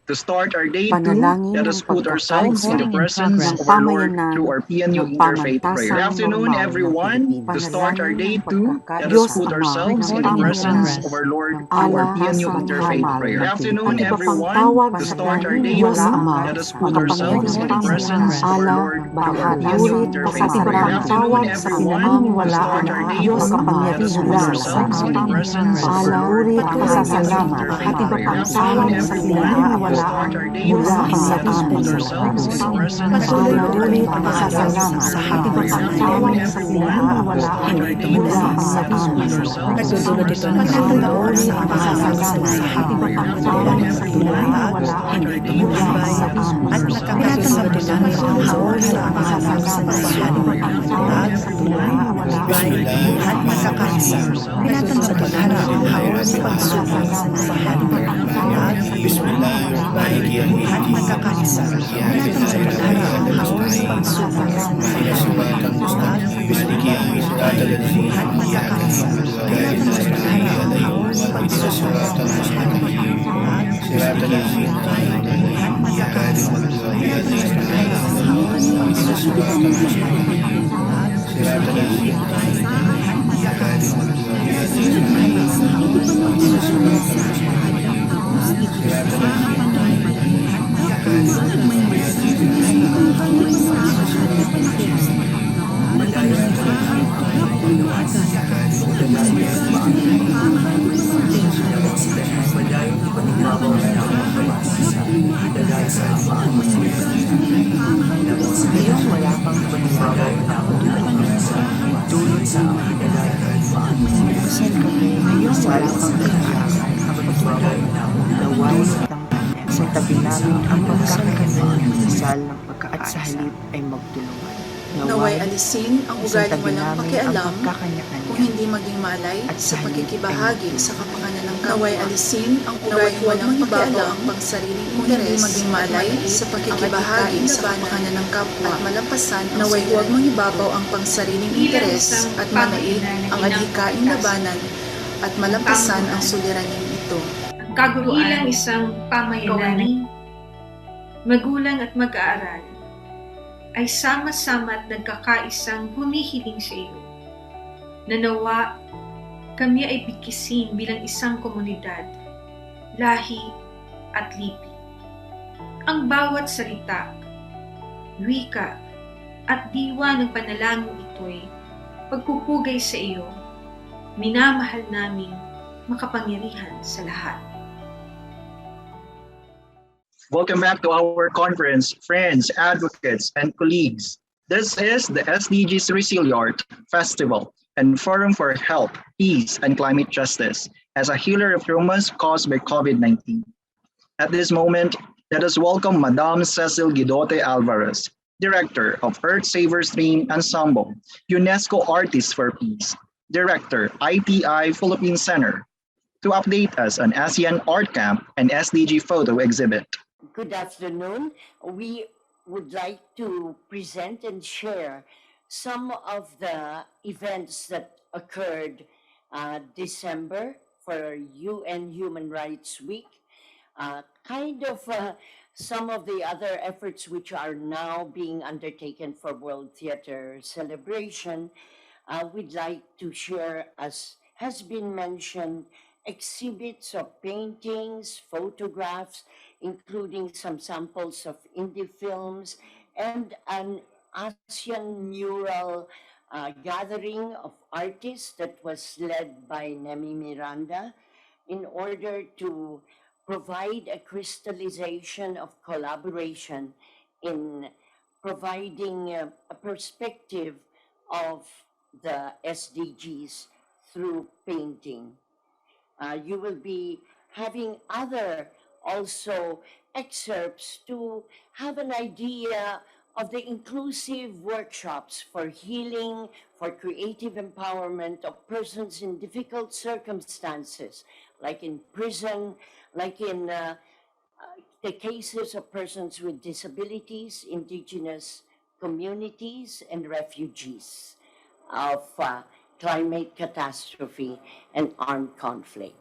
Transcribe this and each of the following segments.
To start our day 2, Panalangin let ng us put ourselves in the pagkakaisa presence ng of our Lord pamayanan through our PNU ng Interfaith Prayer. Good pamantasang afternoon, normal ng everyone. To Pilipinas. start our day 2, let us Diyos put Ama, ourselves in the ng presence pamayanan of our Lord ng through our PNU pamantasang Interfaith normal Prayer. Good ng afternoon, Pilipinas. everyone. To start our day 2, Diyos Ama, let us put ourselves in the presence of our ala, Lord through our PNU bahala, Interfaith Prayer. Good afternoon, everyone. To start our day 2, let us put ourselves in the presence of our Lord through our PNU Interfaith Prayer. Good afternoon, everyone. To start our day 2, let us put ourselves in the presence of our Lord through our PNU Interfaith Prayer. Good afternoon, everyone. To start our day 2, let us put ourselves in the presence of our Lord through our PNU Interfaith Prayer. Good afternoon, everyone. To start our day 2, let us put ourselves in the presence of our Lord through our PNU Interfaith Prayer. Good afternoon, everyone. To start our day 2, let us put ourselves in the presence of our Lord through our PNU Ngayong wala pang panibagay na pagkakasa, dulot sa Minsan kami ngayong wala pang kailangan na pagkakabagay na dulot ng sa tabi namin ang pagkakaroon ng dasal ng pagkakaisa at sa halip ay magtulungan. Naway alisin ang ugaling walang pakialam kung hindi maging malay sa pakikibahagi sa kapakanan ng kapwa. Naway alisin ang ugaling walang pakialam pang sariling interes maging malay sa pakikibahagi sa kapakanan ng kapwa at malampasan naway huwag mangibabaw ang pangsariling interes at manaig ang adhikaing labanan at malampasan ang suliraning ito. Bilang isang pamayanan, magulang at mag-aaral ay sama-sama at nagkakaisang humihiling sa iyo. Nanawa, kami ay bigkisin bilang isang komunidad, lahi at lipi. Ang bawat salita, wika at diwa ng panalangin ito'y pagpupugay sa iyo, minamahal naming makapangyarihan sa lahat. Welcome back to our conference, friends, advocates, and colleagues. This is the SDGs RESILIART Festival and Forum for Health, Peace, and Climate Justice as a healer of traumas caused by COVID-19. At this moment, let us welcome Madame Cecil Guidote Alvarez, Director of Earth Saver Stream Ensemble, UNESCO Artists for Peace, Director, ITI Philippine Center, to update us on ASEAN Art Camp and SDG Photo Exhibit. Good afternoon. We would like to present and share some of the events that occurred December for UN Human Rights Week, some of the other efforts which are now being undertaken for World Theater Celebration. We'd like to share, as has been mentioned, exhibits of paintings, photographs, including some samples of indie films, and an ASEAN mural gathering of artists that was led by Nemi Miranda in order to provide a crystallization of collaboration in providing a perspective of the SDGs through painting. You will be having other also excerpts to have an idea of the inclusive workshops for healing, for creative empowerment of persons in difficult circumstances, like in prison, like in the cases of persons with disabilities, indigenous communities, and refugees of climate catastrophe and armed conflict.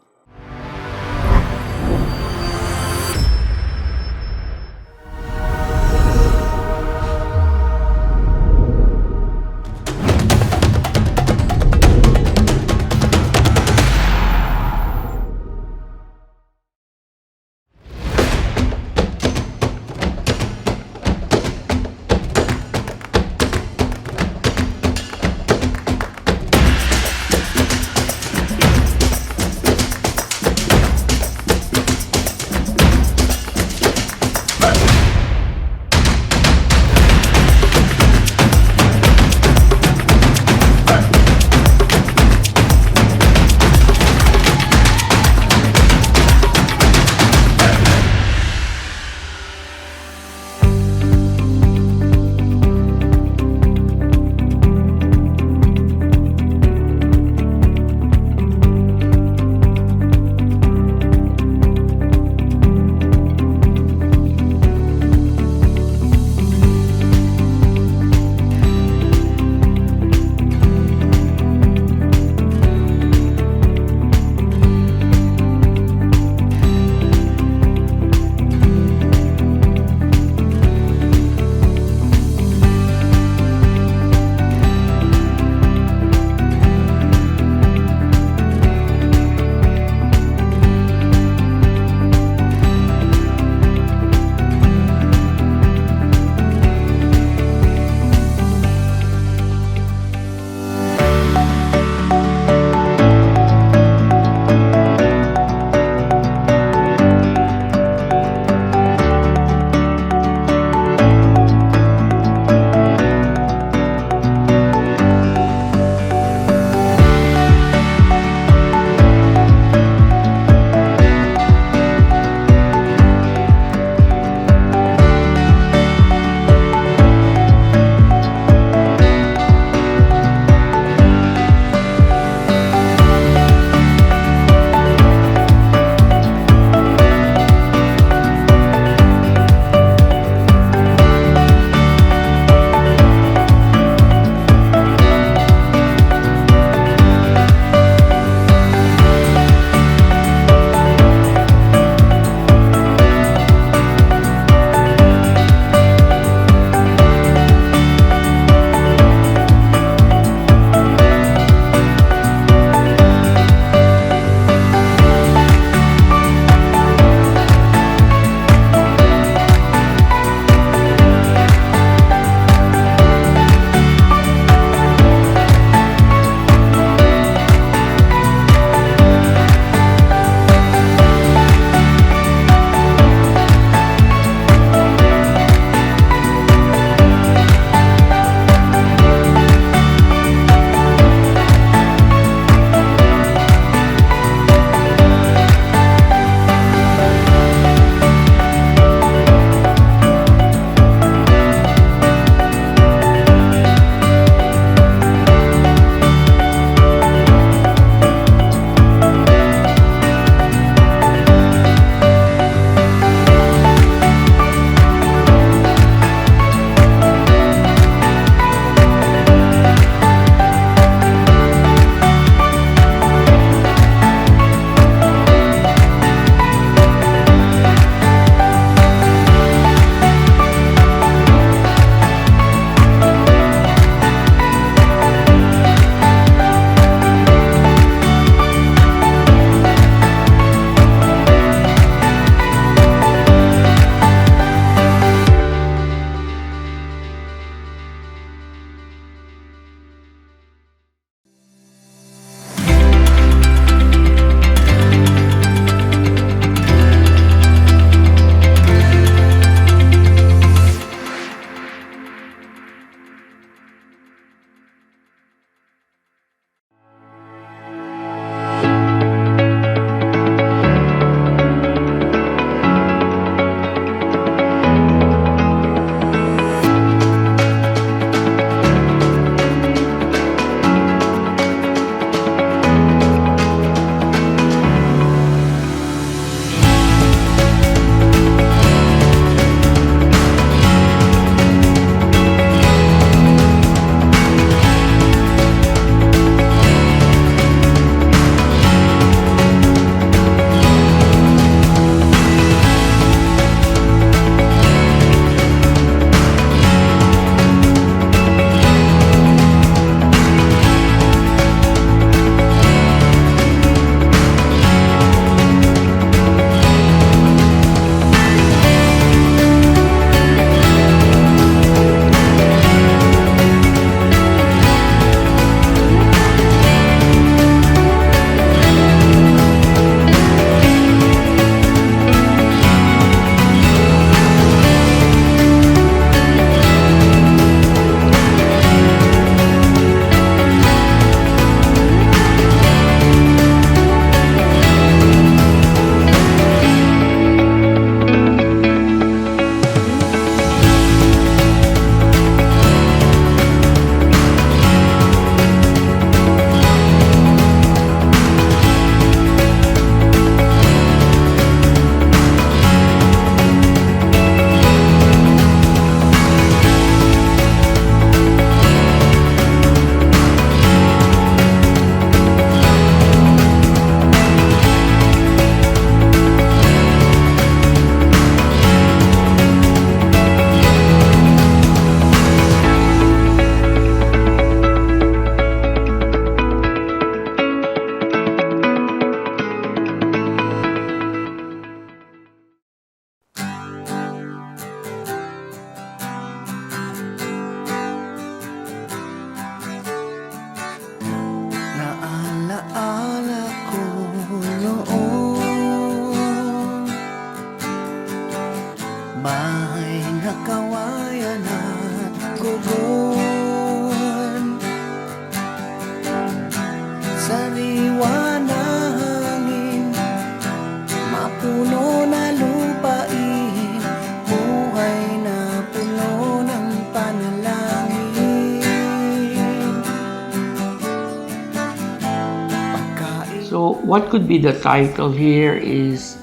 So what could be the title here is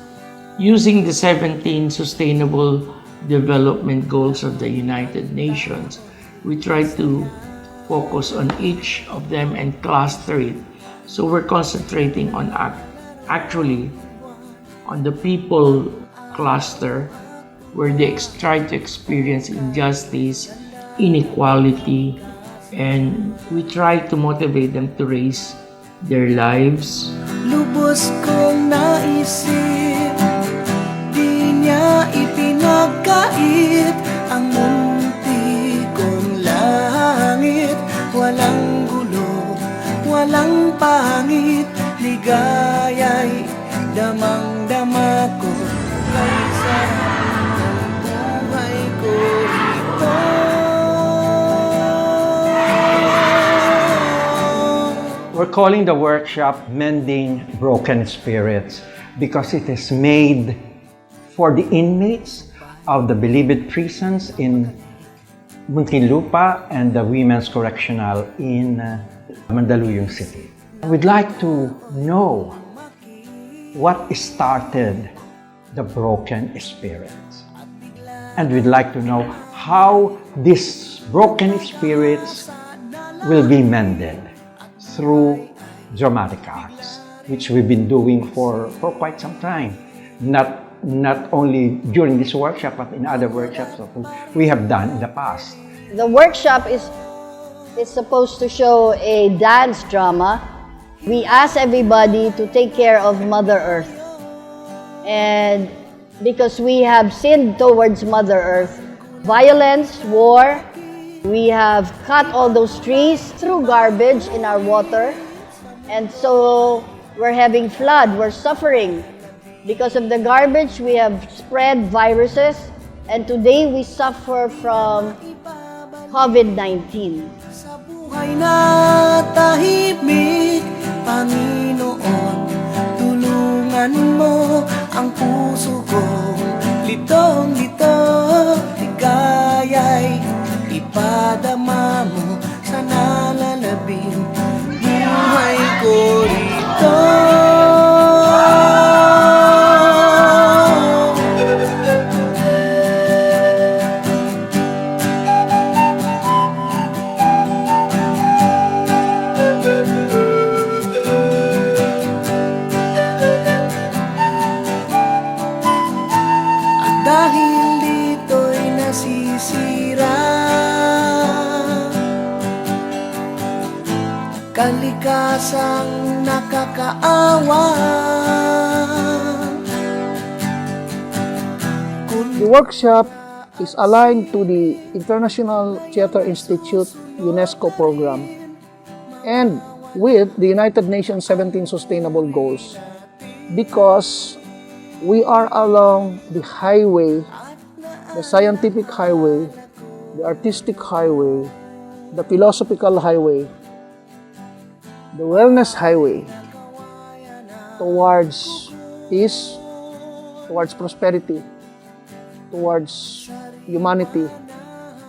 using the 17 Sustainable Development Goals of the United Nations. We try to focus on each of them and cluster it. So we're concentrating on actually on the people cluster, where they try to experience injustice, inequality, and we try to motivate them to raise their lives. Lubos kong naisip, di niya ipinagkait ang munti kong langit. Walang gulo, walang pangit, ligaya'y damang-dama ko. Kay sarap ng buhay ko ito. We're calling the workshop Mending Broken Spirits because it is made for the inmates of the Bilibid prisons in Muntinlupa and the Women's Correctional in Mandaluyong City. We'd like to know what started the broken spirits. And we'd like to know how these broken spirits will be mended through dramatic arts, which we've been doing for quite some time. Not only during this workshop, but in other workshops that we have done in the past. The workshop is supposed to show a dance drama. We ask everybody to take care of Mother Earth. And because we have sinned towards Mother Earth, violence, war, we have cut all those trees, threw garbage in our water, and so we're having flood, we're suffering. Because of the garbage, we have spread viruses, and today we suffer from COVID-19. Sa buhay na tahimik, Panginoon, tulungan mo ang puso kong litong-lito. Ligaya'y ipadama mo sa nalalabing buhay ko rito. Dahil dito'y nasisira kalikasang nakakaawa. The workshop is aligned to the International Theatre Institute UNESCO program and with the United Nations 17 Sustainable Goals because we are along the highway, the scientific highway, the artistic highway, the philosophical highway, the wellness highway towards peace, towards prosperity, towards humanity,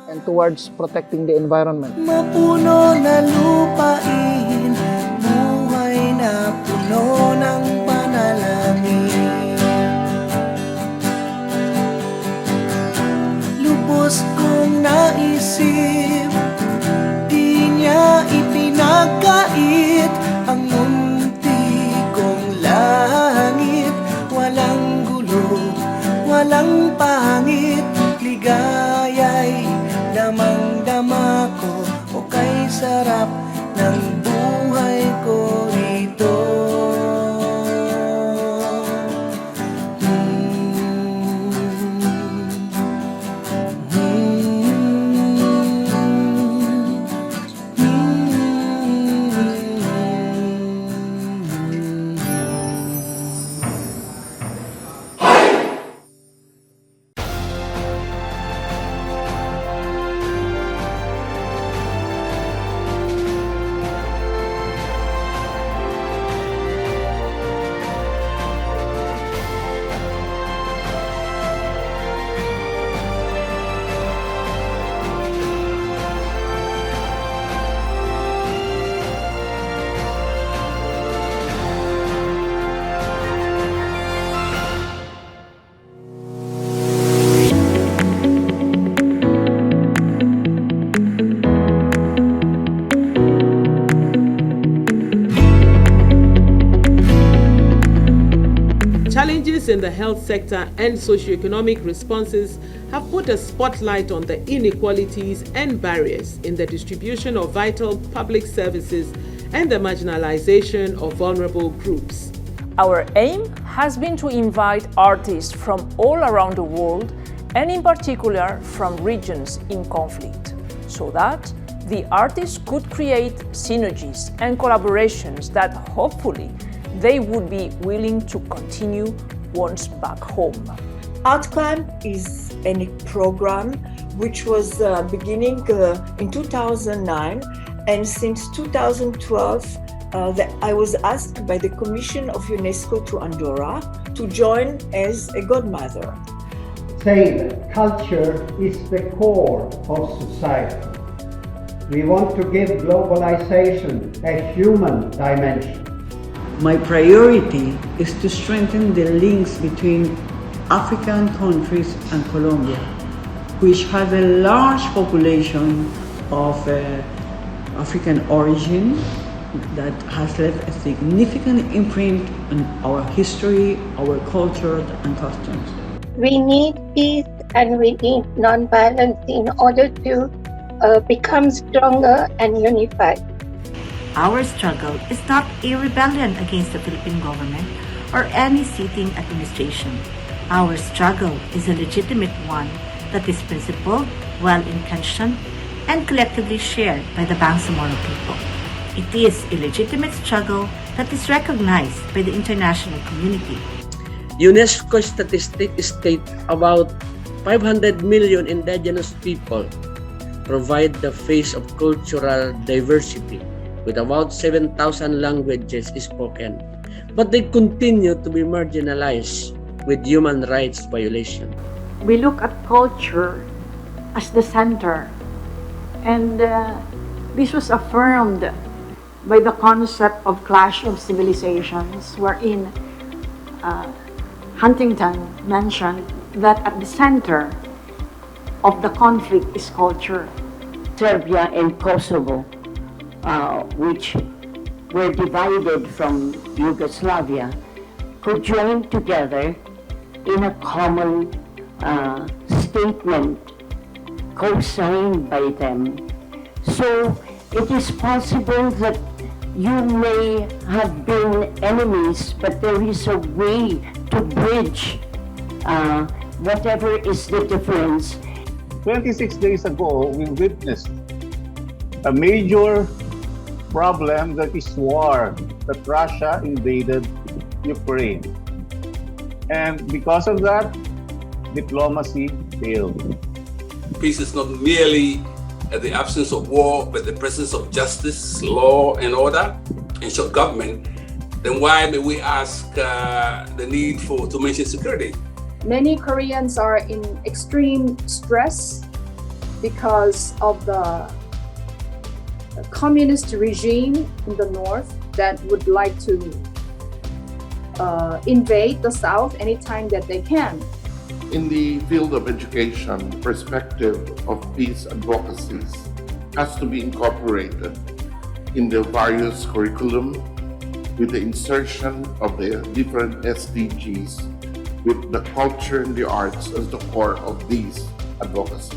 and towards protecting the environment. Mapuno na lupain, buhay na puno ng panalangin. Lubos kong naisip, di niya ipinagkait ang munti kong langit. Walang gulo, walang pangit, ligaya'y damang-dama ko. O kay sarap ng buhay ko rito. changes in the health sector and socioeconomic responses have put a spotlight on the inequalities and barriers in the distribution of vital public services and the marginalization of vulnerable groups. Our aim has been to invite artists from all around the world, and in particular from regions in conflict, so that the artists could create synergies and collaborations that hopefully they would be willing to continue once back home. Art Camp is a program which was beginning in 2009, and since 2012 I was asked by the Commission of UNESCO to Andorra to join as a godmother. Say that culture is the core of society. We want to give globalization a human dimension. My priority is to strengthen the links between African countries and Colombia, which has a large population of African origin that has left a significant imprint on our history, our culture, and customs. We need peace and we need non-violence in order to become stronger and unified. Our struggle is not a rebellion against the Philippine government or any sitting administration. Our struggle is a legitimate one that is principled, well-intentioned, and collectively shared by the Bangsamoro people. It is a legitimate struggle that is recognized by the international community. UNESCO statistics state about 500 million indigenous people provide the face of cultural diversity, with about 7,000 languages spoken, but they continue to be marginalized with human rights violation. We look at culture as the center, and this was affirmed by the concept of clash of civilizations, wherein Huntington mentioned that at the center of the conflict is culture. Serbia and Kosovo, which were divided from Yugoslavia, could join together in a common statement co-signed by them. So it is possible that you may have been enemies, but there is a way to bridge whatever is the difference. 26 days ago, we witnessed a major problem, that is war, that Russia invaded Ukraine. And because of that, diplomacy failed. Peace is not merely the absence of war, but the presence of justice, law and order, and short government. Then why may we ask the need to mention security? Many Koreans are in extreme stress because of the communist regime in the north that would like to invade the south anytime that they can. In the field of education, the perspective of peace advocacies has to be incorporated in the various curriculum with the insertion of the different SDGs, with the culture and the arts as the core of these advocacies.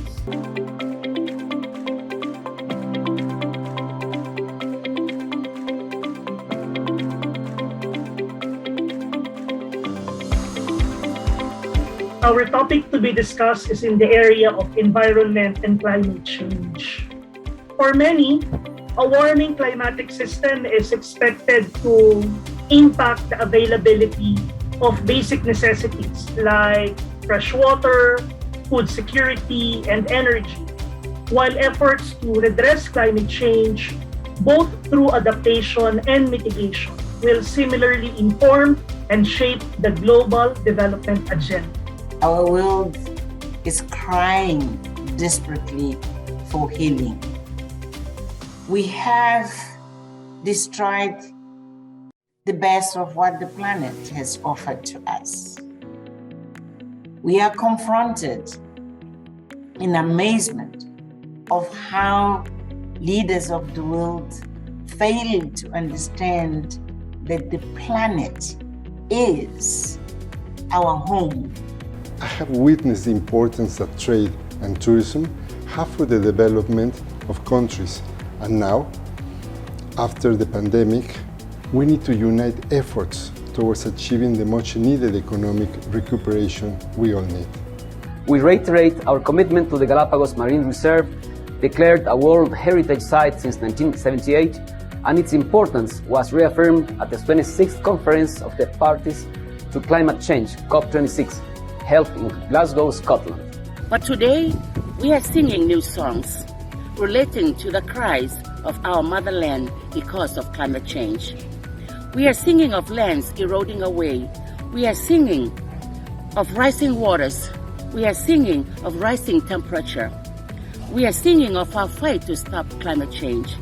Our topic to be discussed is in the area of environment and climate change. For many, a warming climatic system is expected to impact the availability of basic necessities like fresh water, food security, and energy, while efforts to redress climate change, both through adaptation and mitigation, will similarly inform and shape the global development agenda. Our world is crying desperately for healing. We have destroyed the best of what the planet has offered to us. We are confronted in amazement of how leaders of the world fail to understand that the planet is our home. I have witnessed the importance that trade and tourism have for the development of countries. And now, after the pandemic, we need to unite efforts towards achieving the much needed economic recuperation we all need. We reiterate our commitment to the Galapagos Marine Reserve, declared a World Heritage Site since 1978, and its importance was reaffirmed at the 26th Conference of the Parties to Climate Change, COP26, held in Glasgow, Scotland. But today, we are singing new songs relating to the cries of our motherland because of climate change. We are singing of lands eroding away. We are singing of rising waters. We are singing of rising temperature. We are singing of our fight to stop climate change.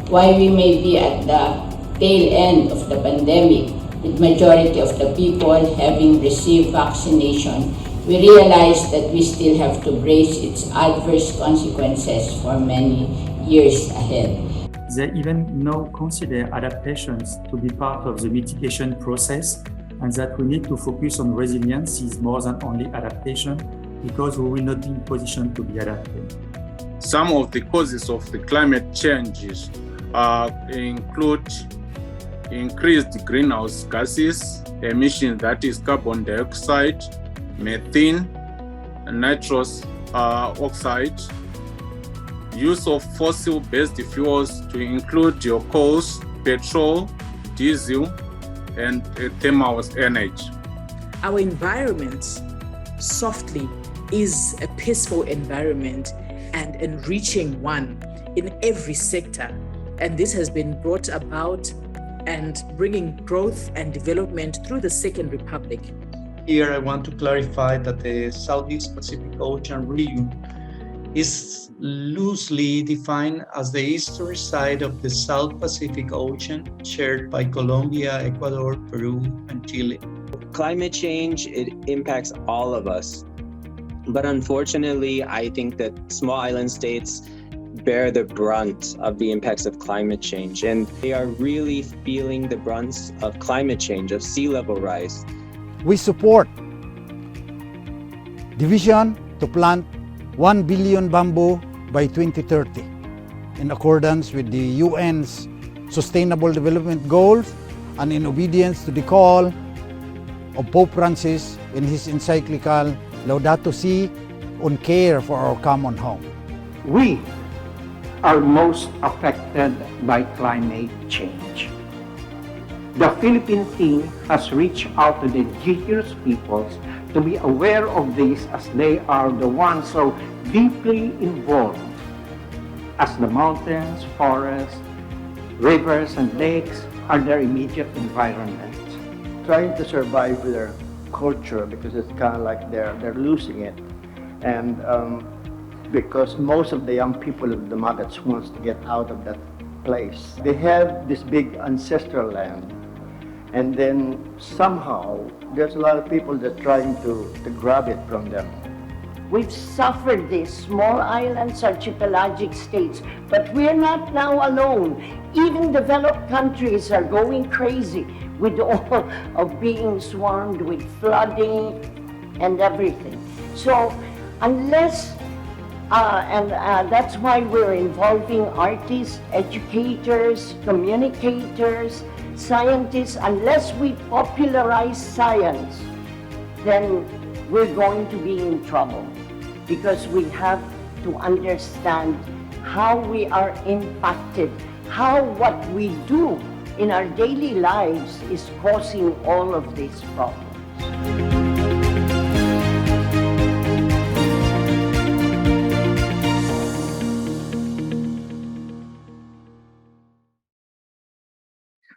While we may be at the tail end of the pandemic, with majority of the people having received vaccination, we realize that we still have to brace its adverse consequences for many years ahead. They even now consider adaptations to be part of the mitigation process, and that we need to focus on resilience is more than only adaptation, because we will not be in position to be adapted. Some of the causes of the climate changes include increased greenhouse gases emissions, that is carbon dioxide, methane, nitrous oxide, use of fossil-based fuels to include your coals, petrol, diesel, and thermal energy. Our environment, softly, is a peaceful environment and enriching one in every sector. And this has been brought about and bringing growth and development through the Second Republic. Here I want to clarify that the Southeast Pacific Ocean region is loosely defined as the eastern side of the South Pacific Ocean, shared by Colombia, Ecuador, Peru, and Chile. Climate change, it impacts all of us. But unfortunately, I think that small island states bear the brunt of the impacts of climate change, and they are really feeling the brunt of climate change, of sea level rise. We support the vision to plant 1 billion bamboo by 2030 in accordance with the UN's Sustainable Development Goals and in obedience to the call of Pope Francis in his encyclical Laudato Si on care for our common home. We are most affected by climate change. The Philippine team has reached out to the indigenous peoples to be aware of this, as they are the ones so deeply involved as the mountains, forests, rivers, and lakes are their immediate environment. Trying to survive their culture, because it's kind of like they're losing it. And because most of the young people of the Magats wants to get out of that place. They have this big ancestral land, and then somehow there's a lot of people that are trying to grab it from them. We've suffered this, small islands, archipelagic states, but we're not now alone. Even developed countries are going crazy with all of being swarmed with flooding and everything. So unless, that's why we're involving artists, educators, communicators, scientists. Unless we popularize science, then we're going to be in trouble, because we have to understand how we are impacted, how what we do in our daily lives is causing all of these problems.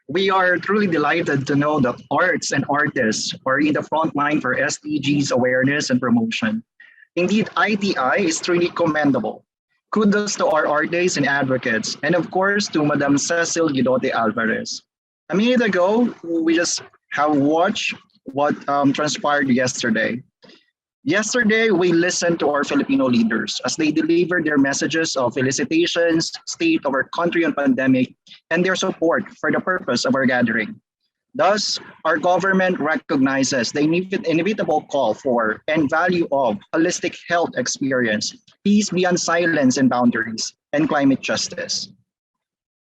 We are truly delighted to know that arts and artists are in the front line for SDGs awareness and promotion. Indeed, ITI is truly commendable. Kudos to our artists and advocates, and of course to Madam Cecil Guidote Alvarez. A minute ago, we just have watched what transpired yesterday. Yesterday, we listened to our Filipino leaders as they delivered their messages of felicitations, state of our country on pandemic, and their support for the purpose of our gathering. Thus, our government recognizes the inevitable call for and value of holistic health experience, peace beyond silence and boundaries, and climate justice.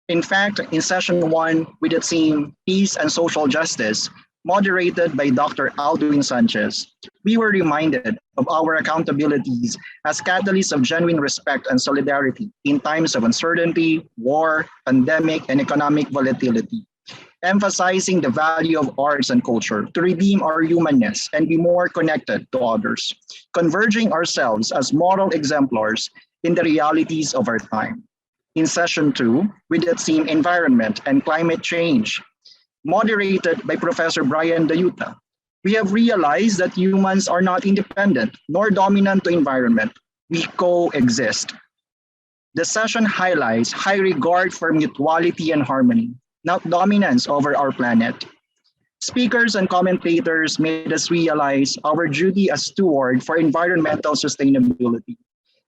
In fact, in session one, with the theme Peace and Social Justice, moderated by Dr. Alduin Sanchez, we were reminded of our accountabilities as catalysts of genuine respect and solidarity in times of uncertainty, war, pandemic, and economic volatility, emphasizing the value of arts and culture to redeem our humanness and be more connected to others, converging ourselves as moral exemplars in the realities of our time. In session two, with the theme Environment and Climate Change, moderated by Professor Brian Dayuta, we have realized that humans are not independent nor dominant to environment. We coexist. The session highlights high regard for mutuality and harmony, not dominance over our planet. Speakers and commentators made us realize our duty as steward for environmental sustainability.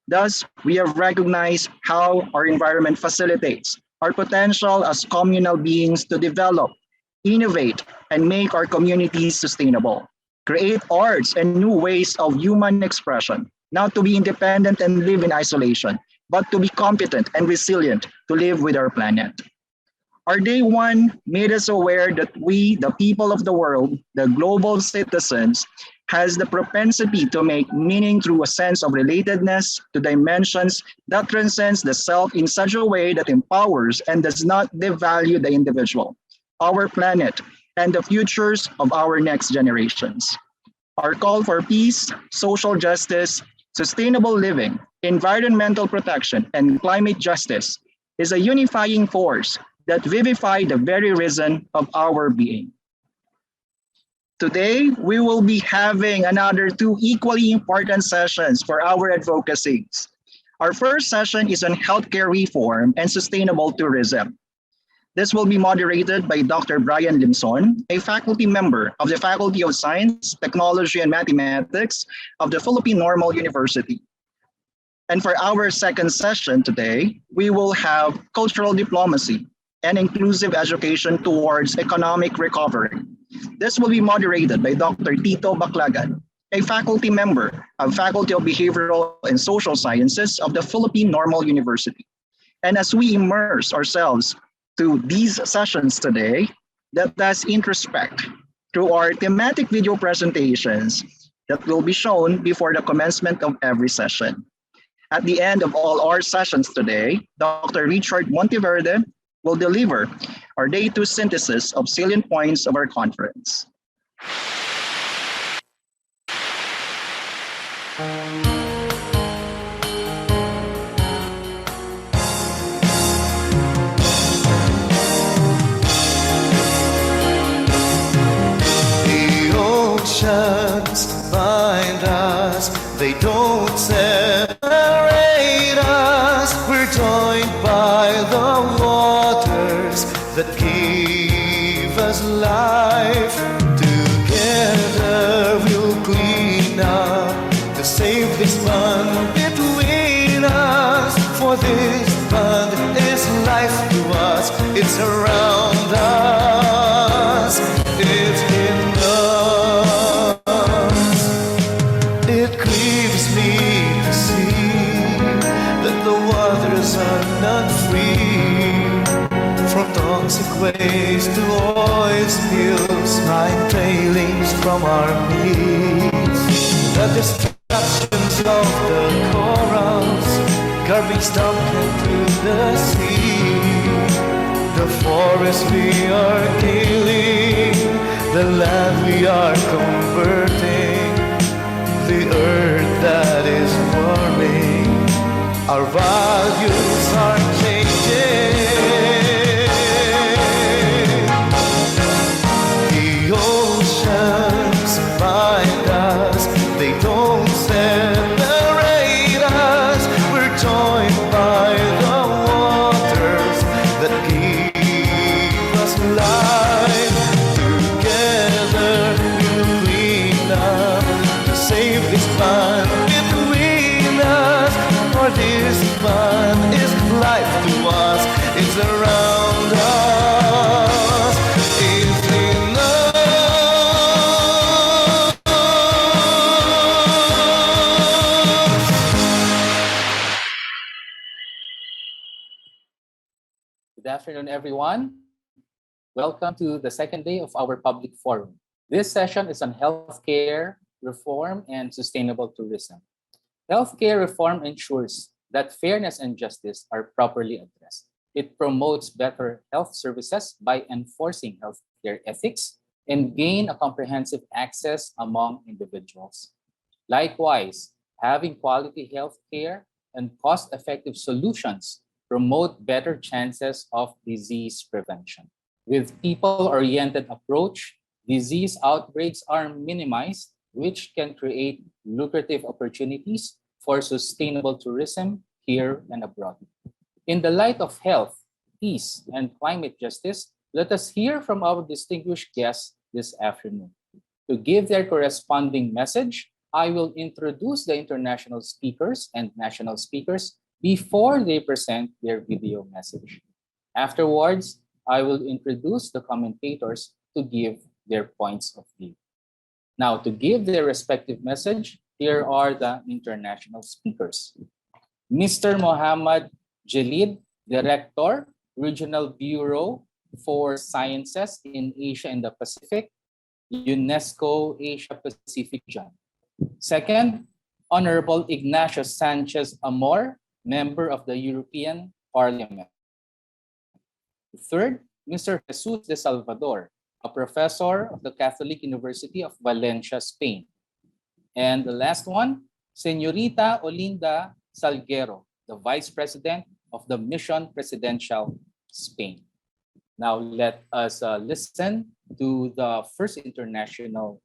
Thus, we have recognized how our environment facilitates our potential as communal beings to develop, innovate, and make our communities sustainable, create arts and new ways of human expression, not to be independent and live in isolation, but to be competent and resilient to live with our planet. Our day one made us aware that we, the people of the world, the global citizens, has the propensity to make meaning through a sense of relatedness to dimensions that transcends the self in such a way that empowers and does not devalue the individual, our planet, and the futures of our next generations. Our call for peace, social justice, sustainable living, environmental protection, and climate justice is a unifying force that vivify the very reason of our being. Today, we will be having another two equally important sessions for our advocacies. Our first session is on healthcare reform and sustainable tourism. This will be moderated by Dr. Brian Limson, a faculty member of the Faculty of Science, Technology, and Mathematics of the Philippine Normal University. And for our second session today, we will have cultural diplomacy and inclusive education towards economic recovery. This will be moderated by Dr. Tito Baclagan, a faculty member of Faculty of Behavioral and Social Sciences of the Philippine Normal University. And as we immerse ourselves to these sessions today, let us introspect through our thematic video presentations that will be shown before the commencement of every session. At the end of all our sessions today, Dr. Richard Monteverde will deliver our day two synthesis of salient points of our conference. The oceans bind us, they don't separate us. We're joined by the waters that give us life. Together we'll clean up to save this bond between us. For this bond is life to us, it's around us, it's in us. It grieves me to see that the waters are not free. From toxic waste to oil spills, mine trailings from our meats. The destructions of the corals, garbage dumped into the sea. The forest we are killing, the land we are converting, the earth that is warming, our values are changing. The oceans bind us, they don't separate us. We're joined by the waters that give us life. Together we'll clean up to save this bond between us. For this bond is life to us, it's around us, it's in us. afternoon, everyone. Welcome to the second day of our public forum. This session is on healthcare reform and sustainable tourism. Healthcare reform ensures that fairness and justice are properly addressed. It promotes better health services by enforcing healthcare ethics and gain a comprehensive access among individuals. Likewise, having quality healthcare and cost-effective solutions promote better chances of disease prevention. With people-oriented approach, disease outbreaks are minimized, which can create lucrative opportunities for sustainable tourism here and abroad. In the light of health, peace, and climate justice, let us hear from our distinguished guests this afternoon. To give their corresponding message, I will introduce the international speakers and national speakers before they present their video message. Afterwards, I will introduce the commentators to give their points of view. Now, to give their respective message, here are the international speakers. Mr. Mohammad Jalid, Director, Regional Bureau for Sciences in Asia and the Pacific, UNESCO Asia Pacific Region. Second, Honorable Ignacio Sanchez Amor, Member of the European Parliament. Third, Mr. Jesus de Salvador, a professor of the Catholic University of Valencia, Spain. And the last one, Señorita Olinda Salguero, the Vice President of the Mission Presidential, Spain. Now let us listen to the first international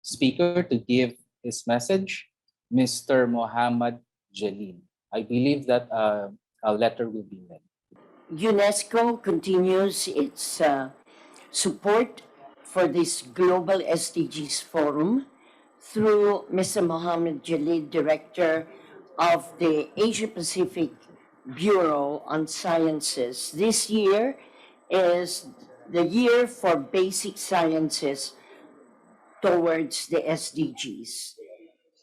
speaker to give his message, Mr. Mohammad Jalil. I believe that a letter will be read. UNESCO continues its support for this global SDGs forum through Mr. Mohammad Jalil, Director of the Asia Pacific Bureau on Sciences. This year is the year for basic sciences towards the SDGs.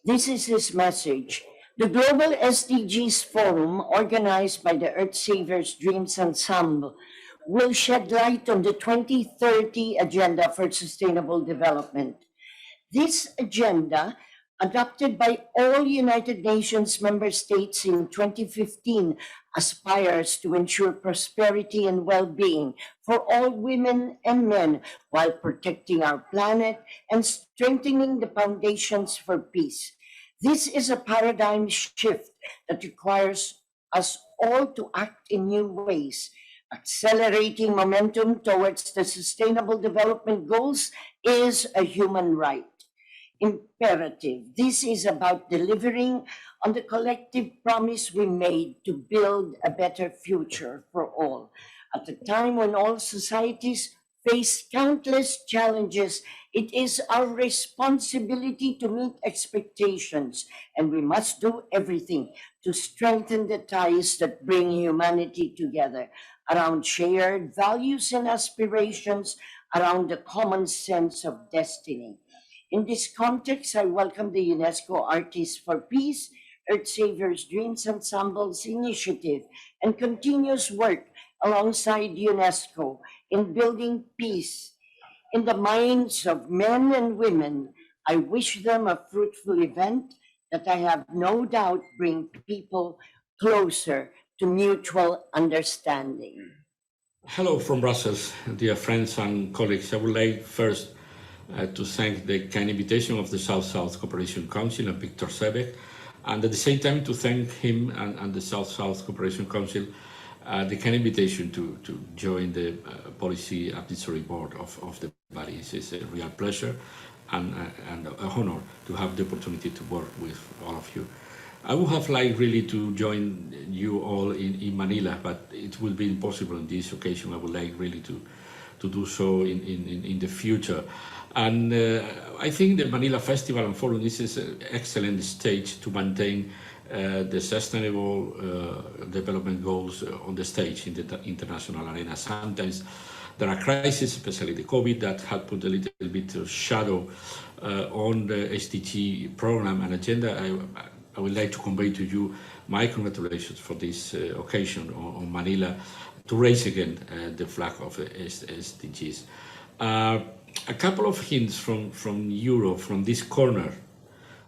This is his message. The Global SDGs Forum, organized by the Earth Savers Dreams Ensemble, will shed light on the 2030 Agenda for Sustainable Development. This agenda, adopted by all United Nations member states in 2015, aspires to ensure prosperity and well-being for all women and men while protecting our planet and strengthening the foundations for peace. This is a paradigm shift that requires us all to act in new ways. Accelerating momentum towards the Sustainable Development Goals is a human right. Imperative. This is about delivering on the collective promise we made to build a better future for all. At a time when all societies face countless challenges, it is our responsibility to meet expectations, and we must do everything to strengthen the ties that bring humanity together around shared values and aspirations, around the common sense of destiny. In this context, I welcome the UNESCO Artists for Peace, Earth Savers Dreams Ensemble's initiative and continuous work alongside UNESCO in building peace in the minds of men and women. I wish them a fruitful event that I have no doubt bring people closer to mutual understanding. Hello from Brussels, dear friends and colleagues. I would like first to thank the kind invitation of the South-South Cooperation Council and Victor Sebek, and at the same time to thank him and the South-South Cooperation Council the kind invitation to join the Policy Advisory Board of the body. It's a real pleasure and an honor to have the opportunity to work with all of you. I would have liked really to join you all in Manila, but it will be impossible on this occasion. I would like really to do so in the future. And I think the Manila Festival and Forum is an excellent stage to maintain the sustainable development goals on the stage in the international arena. Sometimes there are crises, especially the COVID, that had put a little bit of shadow on the SDG program and agenda. I would like to convey to you my congratulations for this occasion on Manila to raise again the flag of the SDGs. A couple of hints from Europe, from this corner,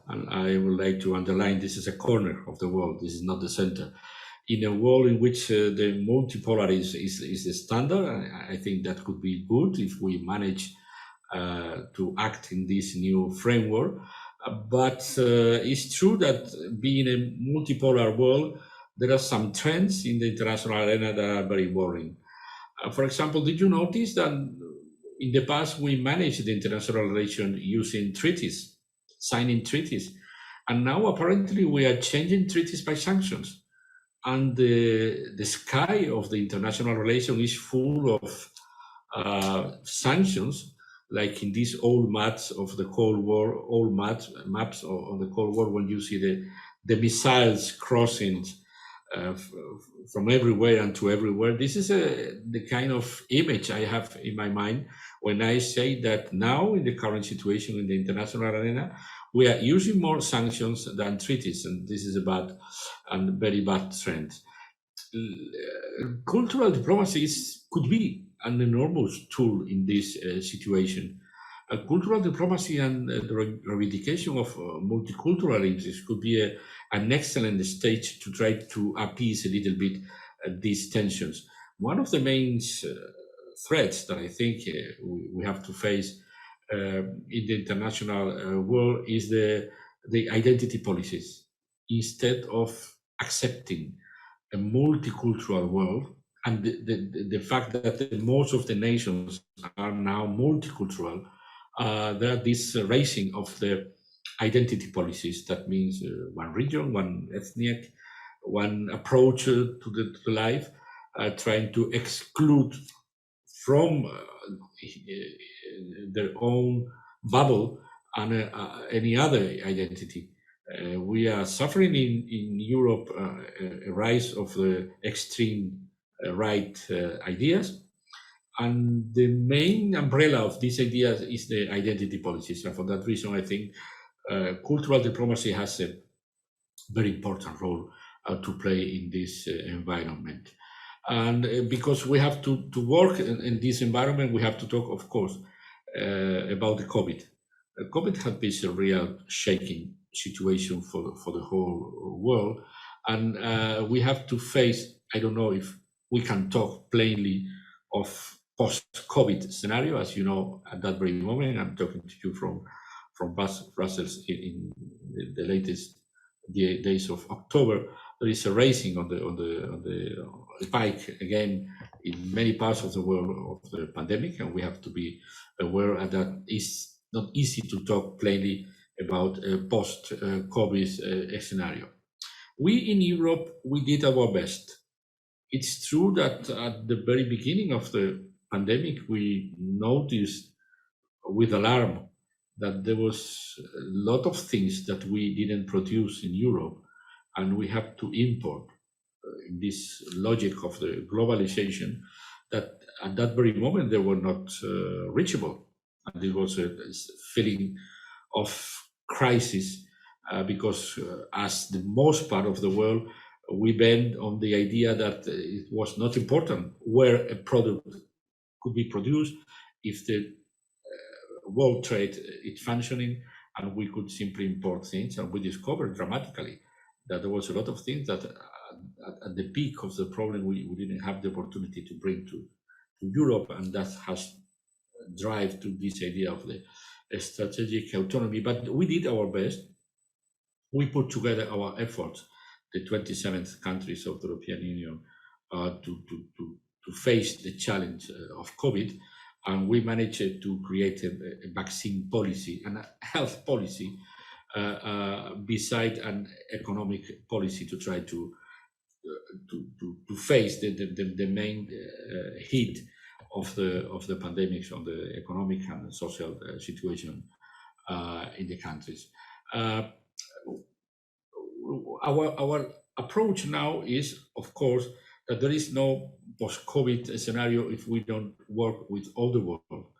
and I would like to underline this is a corner of the world, this is not the center. In a world in which the multipolar is the standard, I think that could be good if we manage to act in this new framework. But it's true that being a multipolar world, there are some trends in the international arena that are very worrying. For example, did you notice that in the past we managed the international relation using treaties, signing treaties, and now apparently we are changing treaties by sanctions, and the sky of the international relation is full of sanctions, like in these old maps of the Cold War, old maps of the Cold War, when you see the missiles crossing from everywhere and to everywhere. This is the kind of image I have in my mind when I say that now in the current situation in the international arena, we are using more sanctions than treaties, and this is a bad and very bad trend. Cultural diplomacy could be an enormous tool in this situation. Cultural diplomacy and the reivindication of multicultural interests could be an excellent stage to try to appease a little bit these tensions. One of the main threats that I think we have to face in the international world is the identity policies. Instead of accepting a multicultural world, and the fact that most of the nations are now multicultural, there are this raising of the identity policies. That means one region, one ethnic, one approach to the life, trying to exclude from their own bubble and any other identity. We are suffering in Europe a rise of the extreme right ideas, and the main umbrella of these ideas is the identity policies. And for that reason, I think cultural diplomacy has a very important role to play in this environment. And because we have to work in this environment, we have to talk, of course, about the COVID. COVID has been a real shaking situation for the whole world. And we have to face, I don't know if we can talk plainly of post-COVID scenario. As you know, at that very moment, I'm talking to you from Brussels in the latest days of October. There is a raising on the spike again in many parts of the world of the pandemic, and we have to be aware that it's not easy to talk plainly about a post-COVID scenario. We in Europe, we did our best. It's true that at the very beginning of the pandemic, we noticed with alarm that there was a lot of things that we didn't produce in Europe, and we have to import in this logic of the globalization that at that very moment they were not reachable. And there was a feeling of crisis because as the most part of the world, we bend on the idea that it was not important where a product could be produced if the world trade is functioning, and we could simply import things. And we discovered dramatically that there was a lot of things that at the peak of the problem we didn't have the opportunity to bring to Europe, and that has drive to this idea of the strategic autonomy. But we did our best. We put together our efforts, the 27 countries of the European Union, to face the challenge of COVID, and we managed to create a vaccine policy and a health policy beside an economic policy to try to face the main hit of the pandemics on the economic and social situation in the countries. Our approach now is, of course, that there is no post-COVID scenario if we don't work with all the world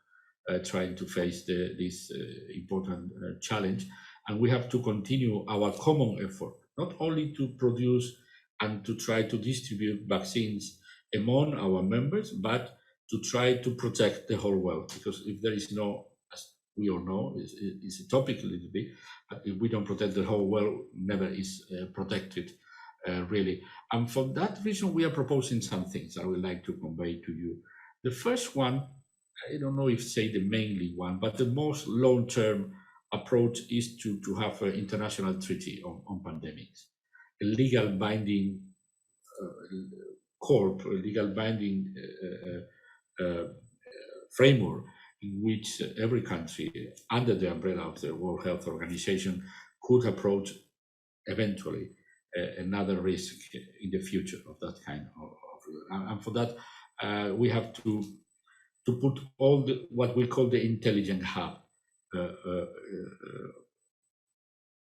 trying to face this important challenge. And we have to continue our common effort, not only to produce and to try to distribute vaccines among our members, but to try to protect the whole world. Because if there is no, as we all know, it's a topic a little bit, if we don't protect the whole world, never is protected really. And for that reason, we are proposing some things I would like to convey to you. The first one, I don't know if say the mainly one, but the most long-term approach is to have an international treaty on pandemics, a legal binding a legal binding framework in which every country under the umbrella of the World Health Organization could approach eventually another risk in the future of that kind and for that we have to put all the what we call the intelligent hub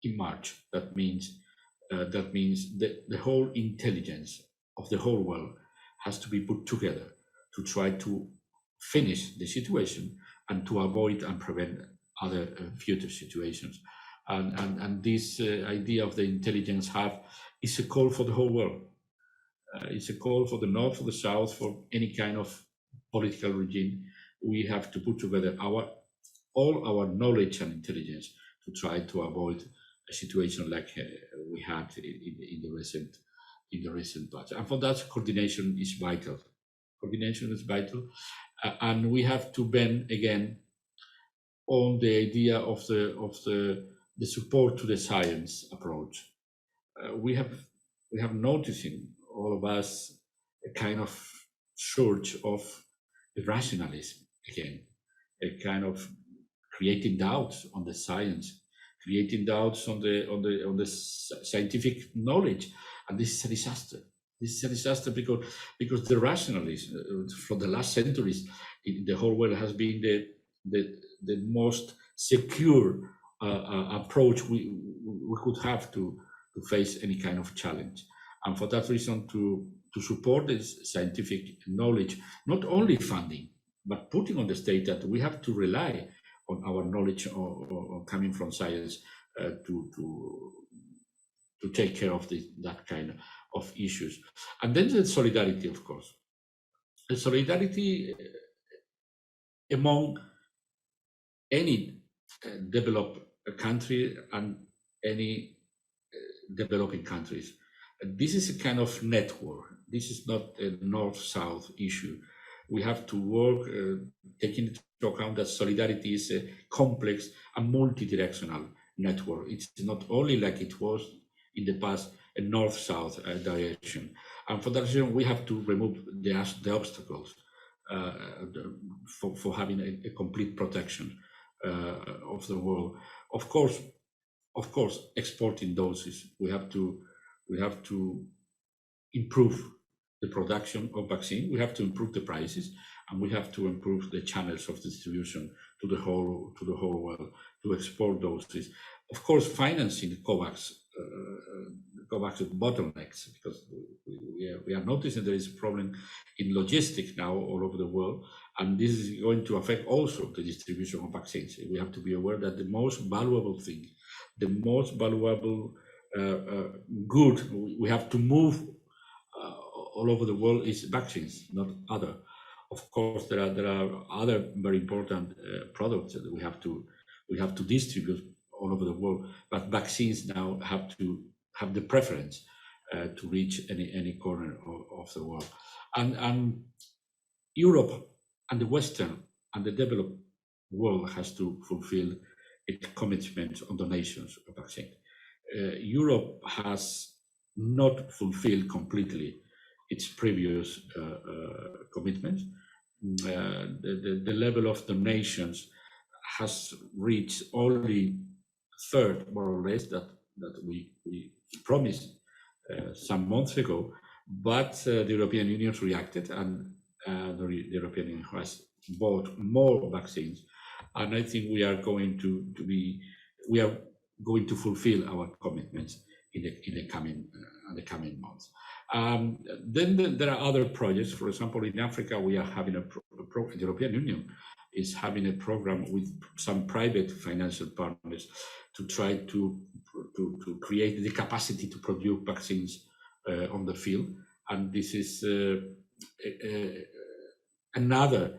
in March. That means the whole intelligence of the whole world has to be put together to try to finish the situation and to avoid and prevent other future situations. And this idea of the intelligence hub is a call for the whole world. It's a call for the North, for the South, for any kind of political regime. We have to put together all our knowledge and intelligence to try to avoid a situation like we had in the recent past. And for that, coordination is vital. Coordination is vital, and we have to bend again on the idea of the support to the science approach. We have noticing all of us a kind of surge of irrationalism again, a kind of creating doubts on the science, creating doubts on the scientific knowledge, and this is a disaster. This is a disaster because the rationalism for the last centuries in the whole world has been the most secure approach we could have to face any kind of challenge. And for that reason, to support this scientific knowledge, not only funding, but putting on the state that we have to rely on our knowledge or coming from science to take care of that kind of issues. And then the solidarity, of course. The solidarity among any developed country and any developing countries. This is a kind of network. This is not a north-south issue. We have to work taking into account that solidarity is a complex and multi-directional network. It's not only like it was in the past, a north-south direction. And for that reason, we have to remove the obstacles for having a complete protection of the world. Of course, exporting doses. We have to improve the production of vaccine. We have to improve the prices, and we have to improve the channels of distribution to the whole world to export doses. Of course, financing COVAX bottlenecks, because we are noticing there is a problem in logistics now all over the world, and this is going to affect also the distribution of vaccines. We have to be aware that the most valuable thing, the most valuable good we have to move all over the world is vaccines, not other. Of course, there are other very important products that we have to distribute all over the world, but vaccines now have to have the preference to reach any corner of the world. And Europe and the Western and the developed world has to fulfill its commitment on donations of vaccine. Europe has not fulfilled completely its previous commitments. The level of donations has reached only third, more or less, that we promised some months ago, but the European Union reacted, and the European Union has bought more vaccines, and I think we are going to fulfill our commitments in the coming months. Then there are other projects. For example, in Africa, we are having the European Union is having a program with some private financial partners to try to create the capacity to produce vaccines on the field. And this is another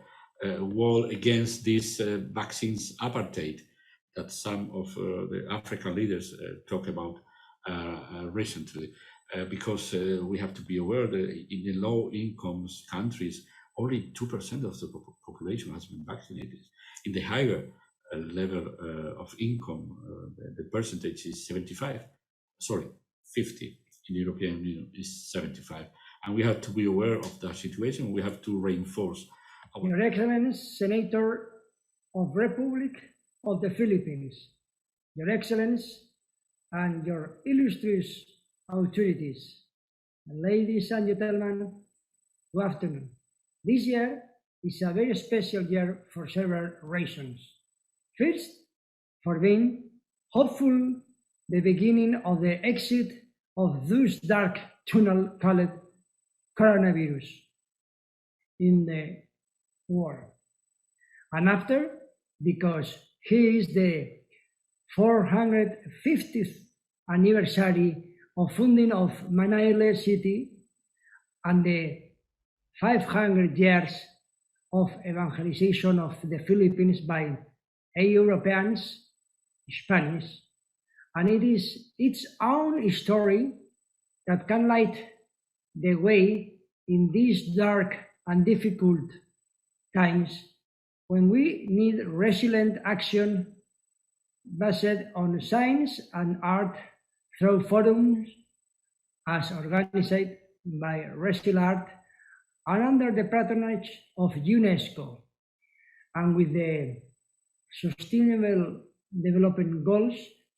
wall against this vaccines apartheid that some of the African leaders talk about recently. Because we have to be aware that in the low-income countries, only 2% of the population has been vaccinated. In the higher level of income, the percentage is 50. In the European Union is 75. And we have to be aware of the situation. We have to reinforce our... Your Excellency, Senator of Republic of the Philippines, Your Excellency, and your illustrious authorities, ladies and gentlemen, good afternoon. This year is a very special year for several reasons. First, for being hopeful the beginning of the exit of this dark tunnel called coronavirus in the world. And after, because here is the 450th anniversary of founding of Manila City and the 500 years of evangelization of the Philippines by Europeans, Spanish, and it is its own story that can light the way in these dark and difficult times when we need resilient action based on science and art through forums as organized by RESILIART and under the patronage of UNESCO, and with the Sustainable Development Goals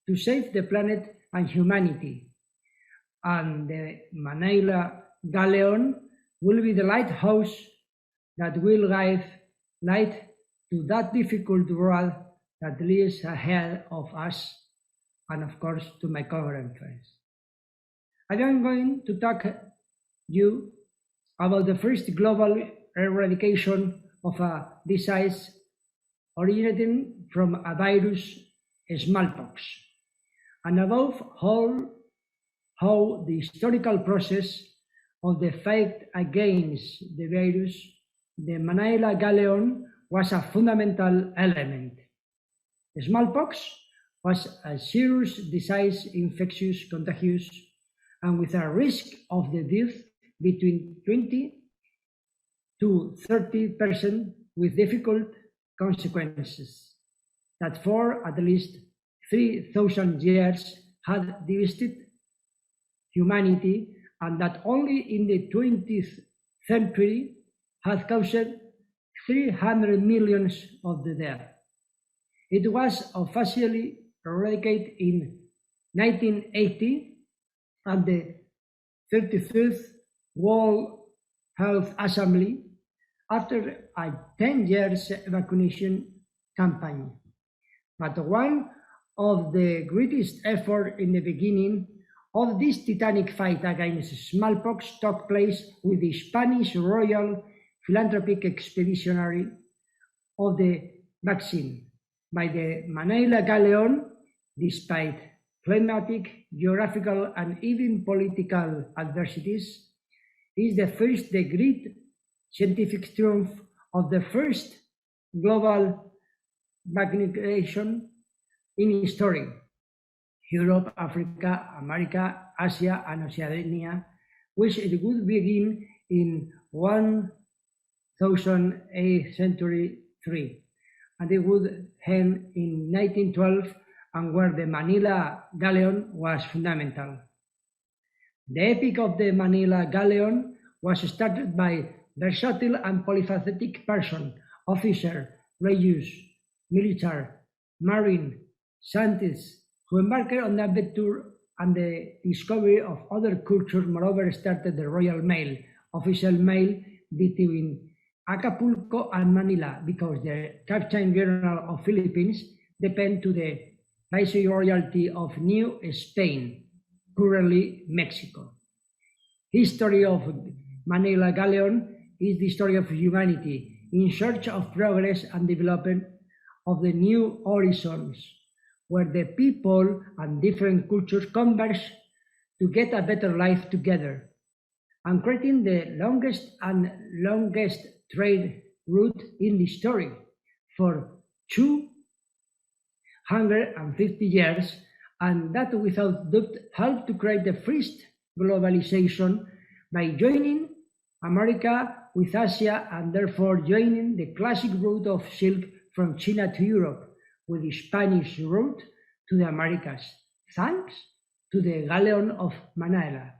to save the planet and humanity. And the Manila Galleon will be the lighthouse that will give light to that difficult world that lies ahead of us, and of course to my Congolese friends. I am going to talk to you about the first global eradication of a disease originating from a virus, smallpox, and above all, how the historical process of the fight against the virus, the Manila Galleon, was a fundamental element. Smallpox was a serious disease, infectious, contagious, and with a risk of the death between 20 to 30% with difficult consequences that for at least 3,000 years had devastated humanity, and that only in the 20th century had caused 300 million of the death. It was officially eradicated in 1980 at the 35th World Health Assembly after a 10 years vaccination campaign. But one of the greatest efforts in the beginning of this titanic fight against smallpox took place with the Spanish Royal Philanthropic Expeditionary of the vaccine by the Manila Galleon, despite climatic, geographical, and even political adversities, is the first the great scientific triumph of the first global vaccination in history. Europe, Africa, America, Asia, and Oceania, which it would begin in 1803, and it would end in 1912, and where the Manila Galleon was fundamental. The epic of the Manila Galleon was started by versatile and polyphacetic person, officer, religious, military, marine, scientists, who embarked on the adventure and the discovery of other cultures. Moreover, started the Royal Mail, official mail between Acapulco and Manila, because the Captain General of Philippines depend to the Viceroyalty of New Spain, currently Mexico. History of Manila Galleon is the story of humanity in search of progress and development of the new horizons, where the people and different cultures converge to get a better life together. and creating the longest trade route in the story for 250 years, and that without doubt helped to create the first globalization by joining America with Asia, and therefore joining the classic route of silk from China to Europe with the Spanish route to the Americas, thanks to the galleon of Manila.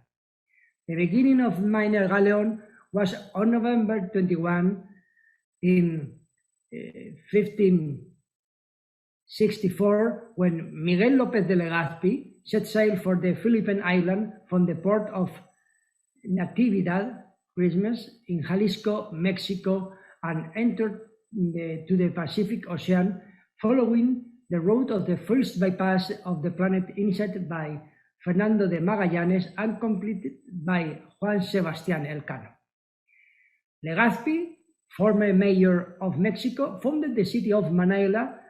The beginning of minor galleon was on November 21 in 1564, when Miguel López de Legazpi set sail for the Philippine island from the port of Natividad, Christmas, in Jalisco, Mexico, and entered to the Pacific Ocean, following the route of the first bypass of the planet initiated by Fernando de Magallanes and completed by Juan Sebastián Elcano. Legazpi, former mayor of Mexico, founded the city of Manila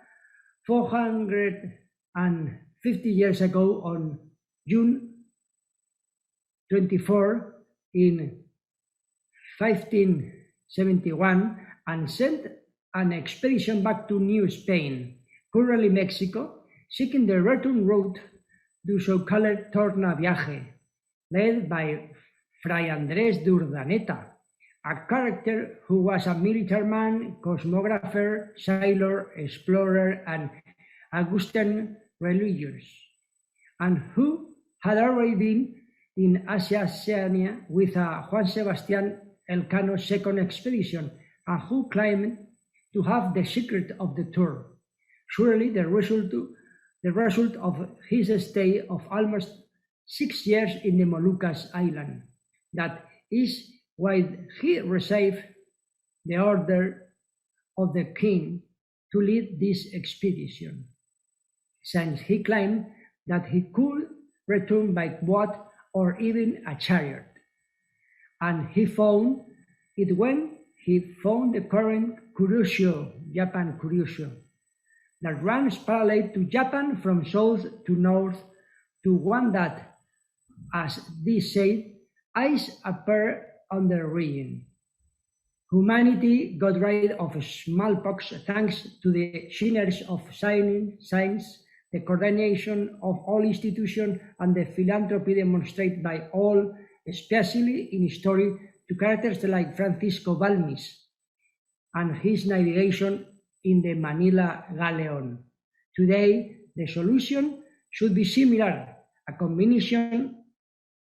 450 years ago on June 24 in 1571, and sent an expedition back to New Spain, currently Mexico, seeking the return route to so-called Torna Viaje, led by Fray Andrés de Urdaneta, a character who was a military man, cosmographer, sailor, explorer, and Augustine religious, and who had already been in Asia Oceania with Juan Sebastián Elcano's second expedition, and who claimed to have the secret of the tour. Surely the result of his stay of almost 6 years in the Moluccas island. That is why he received the order of the king to lead this expedition, since he claimed that he could return by boat or even a chariot. And he found it when he found the current Kuroshio, Japan Kuroshio, that runs parallel to Japan from south to north, to one that, as this said, ice appeared on the region. Humanity got rid of smallpox thanks to the genius of science, the coordination of all institutions, and the philanthropy demonstrated by all, especially in history, to characters like Francisco Balmis and his navigation in the Manila galleon. Today, the solution should be similar, a combination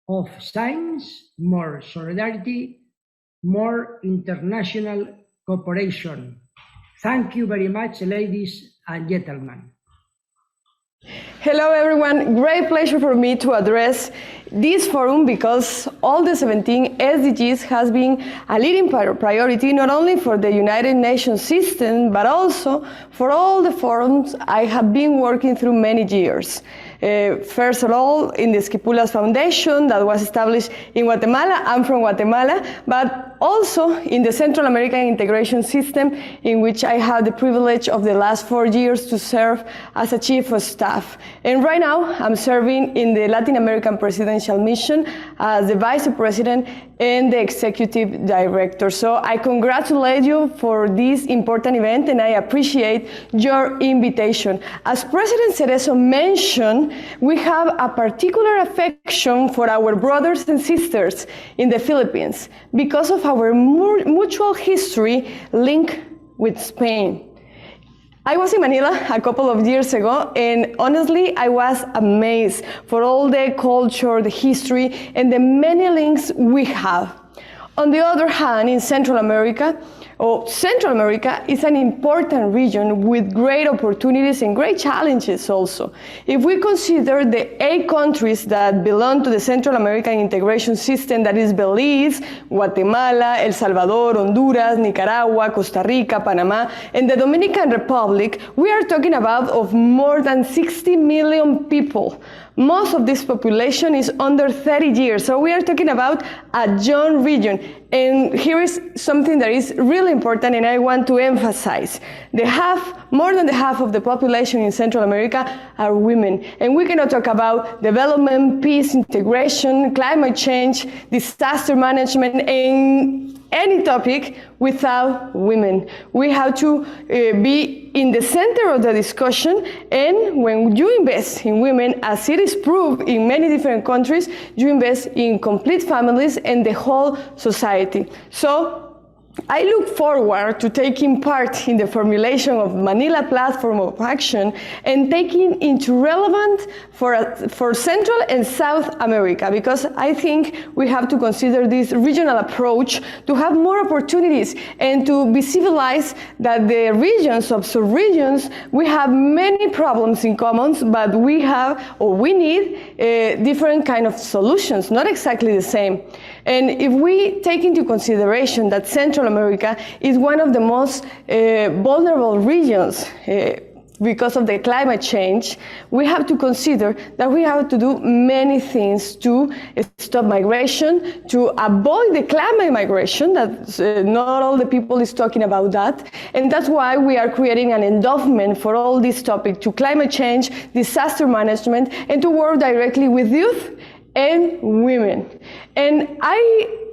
of science, more solidarity, more international cooperation. Thank you very much, ladies and gentlemen. Hello everyone, great pleasure for me to address this forum because all the 17 SDGs has been a leading priority not only for the United Nations system but also for all the forums I have been working through many years. First of all, in the Esquipulas Foundation that was established in Guatemala. I'm from Guatemala, but also in the Central American Integration System, in which I had the privilege of the last 4 years to serve as a chief of staff. And right now, I'm serving in the Latin American Presidential Mission as the vice president and the executive director. So I congratulate you for this important event, and I appreciate your invitation. As President Cerezo mentioned, we have a particular affection for our brothers and sisters in the Philippines because of our mutual history linked with Spain. I was in Manila a couple of years ago, and honestly, I was amazed for all the culture, the history, and the many links we have. On the other hand, in Central America is an important region with great opportunities and great challenges also. If we consider the 8 countries that belong to the Central American Integration System, that is Belize, Guatemala, El Salvador, Honduras, Nicaragua, Costa Rica, Panama, and the Dominican Republic, we are talking about of more than 60 million people. Most of this population is under 30 years, so we are talking about a young region. And here is something that is really really important, and I want to emphasize, more than the half of the population in Central America are women. And we cannot talk about development, peace, integration, climate change, disaster management, and any topic without women. We have to be in the center of the discussion, and when you invest in women, as it is proved in many different countries, you invest in complete families and the whole society. So I look forward to taking part in the formulation of Manila Platform of Action and taking into relevant for Central and South America, because I think we have to consider this regional approach to have more opportunities and to be civilized that the regions, of sub-regions, we have many problems in common, but we need different kind of solutions, not exactly the same. And if we take into consideration that Central America is one of the most vulnerable regions because of the climate change, we have to consider that we have to do many things to stop migration, to avoid the climate migration, that not all the people is talking about that. And that's why we are creating an endowment for all this topic, to climate change, disaster management, and to work directly with youth and women. And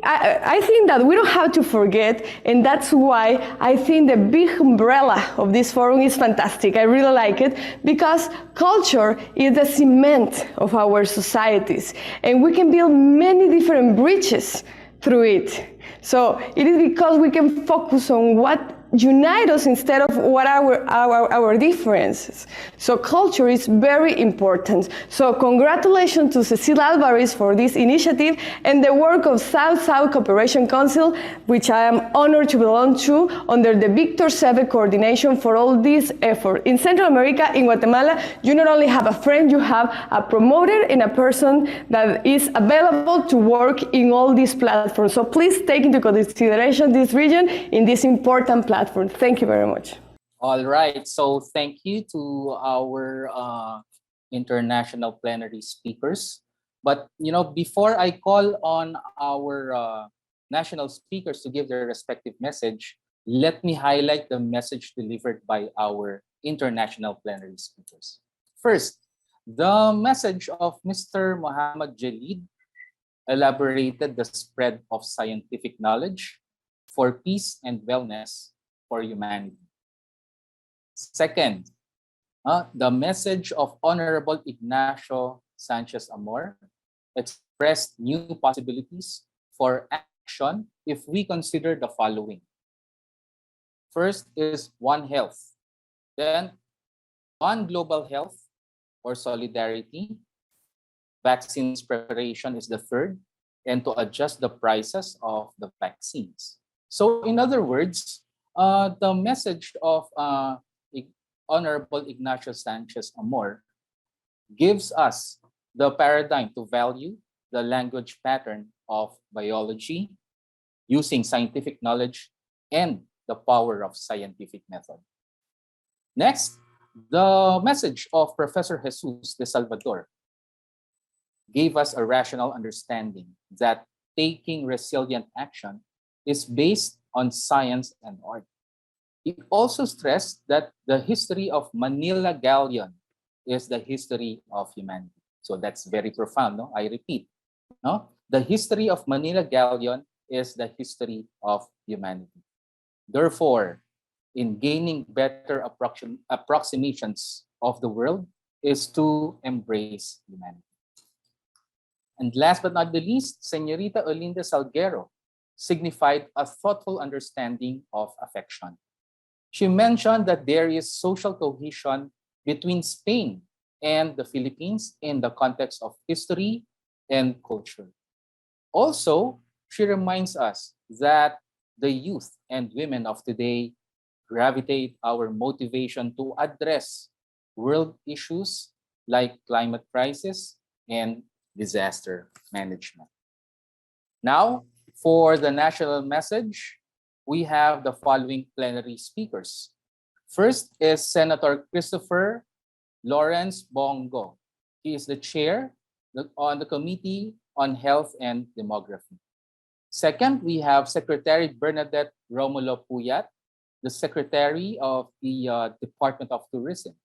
I think that we don't have to forget, and that's why I think the big umbrella of this forum is fantastic. I really like it, because culture is the cement of our societies, and we can build many different bridges through it. So it is because we can focus on what unite us instead of what our differences. So culture is very important. So congratulations to Cecile Alvarez for this initiative and the work of South-South Cooperation Council, which I am honored to belong to, under the Victor Seve coordination for all this effort. In Central America, in Guatemala, you not only have a friend, you have a promoter and a person that is available to work in all these platforms. So please take into consideration this region in this important platform. Thank you very much. All right. So thank you to our international plenary speakers. But, before I call on our national speakers to give their respective message, let me highlight the message delivered by our international plenary speakers. First, the message of Mr. Mohammad Jalid elaborated the spread of scientific knowledge for peace and wellness for humanity. Second, the message of Honorable Ignacio Sanchez Amor expressed new possibilities for action if we consider the following. First is One Health. Then, One Global Health or Solidarity. Vaccines preparation is the third, and to adjust the prices of the vaccines. So in other words, the message of Honorable Ignacio Sanchez Amor gives us the paradigm to value the language pattern of biology using scientific knowledge and the power of scientific method. Next, the message of Professor Jesus de Salvador gave us a rational understanding that taking resilient action is based on science and art. He also stressed that the history of Manila Galleon is the history of humanity. So that's very profound, no? I repeat, no? The history of Manila Galleon is the history of humanity. Therefore, in gaining better approximations of the world is to embrace humanity. And last but not the least, Señorita Olinda Salguero signified a thoughtful understanding of affection. She mentioned that there is social cohesion between Spain and the Philippines in the context of history and culture. Also, she reminds us that the youth and women of today gravitate our motivation to address world issues like climate crisis and disaster management. Now, for the national message, we have the following plenary speakers. First is Senator Christopher Lawrence Bongo. He is the chair on the Committee on Health and Demography. Second, we have Secretary Bernadette Romulo Puyat, the Secretary of the Department of Tourism.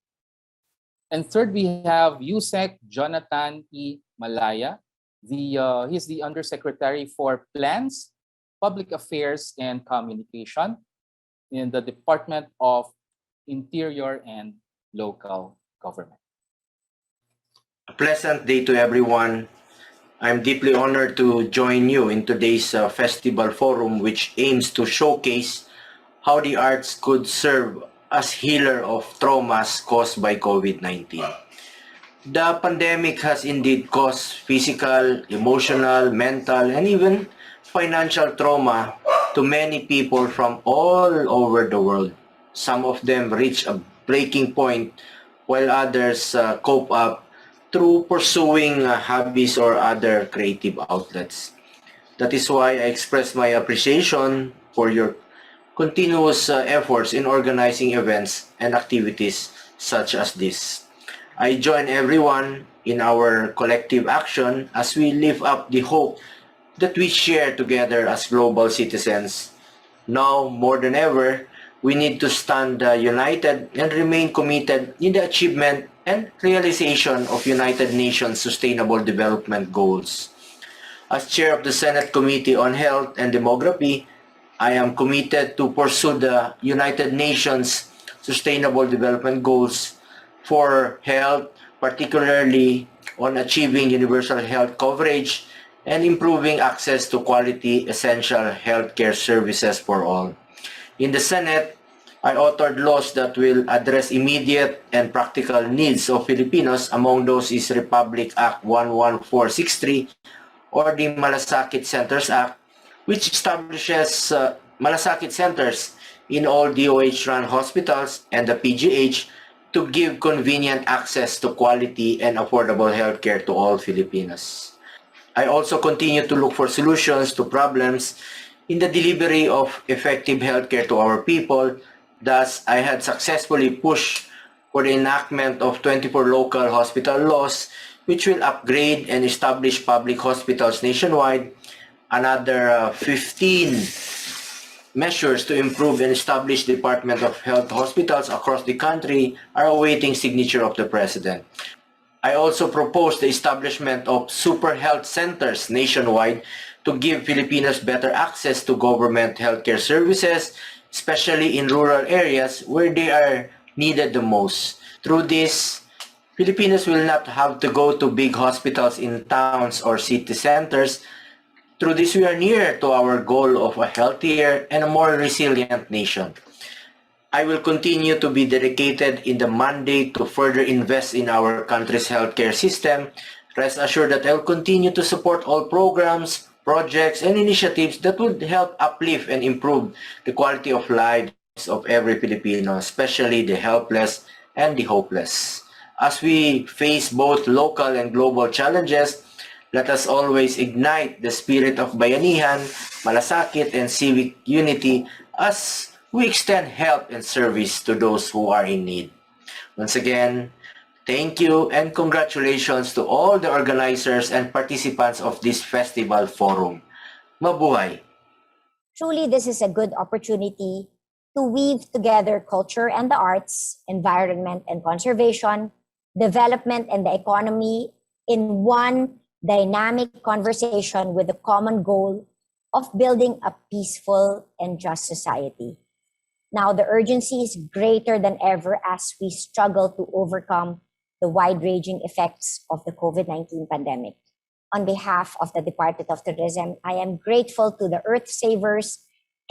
And third, we have Yusek Jonathan E. Malaya. He's the Undersecretary for Plans, Public Affairs, and Communication in the Department of Interior and Local Government. A pleasant day to everyone. I'm deeply honored to join you in today's festival forum, which aims to showcase how the arts could serve as healer of traumas caused by COVID-19. The pandemic has indeed caused physical, emotional, mental, and even financial trauma to many people from all over the world. Some of them reach a breaking point while others cope up through pursuing hobbies or other creative outlets. That is why I express my appreciation for your continuous efforts in organizing events and activities such as this. I join everyone in our collective action as we lift up the hope that we share together as global citizens. Now, more than ever, we need to stand united and remain committed in the achievement and realization of United Nations Sustainable Development Goals. As chair of the Senate Committee on Health and Demography, I am committed to pursue the United Nations Sustainable Development Goals for health, particularly on achieving universal health coverage and improving access to quality essential healthcare services for all. In the Senate, I authored laws that will address immediate and practical needs of Filipinos. Among those is Republic Act 11463 or the Malasakit Centers Act, which establishes Malasakit Centers in all DOH-run hospitals and the PGH to give convenient access to quality and affordable healthcare to all Filipinos. I also continue to look for solutions to problems in the delivery of effective healthcare to our people. Thus, I had successfully pushed for the enactment of 24 local hospital laws, which will upgrade and establish public hospitals nationwide. Another 15 measures to improve and establish Department of Health hospitals across the country are awaiting signature of the President. I also propose the establishment of super health centers nationwide to give Filipinos better access to government healthcare services, especially in rural areas where they are needed the most. Through this, Filipinos will not have to go to big hospitals in towns or city centers. Through this, we are nearer to our goal of a healthier and a more resilient nation. I will continue to be dedicated in the mandate to further invest in our country's healthcare system. Rest assured that I will continue to support all programs, projects, and initiatives that would help uplift and improve the quality of lives of every Filipino, especially the helpless and the hopeless. As we face both local and global challenges, let us always ignite the spirit of bayanihan, malasakit, and civic unity as we extend help and service to those who are in need. Once again, thank you and congratulations to all the organizers and participants of this festival forum. Mabuhay! Truly, this is a good opportunity to weave together culture and the arts, environment and conservation, development and the economy in one dynamic conversation with the common goal of building a peaceful and just society. Now, the urgency is greater than ever as we struggle to overcome the wide-ranging effects of the COVID-19 pandemic. On behalf of the Department of Tourism, I am grateful to the Earth Savers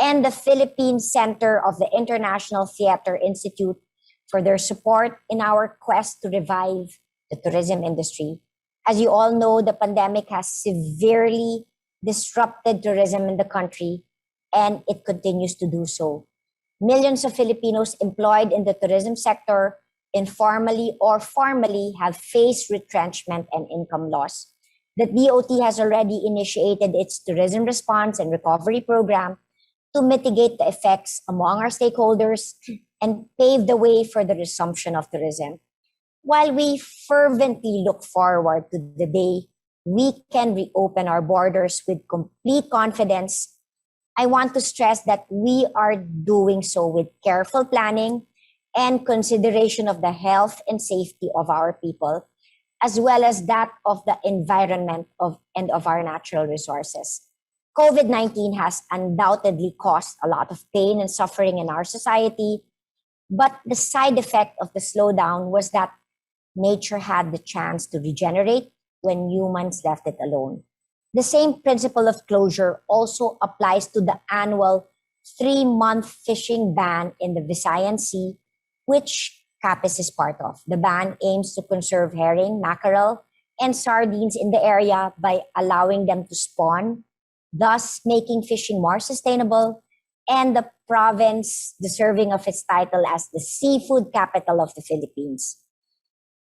and the Philippine Center of the International Theater Institute for their support in our quest to revive the tourism industry. As you all know, the pandemic has severely disrupted tourism in the country, and it continues to do so. Millions of Filipinos employed in the tourism sector, informally or formally, have faced retrenchment and income loss. The DOT has already initiated its tourism response and recovery program to mitigate the effects among our stakeholders and pave the way for the resumption of tourism. While we fervently look forward to the day we can reopen our borders with complete confidence, I want to stress that we are doing so with careful planning and consideration of the health and safety of our people, as well as that of the environment and of our natural resources. COVID-19 has undoubtedly caused a lot of pain and suffering in our society, but the side effect of the slowdown was that nature had the chance to regenerate when humans left it alone. The same principle of closure also applies to the annual 3-month fishing ban in the Visayan Sea, which Capiz is part of. The ban aims to conserve herring, mackerel, and sardines in the area by allowing them to spawn, thus making fishing more sustainable, and the province deserving of its title as the seafood capital of the Philippines.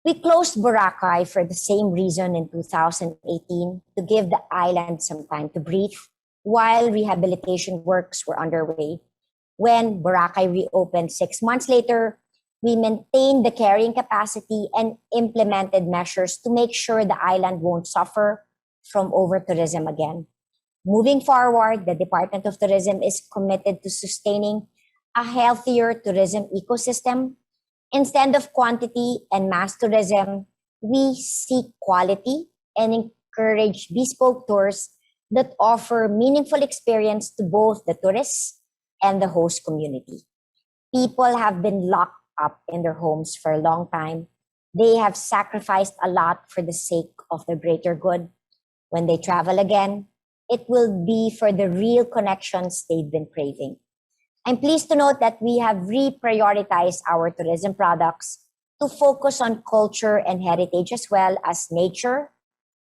We closed Boracay for the same reason in 2018, to give the island some time to breathe while rehabilitation works were underway. When Boracay reopened 6 months later, we maintained the carrying capacity and implemented measures to make sure the island won't suffer from over-tourism again. Moving forward, the Department of Tourism is committed to sustaining a healthier tourism ecosystem. Instead of quantity and mass tourism, we seek quality and encourage bespoke tours that offer meaningful experience to both the tourists and the host community. People have been locked up in their homes for a long time. They have sacrificed a lot for the sake of the greater good. When they travel again, it will be for the real connections they've been craving. I'm pleased to note that we have reprioritized our tourism products to focus on culture and heritage as well as nature,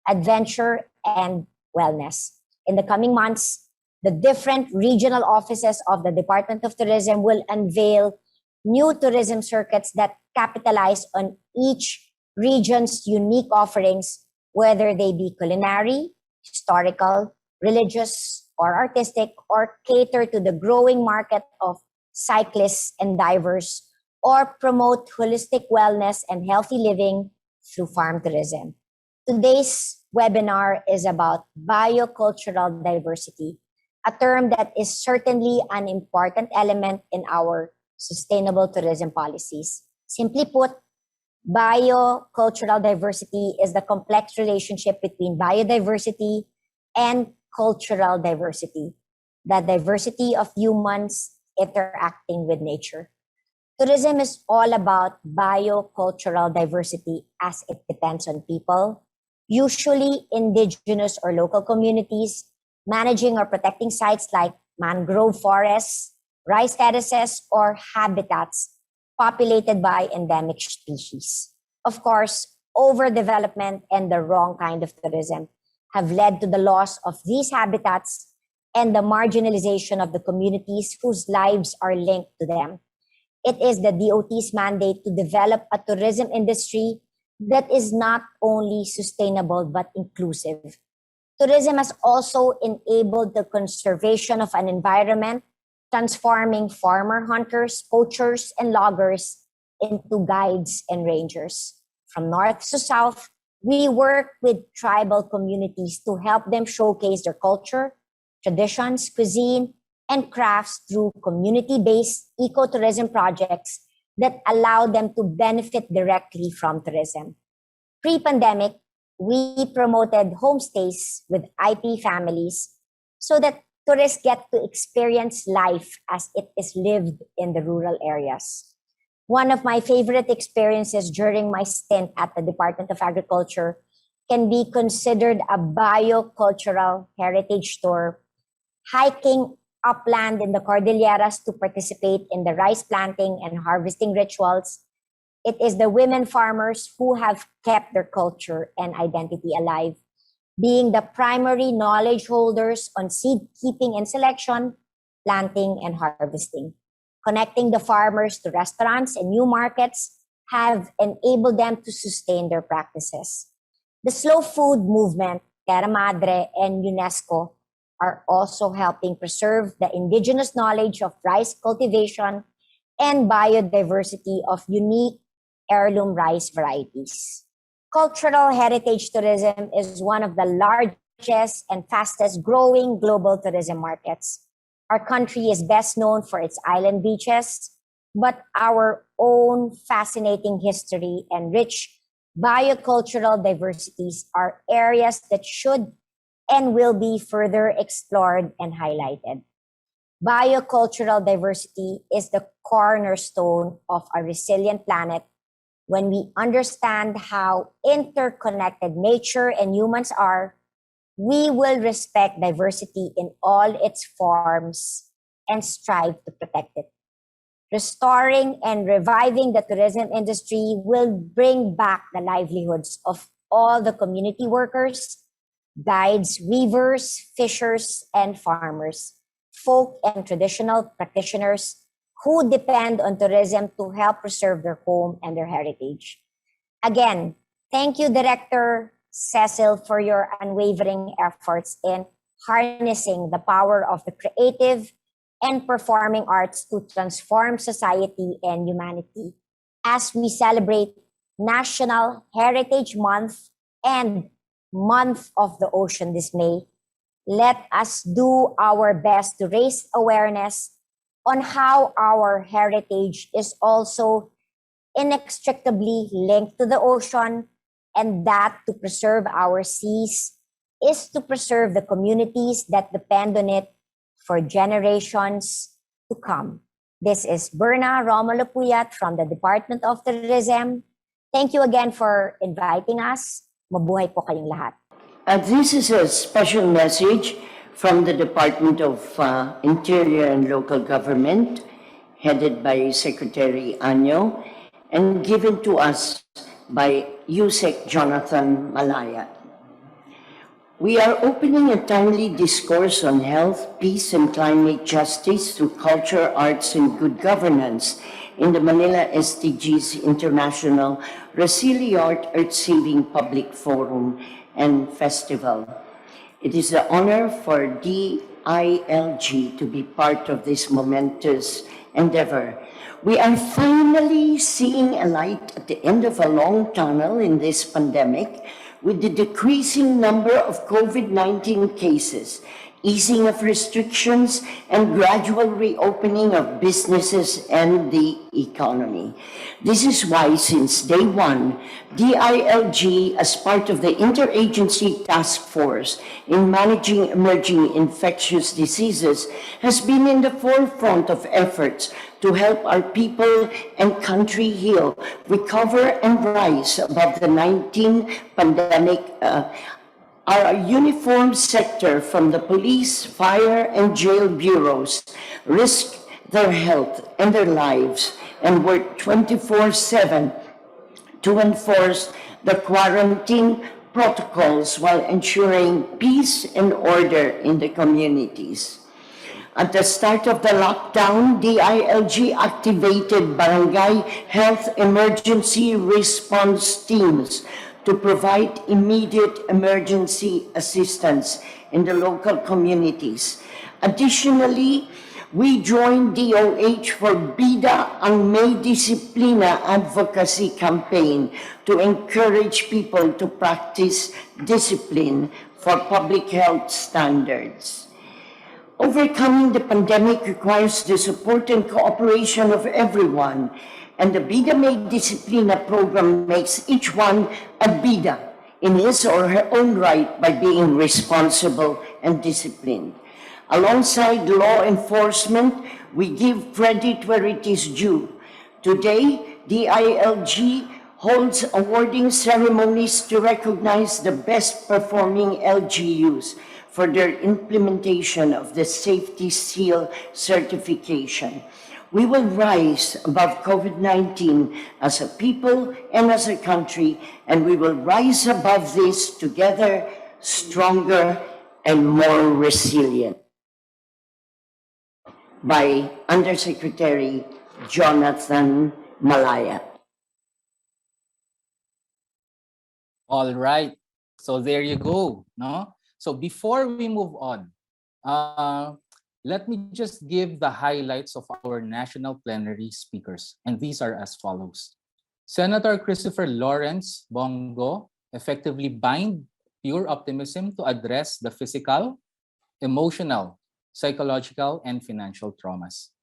adventure, and wellness. In the coming months, the different regional offices of the Department of Tourism will unveil new tourism circuits that capitalize on each region's unique offerings, whether they be culinary, historical, religious, or artistic, or cater to the growing market of cyclists and divers, or promote holistic wellness and healthy living through farm tourism. Today's webinar is about biocultural diversity, a term that is certainly an important element in our sustainable tourism policies. Simply put, biocultural diversity is the complex relationship between biodiversity and cultural diversity, the diversity of humans interacting with nature. Tourism is all about biocultural diversity as it depends on people, usually indigenous or local communities, managing or protecting sites like mangrove forests, rice terraces, or habitats populated by endemic species. Of course, overdevelopment and the wrong kind of tourism have led to the loss of these habitats and the marginalization of the communities whose lives are linked to them. It is the DOT's mandate to develop a tourism industry that is not only sustainable but inclusive. Tourism has also enabled the conservation of an environment, transforming farmer hunters, poachers, and loggers into guides and rangers. From north to south, we work with tribal communities to help them showcase their culture, traditions, cuisine, and crafts through community-based ecotourism projects that allow them to benefit directly from tourism. Pre-pandemic, we promoted homestays with IP families so that tourists get to experience life as it is lived in the rural areas. One of my favorite experiences during my stint at the Department of Agriculture can be considered a biocultural heritage tour, hiking upland in the Cordilleras to participate in the rice planting and harvesting rituals. It is the women farmers who have kept their culture and identity alive, being the primary knowledge holders on seed keeping and selection, planting and harvesting. Connecting the farmers to restaurants and new markets have enabled them to sustain their practices. The slow food movement, Terra Madre, and UNESCO are also helping preserve the indigenous knowledge of rice cultivation and biodiversity of unique heirloom rice varieties. Cultural heritage tourism is one of the largest and fastest growing global tourism markets. Our country is best known for its island beaches, but our own fascinating history and rich biocultural diversities are areas that should and will be further explored and highlighted. Biocultural diversity is the cornerstone of a resilient planet. When we understand how interconnected nature and humans are, we will respect diversity in all its forms and strive to protect it. Restoring and reviving the tourism industry will bring back the livelihoods of all the community workers, guides, weavers, fishers, and farmers, folk and traditional practitioners who depend on tourism to help preserve their home and their heritage. Again, thank you, Director Cecil, for your unwavering efforts in harnessing the power of the creative and performing arts to transform society and humanity as we celebrate National Heritage Month and Month of the Ocean this May. Let us do our best to raise awareness on how our heritage is also inextricably linked to the ocean, and that to preserve our seas is to preserve the communities that depend on it for generations to come. This is Berna Romulo Puyat from the Department of Tourism. Thank you again for inviting us. Mabuhay po kayong lahat. This is a special message from the Department of Interior and Local Government, headed by Secretary Anyo, and given to us by Yusek Jonathan Malaya. We are opening a timely discourse on health, peace, and climate justice through culture, arts, and good governance in the Manila SDGs International RESILIART Earth-Saving Public Forum and Festival. It is an honor for DILG to be part of this momentous endeavor. We are finally seeing a light at the end of a long tunnel in this pandemic, with the decreasing number of COVID-19 cases, easing of restrictions, and gradual reopening of businesses and the economy. This is why, since day one, DILG, as part of the Interagency Task Force in managing emerging infectious diseases, has been in the forefront of efforts to help our people and country heal, recover, and rise above the 19 pandemic. Our uniformed sector, from the police, fire, and jail bureaus, risk their health and their lives and work 24/7 to enforce the quarantine protocols while ensuring peace and order in the communities. At the start of the lockdown, DILG activated barangay health emergency response teams to provide immediate emergency assistance in the local communities. Additionally, we joined DOH for Bida ang May Disiplina advocacy campaign to encourage people to practice discipline for public health standards. Overcoming the pandemic requires the support and cooperation of everyone, and the Bida May Disiplina program makes each one a Bida in his or her own right by being responsible and disciplined. Alongside law enforcement, we give credit where it is due. Today, DILG holds awarding ceremonies to recognize the best performing LGUs for their implementation of the Safety Seal certification. We will rise above COVID-19 as a people and as a country, and we will rise above this together, stronger and more resilient. By Undersecretary Jonathan Malaya. All right. So there you go. No? So before we move on, let me just give the highlights of our national plenary speakers. And these are as follows. Senator Christopher Lawrence Bongo effectively bind pure optimism to address the physical, emotional, psychological, and financial traumas.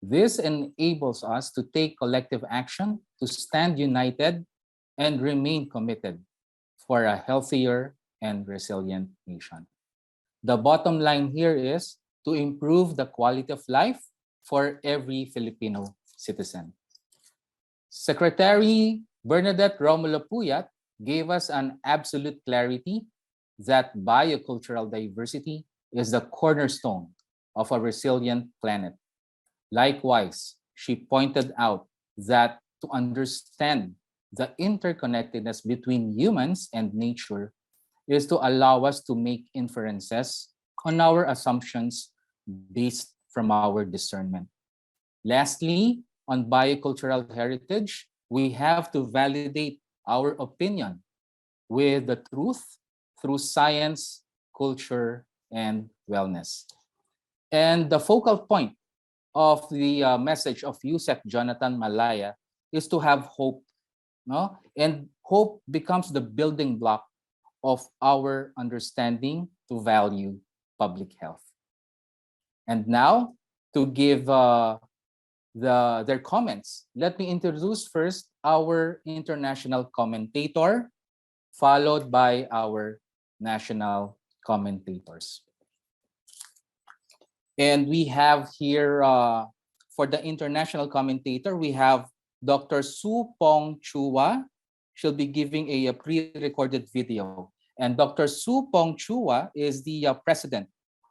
This enables us to take collective action to stand united and remain committed for a healthier and resilient nation. The bottom line here is to improve the quality of life for every Filipino citizen. Secretary Bernadette Romulo Puyat gave us an absolute clarity that biocultural diversity is the cornerstone of a resilient planet. Likewise, she pointed out that to understand the interconnectedness between humans and nature is to allow us to make inferences on our assumptions based from our discernment. Lastly, on biocultural heritage, we have to validate our opinion with the truth through science, culture, and wellness. And the focal point of the message of Yusek Jonathan Malaya is to have hope, no? And hope becomes the building block of our understanding to value public health. And now, to give their comments, let me introduce first our international commentator, followed by our national commentators. And we have here, for the international commentator, we have Dr. Su Pong Chua. She'll be giving a pre-recorded video. And Dr. Su Pong Chua is the president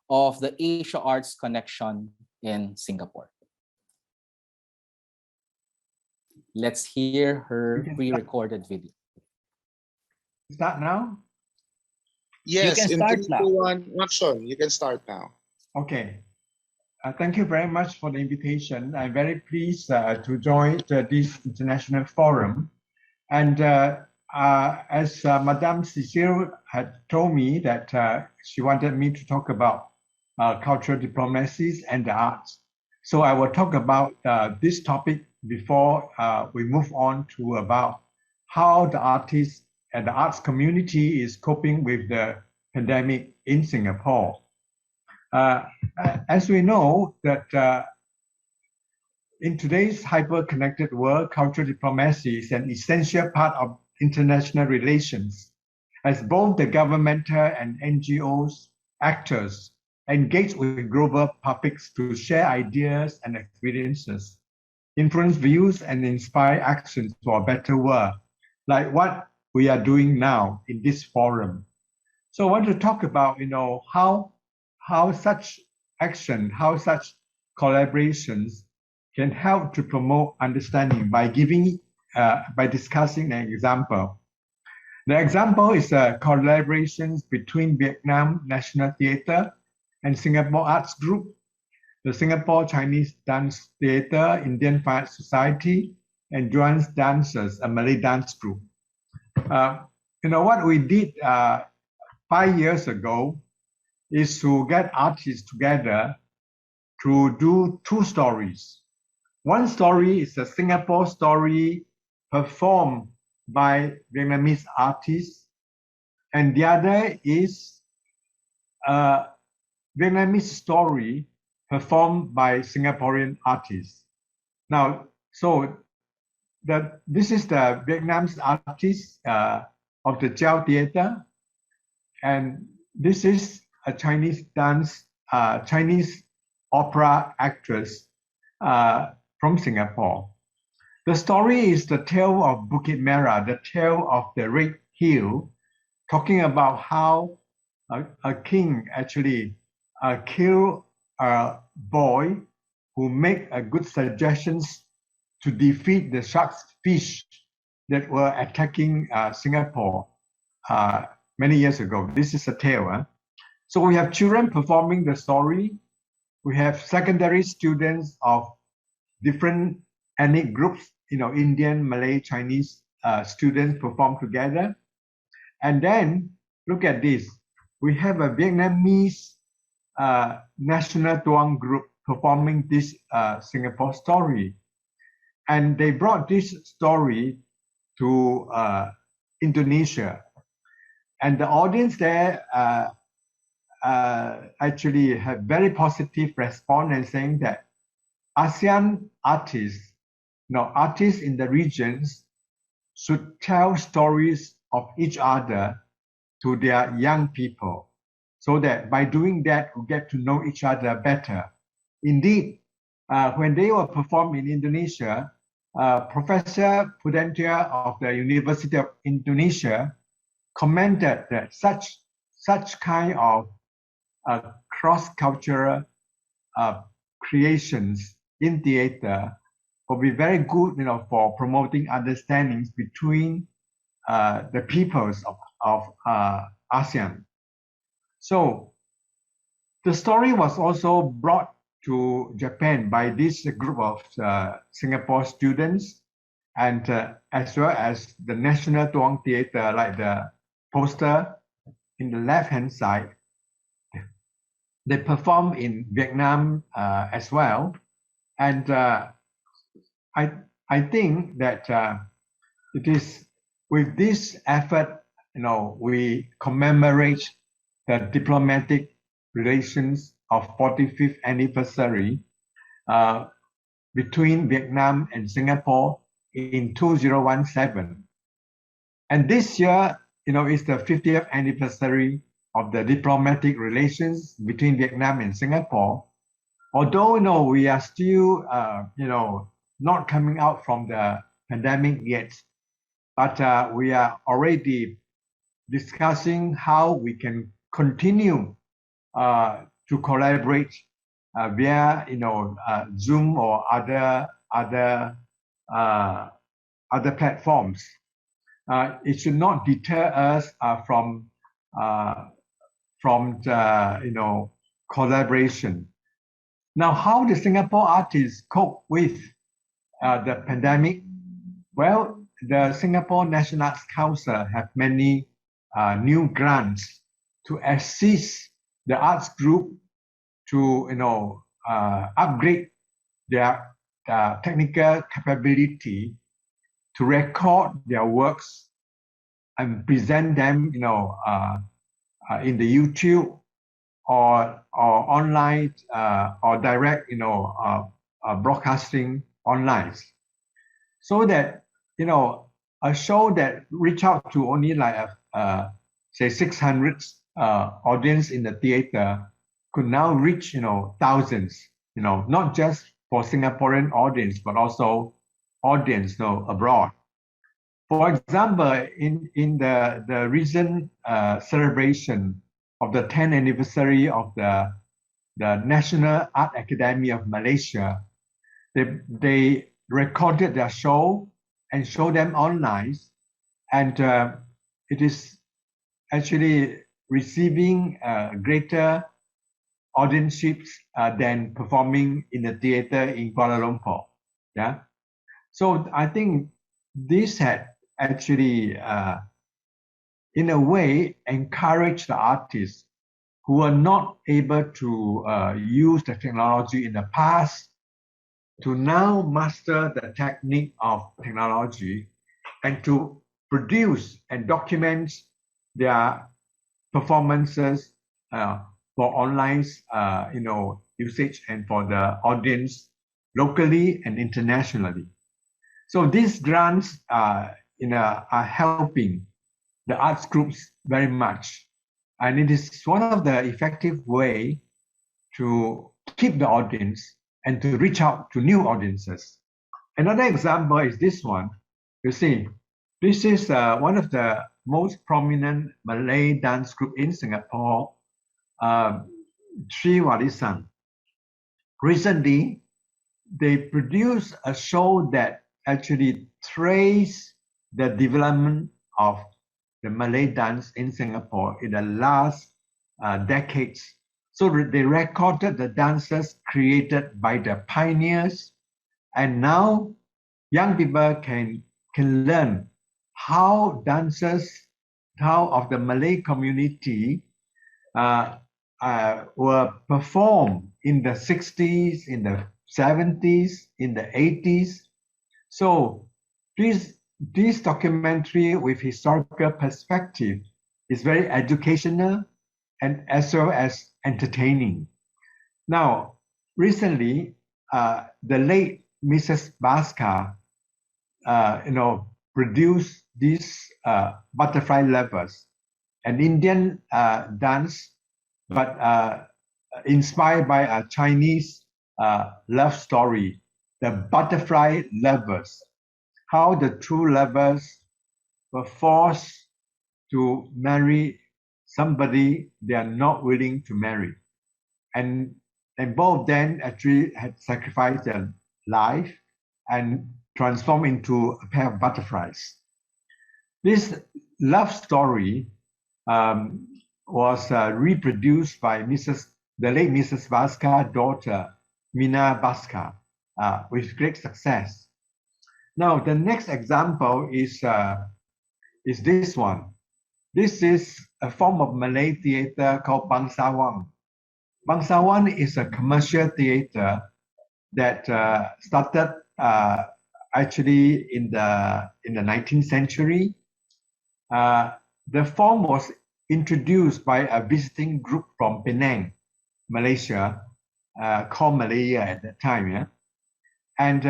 of the Asia Arts Connection in Singapore. Let's hear her pre-recorded video. Start now? Yes, you can start now. 1, action. You can start now. Okay. Thank you very much for the invitation. I'm very pleased to join this international forum. And as Madame Cecile had told me that she wanted me to talk about cultural diplomacies and the arts. So I will talk about this topic before we move on to about how the artists and the arts community is coping with the pandemic in Singapore. As we know that in today's hyper-connected world, cultural diplomacy is an essential part of international relations, as both the governmental and NGOs actors engage with global publics to share ideas and experiences, influence views, and inspire actions for a better world, like what we are doing now in this forum. So I want to talk about, how such action, how such collaborations can help to promote understanding by discussing an example. The example is collaborations between Vietnam National Theatre and Singapore Arts Group, the Singapore Chinese Dance Theatre, Indian Fine Arts Society, and Juan's Dancers, a Malay dance group. What we did 5 years ago is to get artists together to do 2 stories. One story is a Singapore story performed by Vietnamese artists, and the other is a Vietnamese story performed by Singaporean artists. Now, this is the Vietnamese artist of the Chiao Theatre, and this is a Chinese Chinese opera actress from Singapore. The story is the tale of Bukit Merah, the tale of the Red Hill, talking about how a king actually killed a boy who made good suggestions to defeat the fish that were attacking Singapore many years ago. This is a tale. So we have children performing the story. We have secondary students of different ethnic groups, Indian, Malay, Chinese students perform together. And then look at this. We have a Vietnamese national tuang group performing this Singapore story. And they brought this story to Indonesia. And the audience there actually have very positive response and saying that ASEAN artists, artists in the regions should tell stories of each other to their young people, so that by doing that, we get to know each other better. Indeed, when they were performed in Indonesia, Professor Pudentia of the University of Indonesia commented that such kind of cross-cultural creations in theater will be very good, for promoting understandings between the peoples of ASEAN. So the story was also brought to Japan by this group of Singapore students, and as well as the National Tuong Theatre, like the poster in the left-hand side. They perform in Vietnam as well, and I think that it is with this effort, we commemorate the diplomatic relations of 45th anniversary between Vietnam and Singapore in 2017. And this year, is the 50th anniversary of the diplomatic relations between Vietnam and Singapore. Although, we are still, not coming out from the pandemic yet, but we are already discussing how we can continue to collaborate via, Zoom or other platforms. It should not deter us from the, collaboration. Now, how the Singapore artists cope with the pandemic? Well, the Singapore National Arts Council have many new grants to assist the arts group to, upgrade their technical capability to record their works and present them, in the YouTube or online or direct, broadcasting online, so that a show that reach out to only like say 600 audience in the theater could now reach thousands, not just for Singaporean audience but also audience abroad. For example, in the recent celebration of the 10th anniversary of the National Art Academy of Malaysia, they recorded their show and showed them online, and it is actually receiving greater audienceships than performing in the theater in Kuala Lumpur. Yeah, so I think this had actually, in a way, encouraged the artists who were not able to use the technology in the past to now master the technique of technology and to produce and document their performances for online, usage and for the audience locally and internationally. So these grants are helping the arts groups very much, and it is one of the effective way to keep the audience and to reach out to new audiences. Another example is this one. You see, this is one of the most prominent Malay dance group in Singapore, Sri Warisan. Recently, they produced a show that actually trace the development of the Malay dance in Singapore in the last decades. So they recorded the dances created by the pioneers, and now young people can learn how dances, how of the Malay community were performed in the 60s, in the 70s, in the 80s. So this this documentary with historical perspective is very educational and as well as entertaining. Now, recently, the late Mrs. Bhaskar, produced these butterfly lovers, an Indian dance, but inspired by a Chinese love story, the butterfly lovers, how the true lovers were forced to marry somebody they are not willing to marry. And both of them actually had sacrificed their life and transformed into a pair of butterflies. This love story was reproduced by the late Mrs. Bhaskar's daughter, Meena Bhaskar, with great success. Now, the next example is this one. This is a form of Malay theater called Bangsawan. Bangsawan is a commercial theater that started actually in the 19th century. The form was introduced by a visiting group from Penang, Malaysia, called Malaya at that time. Yeah? And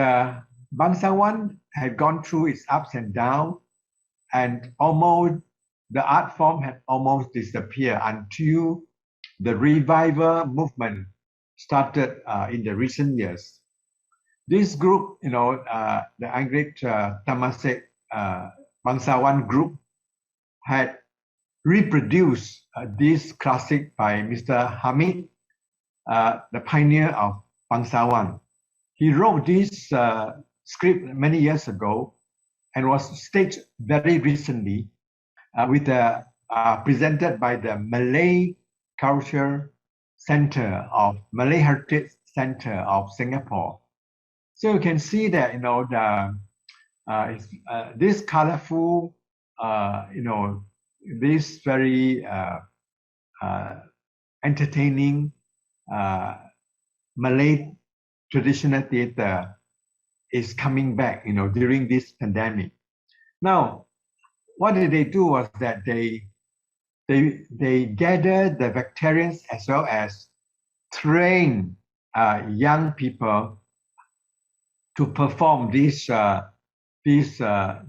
Bangsawan had gone through its ups and downs, and almost the art form had almost disappeared until the revival movement started in the recent years. This group, the Anggrek Temasek Bangsawan group, had reproduced this classic by Mr. Hamid, the pioneer of Bangsawan. He wrote this script many years ago and was staged very recently presented by the Malay Culture Center of Malay Heritage Center of Singapore. So you can see that this colorful, this very entertaining Malay traditional theater is coming back, during this pandemic. Now, what did they do was that they gathered the veterans as well as train young people to perform these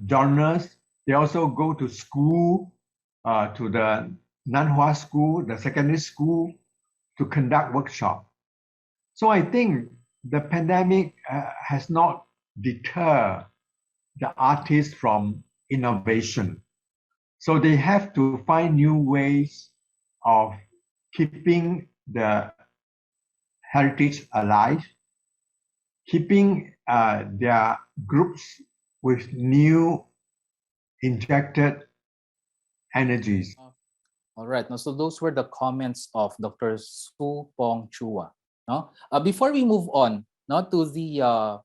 genres. They also go to school, to the Nanhua school, the secondary school, to conduct workshops. So I think the pandemic has not deterred the artists from innovation. So they have to find new ways of keeping the heritage alive, keeping their groups with new injected energies. All right. Now, so those were the comments of Dr. Su Pong Chua. No? Before we move on, to the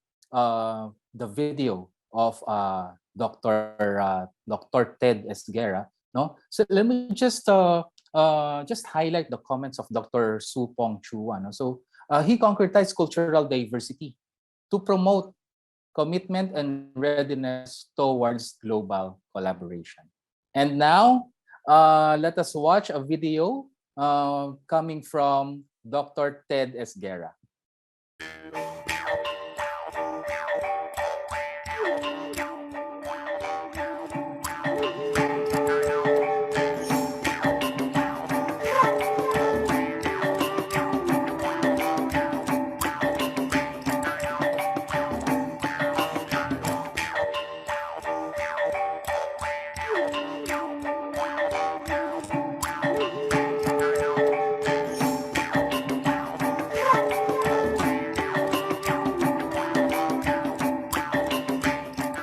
video of Dr. Ted Esguerra, no? So let me just highlight the comments of Dr. Su Pong Chua. No? So he concretized cultural diversity to promote commitment and readiness towards global collaboration. And now, let us watch a video coming from Dr. Ted Esguerra.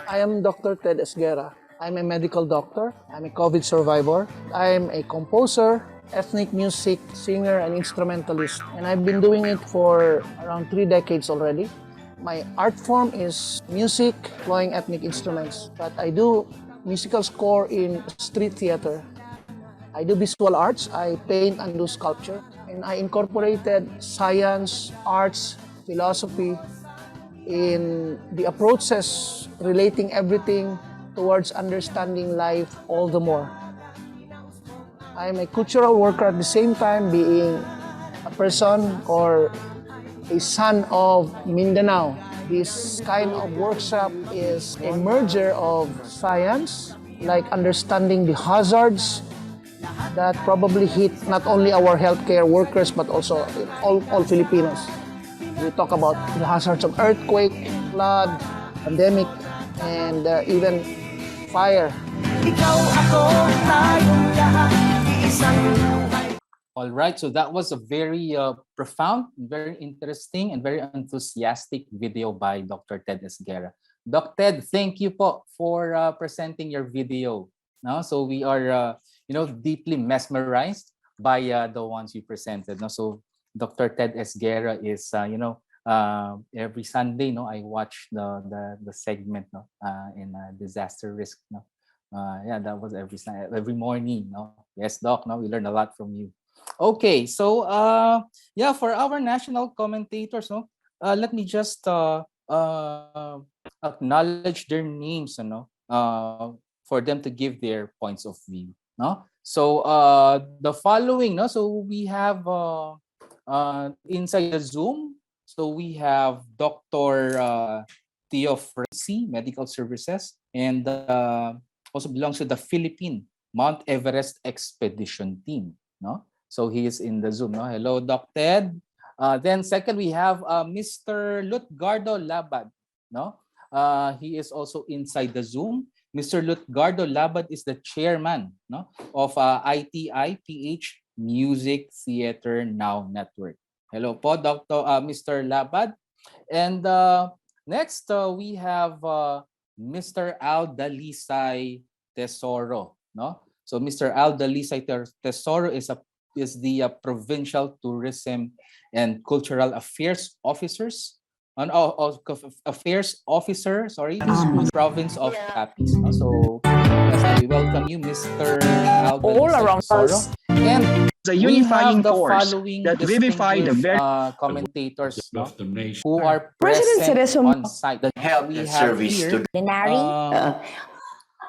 I am Dr. Ted Esguerra. I'm a medical doctor. I'm a COVID survivor. I'm a composer, ethnic music singer, and instrumentalist. And I've been doing it for around 3 decades already. My art form is music, playing ethnic instruments. But I do musical score in street theater. I do visual arts. I paint and do sculpture. And I incorporated science, arts, philosophy in the approaches relating everything towards understanding life all the more. I'm a cultural worker at the same time being a person or a son of Mindanao. This kind of workshop is a merger of science, like understanding the hazards that probably hit not only our healthcare workers but also all Filipinos. We talk about the hazards of earthquake, flood, pandemic, and even fire. All right, so that was a very profound, very interesting, and very enthusiastic video by Dr. Ted Esguerra. Dr. Ted, thank you po for presenting your video. No? So we are, deeply mesmerized by the ones you presented. No? So Dr. Ted Esguerra is, every Sunday, I watch the segment, in disaster risk. That was every morning. Yes, Doc. We learned a lot from you. Okay, so for our national commentators, let me just acknowledge their names, for them to give their points of view. So the following, so we have inside the Zoom, so we have Dr. Theo Fresi, Medical Services, and also belongs to the Philippine Mount Everest Expedition Team. So he is in the Zoom. Hello, Doc Ted. Then second, we have Mr. Lutgardo Labad. He is also inside the Zoom. Mr. Lutgardo Labad is the chairman of ITI PH Music Theater Now Network. Hello po, Mr. Labad. And next, we have Mr. Al Dalisay Tesoro. So Mr. Al Dalisay Tesoro is the Provincial Tourism and Cultural Affairs Officers. Affairs Officer, province of Capiz. So we welcome you, Mr. Al All around Tesoro. us, And the we unifying have the force following that vivify the very commentators who are present on site. Help We and have service here, to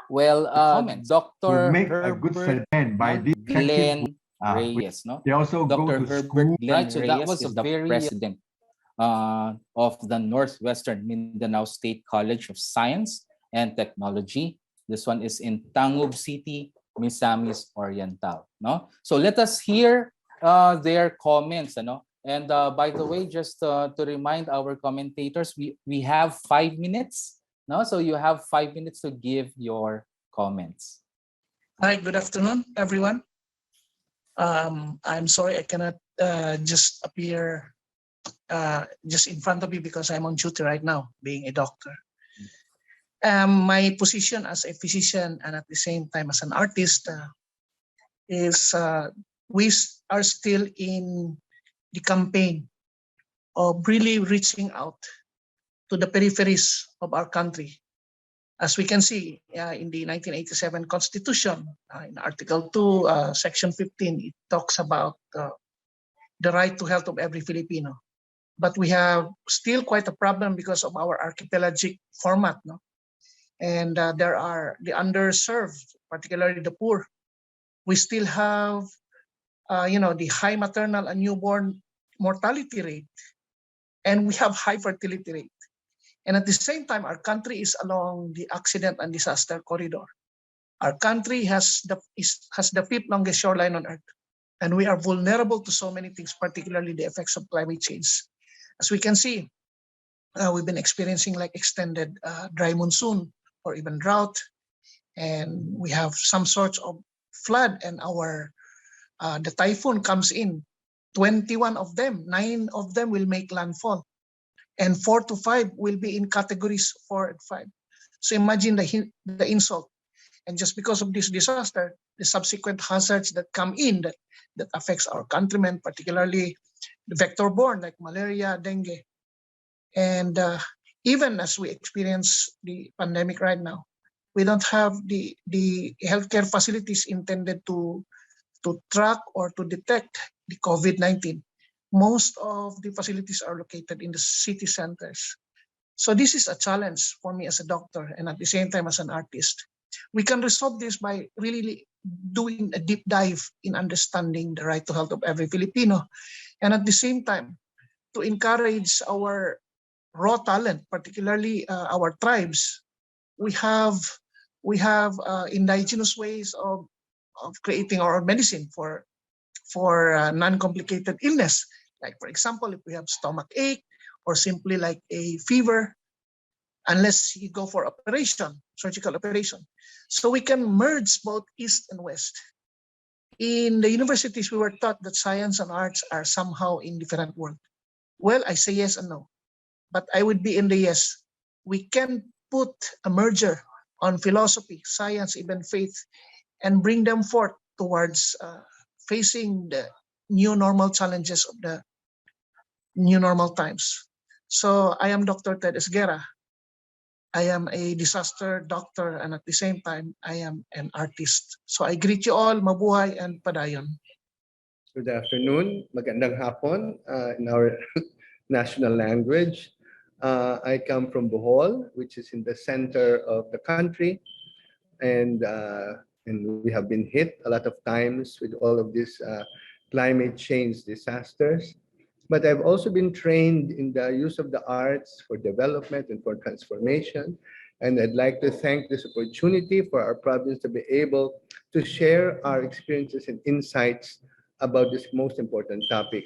comments. Dr. make a good Herbert stand by the Glenn Reyes. They also Dr. go to Herbert school. Glenn Reyes, so that was the president of the Northwestern Mindanao State College of Science and Technology. This one is in Tangub City, Misamis Oriental. So let us hear their comments. And by the way, just to remind our commentators, we have 5 minutes. So you have 5 minutes to give your comments. Hi, good afternoon, everyone. I'm sorry I cannot just appear just in front of you because I'm on duty right now, being a doctor. My position as a physician and at the same time as an artist is we are still in the campaign of really reaching out to the peripheries of our country. As we can see in the 1987 Constitution, in Article 2, Section 15, it talks about the right to health of every Filipino. But we have still quite a problem because of our archipelagic format. And there are the underserved, particularly the poor. We still have, the high maternal and newborn mortality rate, and we have high fertility rate. And at the same time, our country is along the accident and disaster corridor. Our country has the 5th longest shoreline on Earth, and we are vulnerable to so many things, particularly the effects of climate change. As we can see, we've been experiencing like extended dry monsoon or even drought, and we have some sorts of flood, and the typhoon comes in. 21 of them, 9 of them will make landfall, and 4 to 5 will be in categories 4 and 5. So imagine the insult. And just because of this disaster, the subsequent hazards that come in that affects our countrymen, particularly the vector-borne like malaria, dengue. And even as we experience the pandemic right now, we don't have the healthcare facilities intended to track or to detect the COVID-19. Most of the facilities are located in the city centers. So this is a challenge for me as a doctor and at the same time as an artist. We can resolve this by really doing a deep dive in understanding the right to health of every Filipino, and at the same time to encourage our raw talent, particularly our tribes. We have indigenous ways of creating our medicine for non-complicated illness. Like for example, if we have stomach ache or simply like a fever, unless you go for operation, surgical operation. So we can merge both East and West. In the universities, we were taught that science and arts are somehow in different worlds. Well, I say yes and no, but I would be in the yes. We can put a merger on philosophy, science, even faith, and bring them forth towards facing the new normal challenges of the new normal times. So I am Dr. Ted Esguerra. I am a disaster doctor and at the same time, I am an artist. So I greet you all, mabuhay and padayon. Good afternoon, magandang hapon in our national language. I come from Bohol, which is in the center of the country, and we have been hit a lot of times with all of these climate change disasters. But I've also been trained in the use of the arts for development and for transformation. And I'd like to thank this opportunity for our province to be able to share our experiences and insights about this most important topic.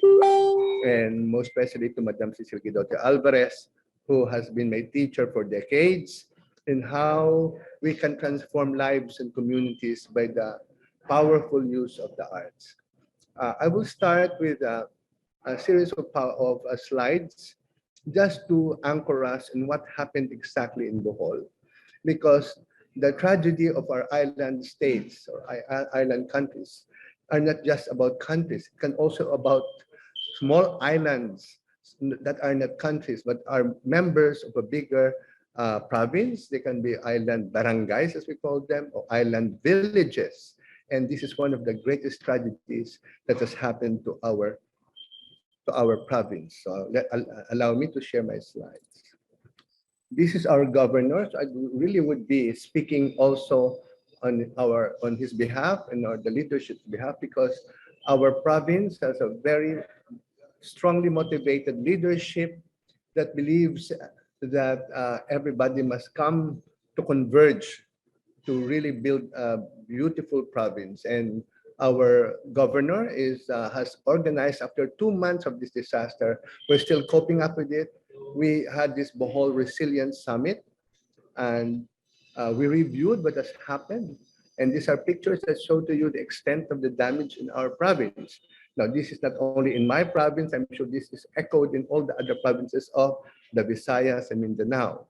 And most especially to Madam Cecil Guidote Alvarez, who has been my teacher for decades, in how we can transform lives and communities by the powerful use of the arts. I will start with a series of slides just to anchor us in what happened exactly in Bohol. Because the tragedy of our island states or island countries are not just about countries. It can also about small islands that are not countries but are members of a bigger province. They can be island barangays, as we call them, or island villages. And this is one of the greatest tragedies that has happened to our province. So allow me to share my slides. This is our governor. So I really would be speaking also on his behalf and the leadership's behalf, because our province has a very strongly motivated leadership that believes that everybody must come to converge to really build a beautiful province. And our governor has organized, after 2 months of this disaster, we're still coping up with it. We had this Bohol Resilience Summit, and we reviewed what has happened. And these are pictures that show to you the extent of the damage in our province. Now, this is not only in my province, I'm sure this is echoed in all the other provinces of the Visayas and Mindanao.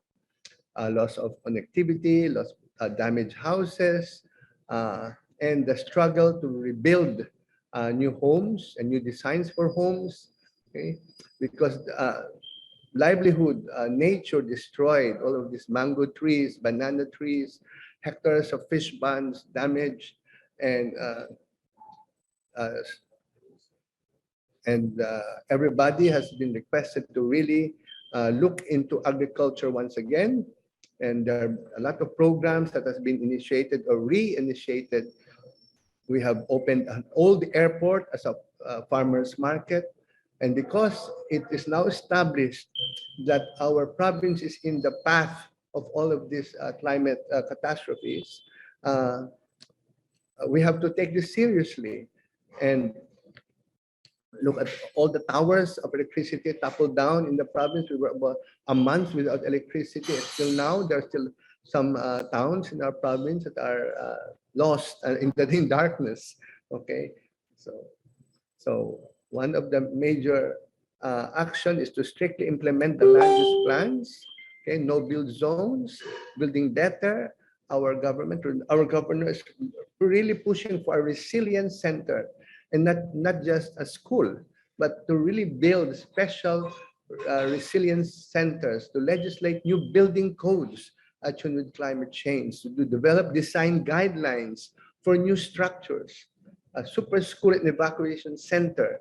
Loss of connectivity, loss of damaged houses, and the struggle to rebuild new homes and new designs for homes, okay? Because livelihood, nature destroyed, all of these mango trees, banana trees, hectares of fish ponds damaged, and everybody has been requested to really look into agriculture once again. And there are a lot of programs that has been initiated or re-initiated. We have opened an old airport as a farmer's market. And because it is now established that our province is in the path of all of these climate catastrophes, we have to take this seriously and look at all the towers of electricity toppled down in the province. We were about a month without electricity. Until now, there are still some towns in our province that are lost in darkness. Okay, so one of the major action is to strictly implement the land use plans. Okay, no build zones, building better. Our governor is really pushing for a resilience center, and not just a school, but to really build special resilience centers, to legislate new building codes attuned with climate change, to develop design guidelines for new structures, a super school and evacuation center,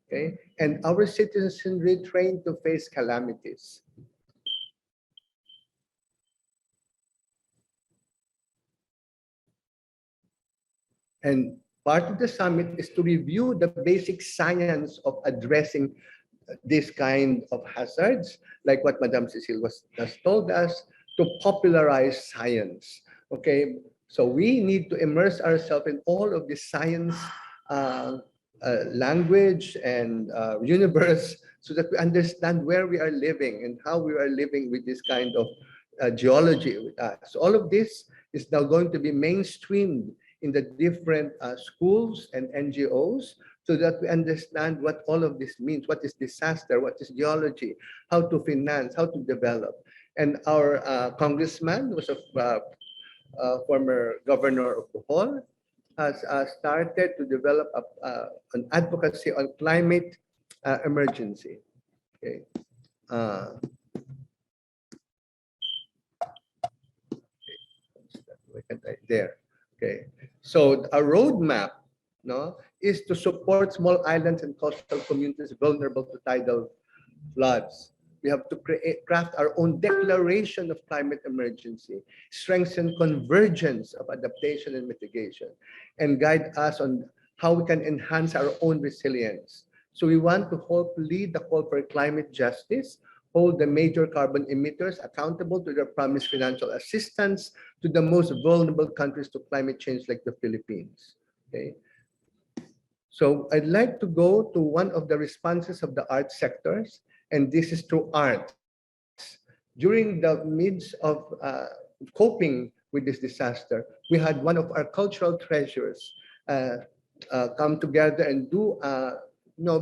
okay, and our citizens trained to face calamities. And part of the summit is to review the basic science of addressing this kind of hazards, like what Madame Cecile has told us, to popularize science. Okay, so we need to immerse ourselves in all of the science language and universe so that we understand where we are living and how we are living with this kind of geology with us. So all of this is now going to be mainstreamed in the different schools and NGOs so that we understand what all of this means, what is disaster, what is geology, how to finance, how to develop. And our congressman was a former governor of Bohol, has started to develop an advocacy on climate emergency. Okay. There. Okay. So a roadmap, no, is to support small islands and coastal communities vulnerable to tidal floods. We have to craft our own declaration of climate emergency, strengthen convergence of adaptation and mitigation, and guide us on how we can enhance our own resilience. So we want to lead the call for climate justice, hold the major carbon emitters accountable to their promised financial assistance to the most vulnerable countries to climate change like the Philippines. Okay. So I'd like to go to one of the responses of the art sectors, and this is through arts. During the midst of coping with this disaster, we had one of our cultural treasures come together and do,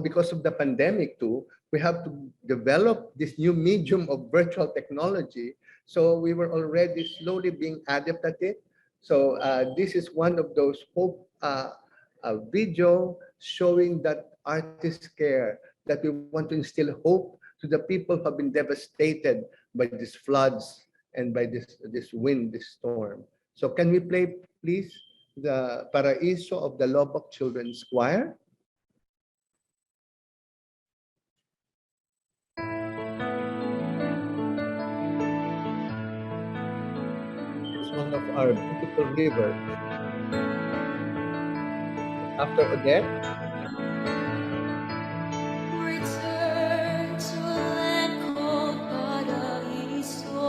because of the pandemic too, we have to develop this new medium of virtual technology. So we were already slowly being adept at it. So this is one of those video showing that artists care, that we want to instill hope to the people who have been devastated by these floods and by this wind, this storm. So can we play, please, the Paraiso of the Lobok Children's Choir? It's one of our beautiful rivers. After Odette, Return to land called Paraiso,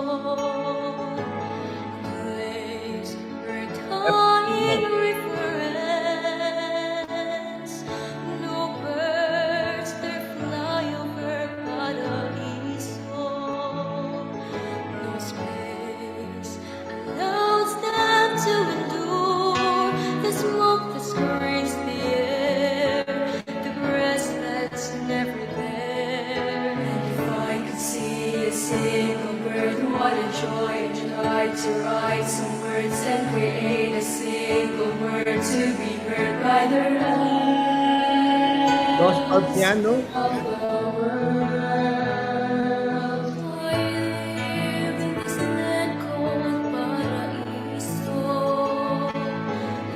place where kind reference. No birds there fly over Paraiso, no space allows them to endure the smoke that screams the air, the grass that's never there. And if I could see a single bird, what a joy and delight to write some words and create a single word to be heard by the rest Dos al piano. of the world. I lived in this land called Paraiso,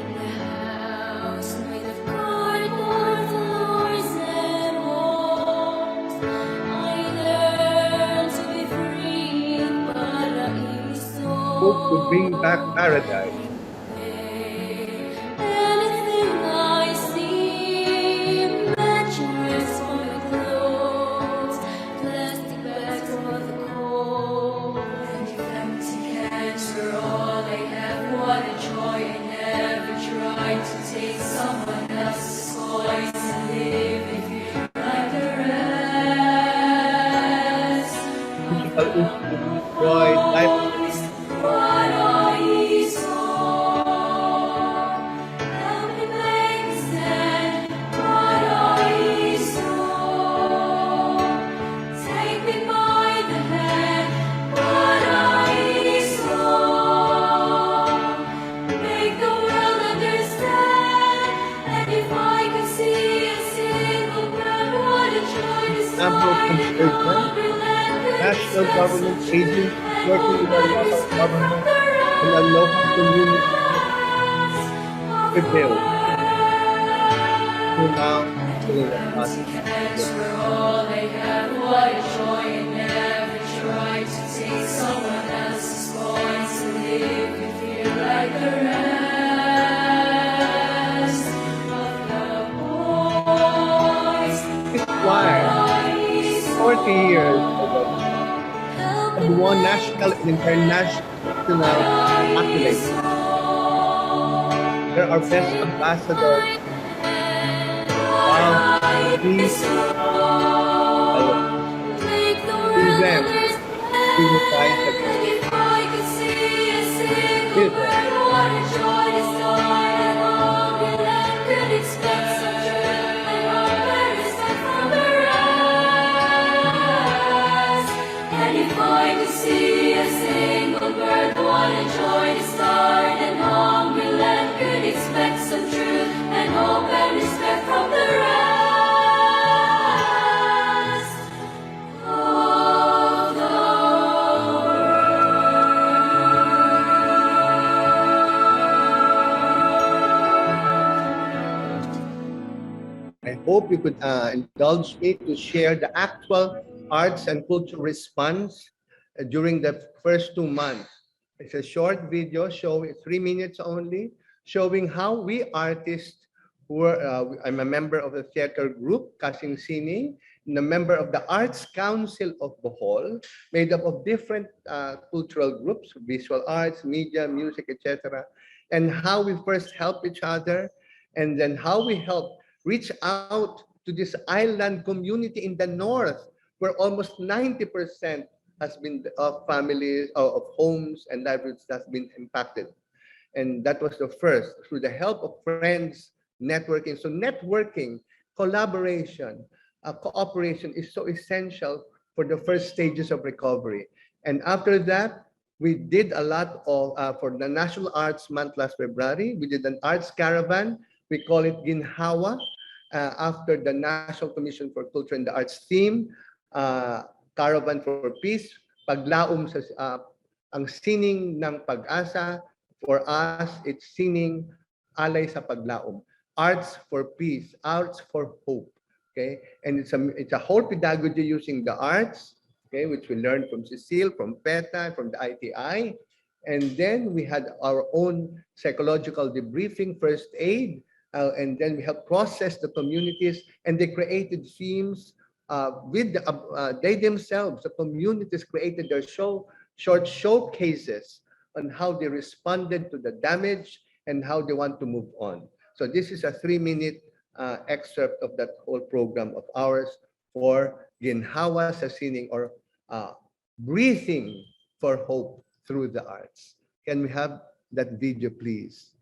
in a house made of cardboard floors and walls. I learned to be free in Paraiso. Hope to bring back paradise. Anything I see, matches on my clothes, plastic bags for the cold, and if empty cans are all I have, what a joy. I never tried to take someone else's voice and live and feel like the rest. Musical instruments, joy, life. Paraiso, help me make a stand. Paraiso, take me by the hand. Paraiso, make the world understand. And if I could see a single bird, what a joy to Number of fly in the constituents, hungry land could national set government us agents working with our local government and our local community prevailed. So now, feeling the process. Cats were all they had. What a joy. I never tried to take someone else's voice and live and feel like the rest. 50 years ago, had won national and international accolades. They're our best ambassadors of peace. Through them, we will fight And if I could see a single bird, what a joy to start, and hungry land could expect some truth and hope and respect from the rest of the I hope you could indulge me to share the actual arts and culture response during the first 2 months. It's a short video showing 3 minutes only, showing how we artists were, I'm a member of the theater group, Kasing Sining, and a member of the Arts Council of Bohol, made up of different cultural groups, visual arts, media, music, etc., and how we first help each other, and then how we help reach out to this island community in the north, where almost 90% has been of families, of homes and livelihoods has been impacted. And that was the first, through the help of friends, networking. So networking, collaboration, cooperation is so essential for the first stages of recovery. And after that, we did a lot of, for the National Arts Month last February, we did an arts caravan. We call it Ginhawa, after the National Commission for Culture and the Arts theme, Caravan for Peace, paglaom sa ang sining ng pag-asa. For us, it's sining alay sa paglaom. Arts for peace, arts for hope. Okay, and it's a whole pedagogy using the arts, okay, which we learned from Cecile, from PETA, from the ITI, and then we had our own psychological debriefing, first aid. And then we have processed the communities, and they created themes with they themselves, the communities created their short showcases on how they responded to the damage and how they want to move on. So this is a 3-minute excerpt of that whole program of ours for Ginhawa sa Sining, or breathing for hope through the arts. Can we have that video, please?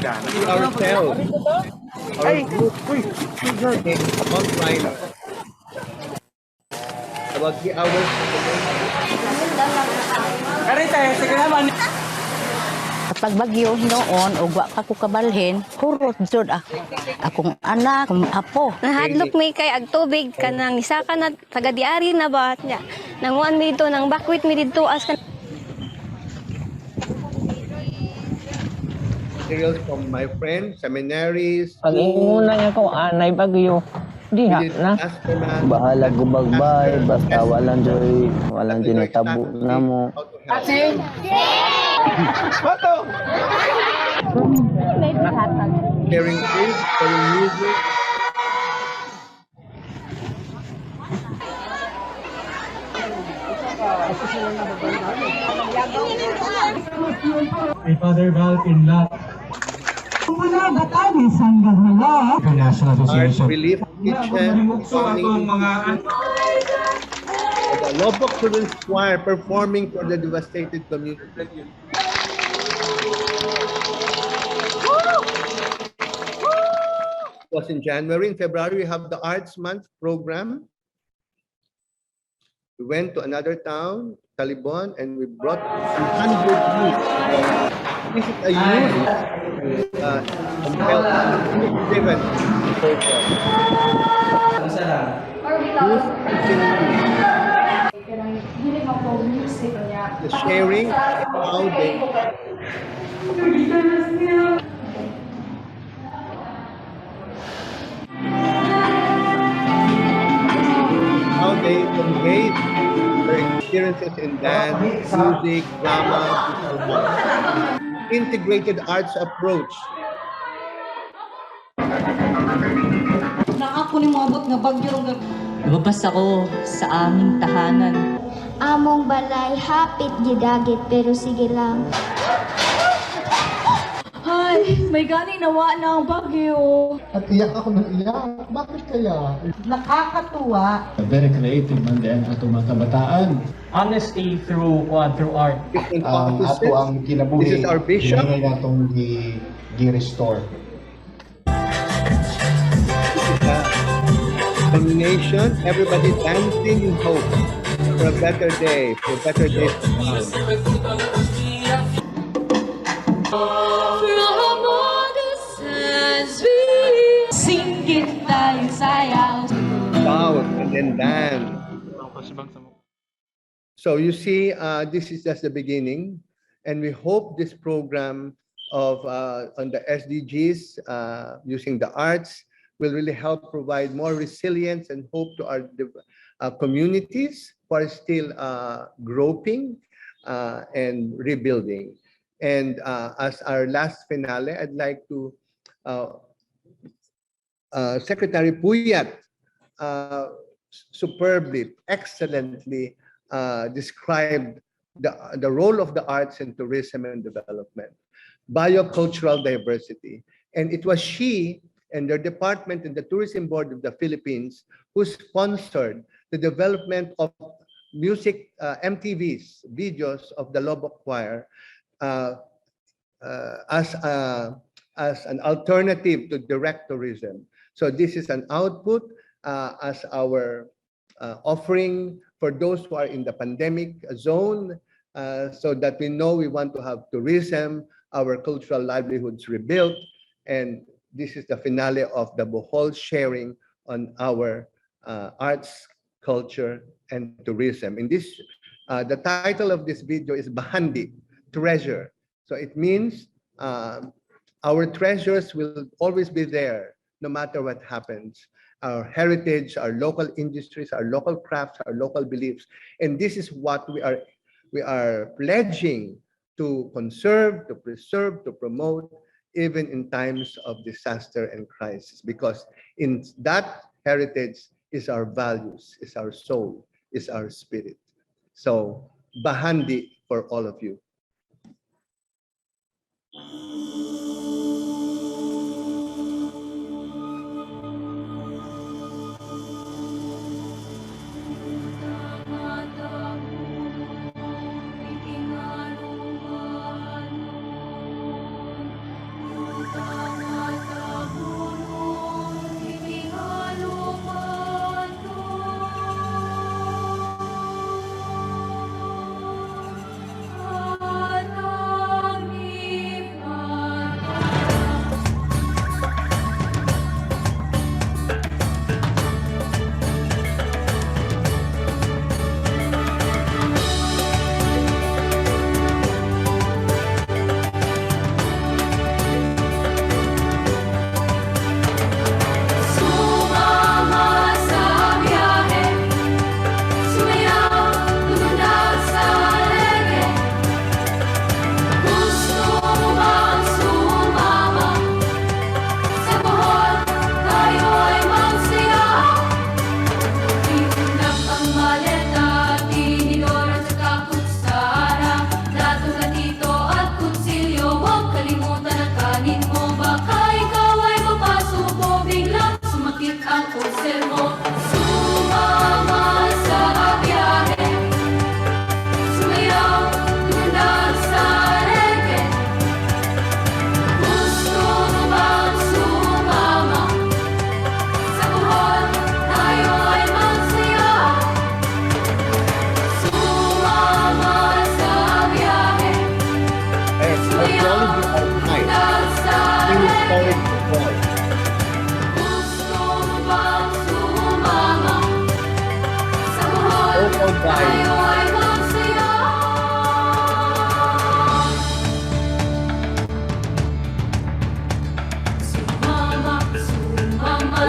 See ourselves, our group, about Rhino, about 3 hours. Kapag bagyo noon, o wa ka ko kabalhin, hurot jud akong anak, akong apo. Nahadlok mi kay ag tubig kanang isa ka na taga-diari na ba niya. Nanguan mi dito nang bakwit mi dito as kan. Materials from my friends, seminaries. Pag inguna niya ko, anay bagyo. Diha na. Bahala gubagbay, basta walang tinatabo na mo. Kasi! Bato! Sharing food, sharing music. Kay Father Val Pinlat. National Association. Relief Kitchen. The Lobok Children's Choir performing for the devastated community. It was in January. In February, we have the Arts Month program. We went to another town, Talibon, and we brought 100 youth. This is a youth health-driven program. The sharing, how they convey their experiences in dance, music, drama, integrated arts approach. Ako ni moabot nga bagyo nga. Lumabas ako sa aming tahanan. Among balay hapit gidagit pero sige lang. Ay, may gani nawa na ang bagyo. At iyak ako ng iyak. Bakit kaya? Nakakatuwa. Very creative man din atong mga kabataan. Honesty through art. Ato ang kinabuhi. This is our bishop. Hindi natong gi-restore. Culmination, everybody dancing in hope for a better day, for better days to come. From all the sands we sing it tayo sayaw. Shout and then dance. So you see, this is just the beginning, and we hope this program of on the SDGs using the arts will really help provide more resilience and hope to our communities who are still groping and rebuilding. And as our last finale, I'd like to Secretary Puyat superbly, excellently described the role of the arts in tourism and development, biocultural diversity. And it was she and their department in the Tourism Board of the Philippines who sponsored the development of music MTVs, videos of the Lobok Choir as an alternative to direct tourism. So this is an output as our offering for those who are in the pandemic zone, so that we know we want to have tourism, our cultural livelihoods rebuilt, and this is the finale of the Bohol sharing on our arts, culture, and tourism. In this, the title of this video is Bahandi, Treasure. So it means our treasures will always be there, no matter what happens. Our heritage, our local industries, our local crafts, our local beliefs, and this is what we are pledging to conserve, to preserve, to promote, even in times of disaster and crisis, because in that heritage is our values, is our soul, is our spirit. So, Bahandi for all of you.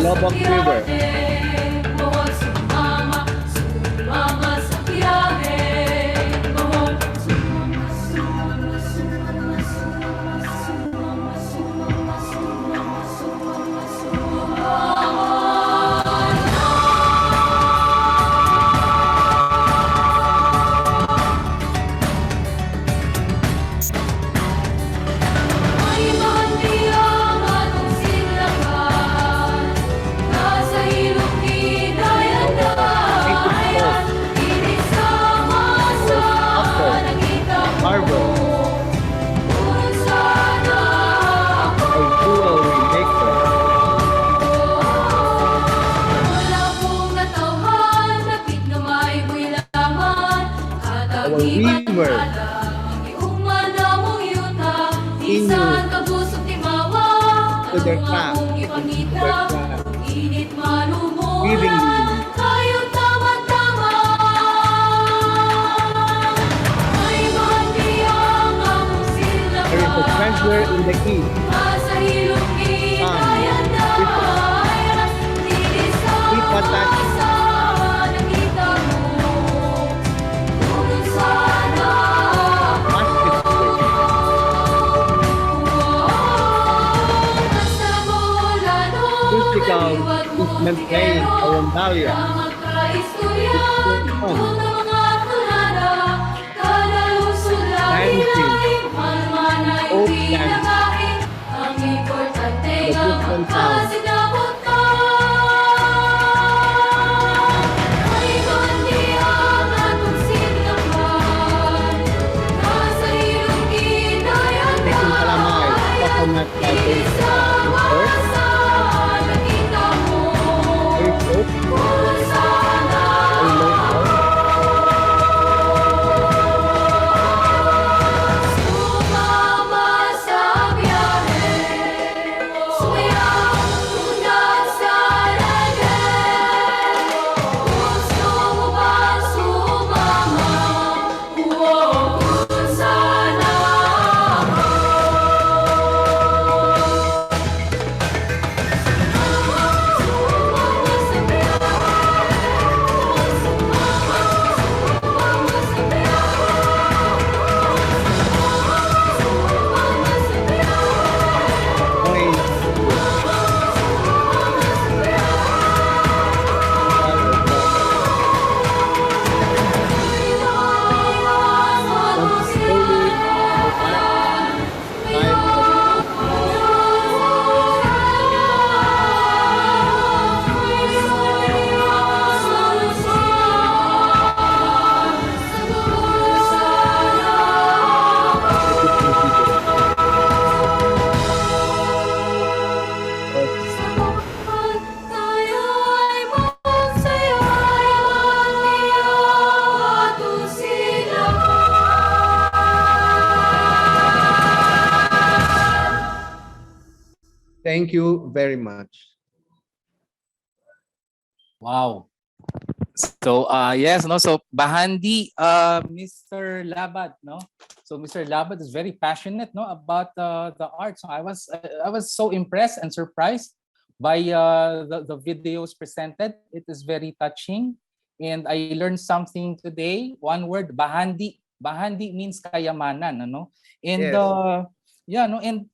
Lobok River. our weaver, continue to their craft, willingly. There is a treasure in the east. Keep attached. Musical instrument playing Arondalia. Dancing, folk dance, the different sounds. Taking calamay, coconut based Thank you very much. Wow. So yes, no. So Bahandi, Mr. Labat, no. So Mr. Labat is very passionate, no, about the art. So I was so impressed and surprised by the videos presented. It is very touching, and I learned something today. One word, Bahandi. Bahandi means kayamanan, ano? And Yes. yeah, no, and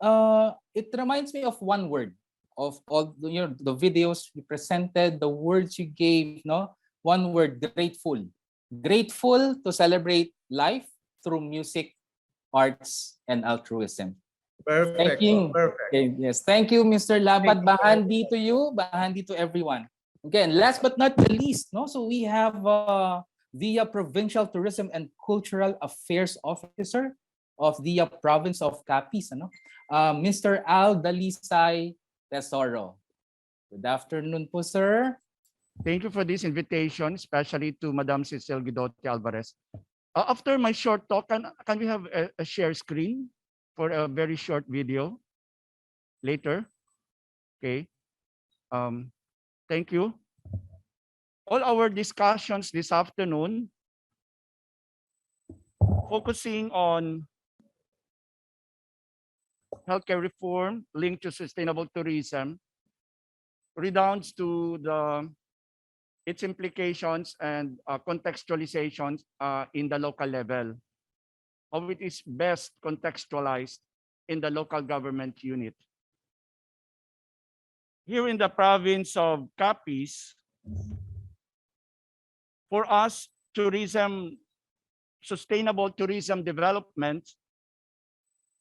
it reminds me of one word of all the videos you presented, the words you gave, no. One word, grateful. Grateful to celebrate life through music, arts, and altruism. Perfect. Thank you. Perfect. Okay, yes, thank you, Mr. Labat. Bahandi to you, Bahandi to everyone. Again, last but not the least, no. So we have the Provincial Tourism and Cultural Affairs Officer of the province of Capiz, ano? Mr. Al Dalisay Tesoro. Good afternoon po, sir. Thank you for this invitation, especially to Madam Cecil Guidotti Alvarez. After my short talk, can we have a share screen for a very short video later? Okay. Thank you. All our discussions this afternoon focusing on healthcare reform linked to sustainable tourism redounds to its implications and contextualizations in the local level, how it is best contextualized in the local government unit. Here in the province of Capiz, for us, sustainable tourism development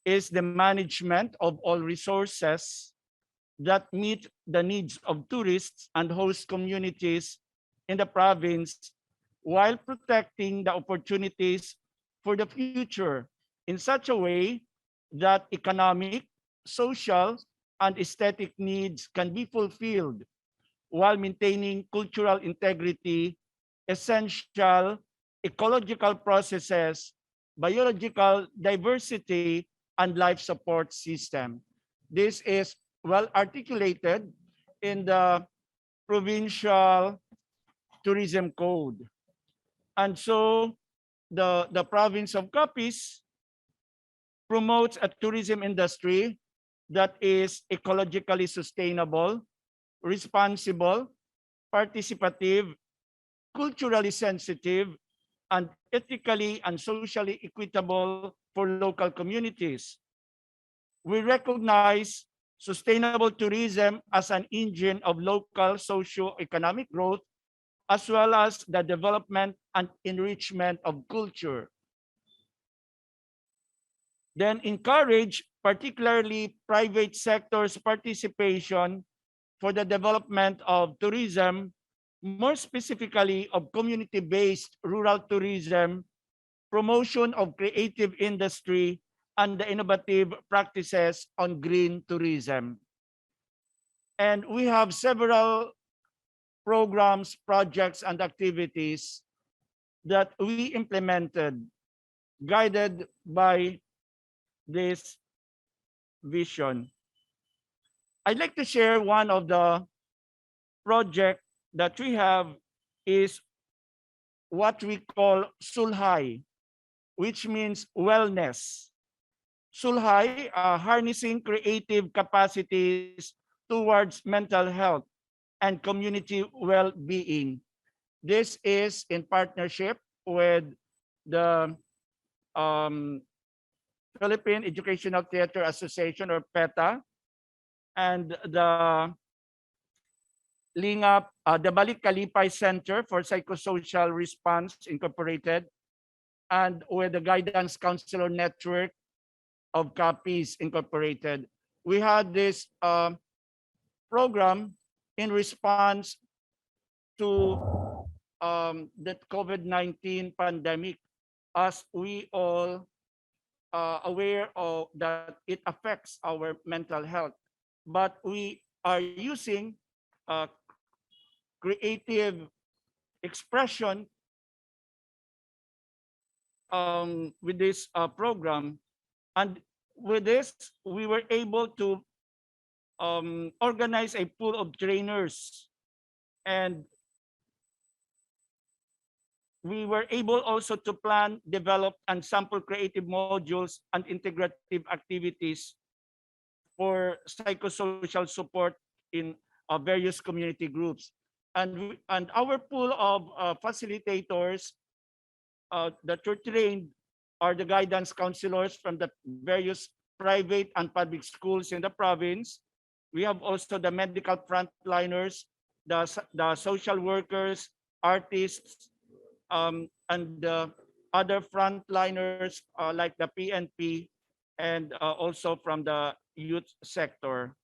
is the management of all resources that meet the needs of tourists and host communities in the province while protecting the opportunities for the future in such a way that economic, social, and aesthetic needs can be fulfilled while maintaining cultural integrity essential ecological processes, biological diversity, and life support system. This is well articulated in the provincial tourism code. And so the province of Capiz promotes a tourism industry that is ecologically sustainable, responsible, participative, culturally sensitive, and ethically and socially equitable for local communities. We recognize sustainable tourism as an engine of local socio-economic growth, as well as the development and enrichment of culture. Then encourage particularly private sector's participation for the development of tourism, more specifically of community-based rural tourism, promotion of creative industry, and the innovative practices on green tourism. And we have several programs, projects, and activities that we implemented, guided by this vision. I'd like to share one of the project that we have is what we call Sulhay, which means wellness. Sulhay, harnessing creative capacities towards mental health and community well-being. This is in partnership with the Philippine Educational Theater Association, or PETA, and the the Balik Kalipay Center for Psychosocial Response Incorporated, and with the Guidance Counselor Network of Capiz Incorporated. We had this program in response to the COVID-19 pandemic, as we all aware of that it affects our mental health. But we are using creative expression with this program. And with this, we were able to organize a pool of trainers, and we were able also to plan, develop, and sample creative modules and integrative activities for psychosocial support in various community groups. And our pool of facilitators that were trained are the guidance counselors from the various private and public schools in the province. We have also the medical frontliners, the social workers, artists, and the other frontliners like the PNP, and also from the youth sector.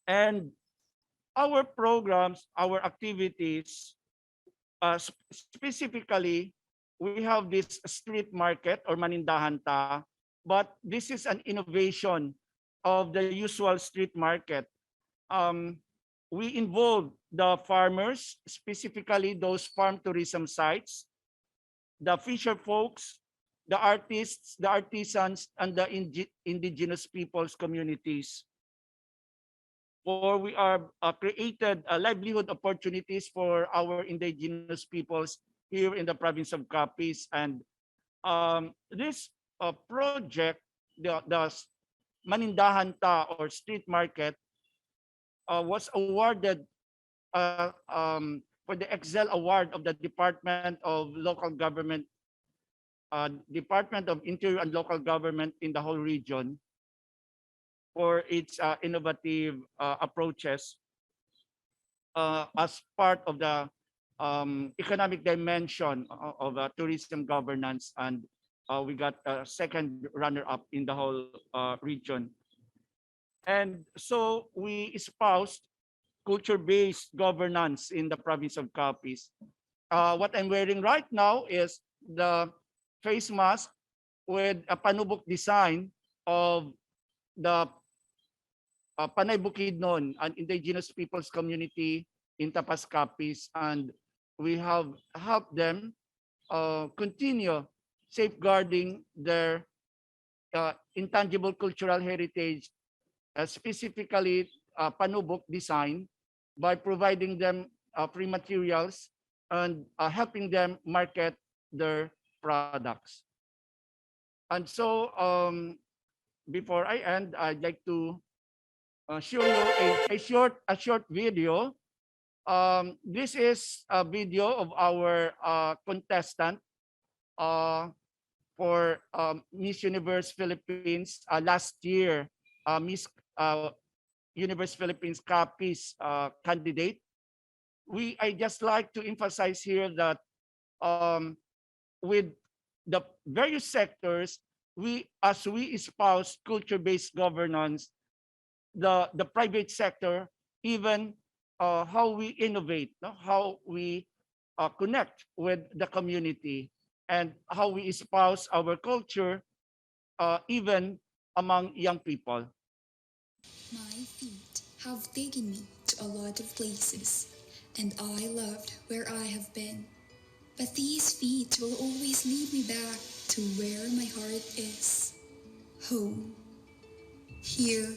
And our programs, our activities, specifically, we have this street market or manindahanta, but this is an innovation of the usual street market. We involve the farmers, specifically those farm tourism sites, the fisher folks, the artists, the artisans, and the indigenous peoples communities. For we are created livelihood opportunities for our indigenous peoples here in the province of Capiz. And this project, the Manindahanta or street market, was awarded for the Excel Award of the Department of Local Government, Department of Interior and Local Government in the whole region for its innovative approaches as part of the economic dimension of tourism governance. And we got a second runner-up in the whole region. And so we espoused culture-based governance in the province of Capiz. What I'm wearing right now is the face mask with a panubok design of the Panay Bukidnon, an indigenous peoples community in Tapas Capiz, and we have helped them continue safeguarding their intangible cultural heritage, specifically panubok design, by providing them free materials and helping them market their products. And so before I end, I'd like to show you a short video. This is a video of our contestant for Miss Universe Philippines last year, Miss Universe Philippines copies candidate. I just like to emphasize here that with the various sectors, as we espouse culture-based governance, the private sector, even how we innovate, no? How we connect with the community, and how we espouse our culture, even among young people. My feet have taken me to a lot of places, and I loved where I have been. But these feet will always lead me back to where my heart is. Home. Here,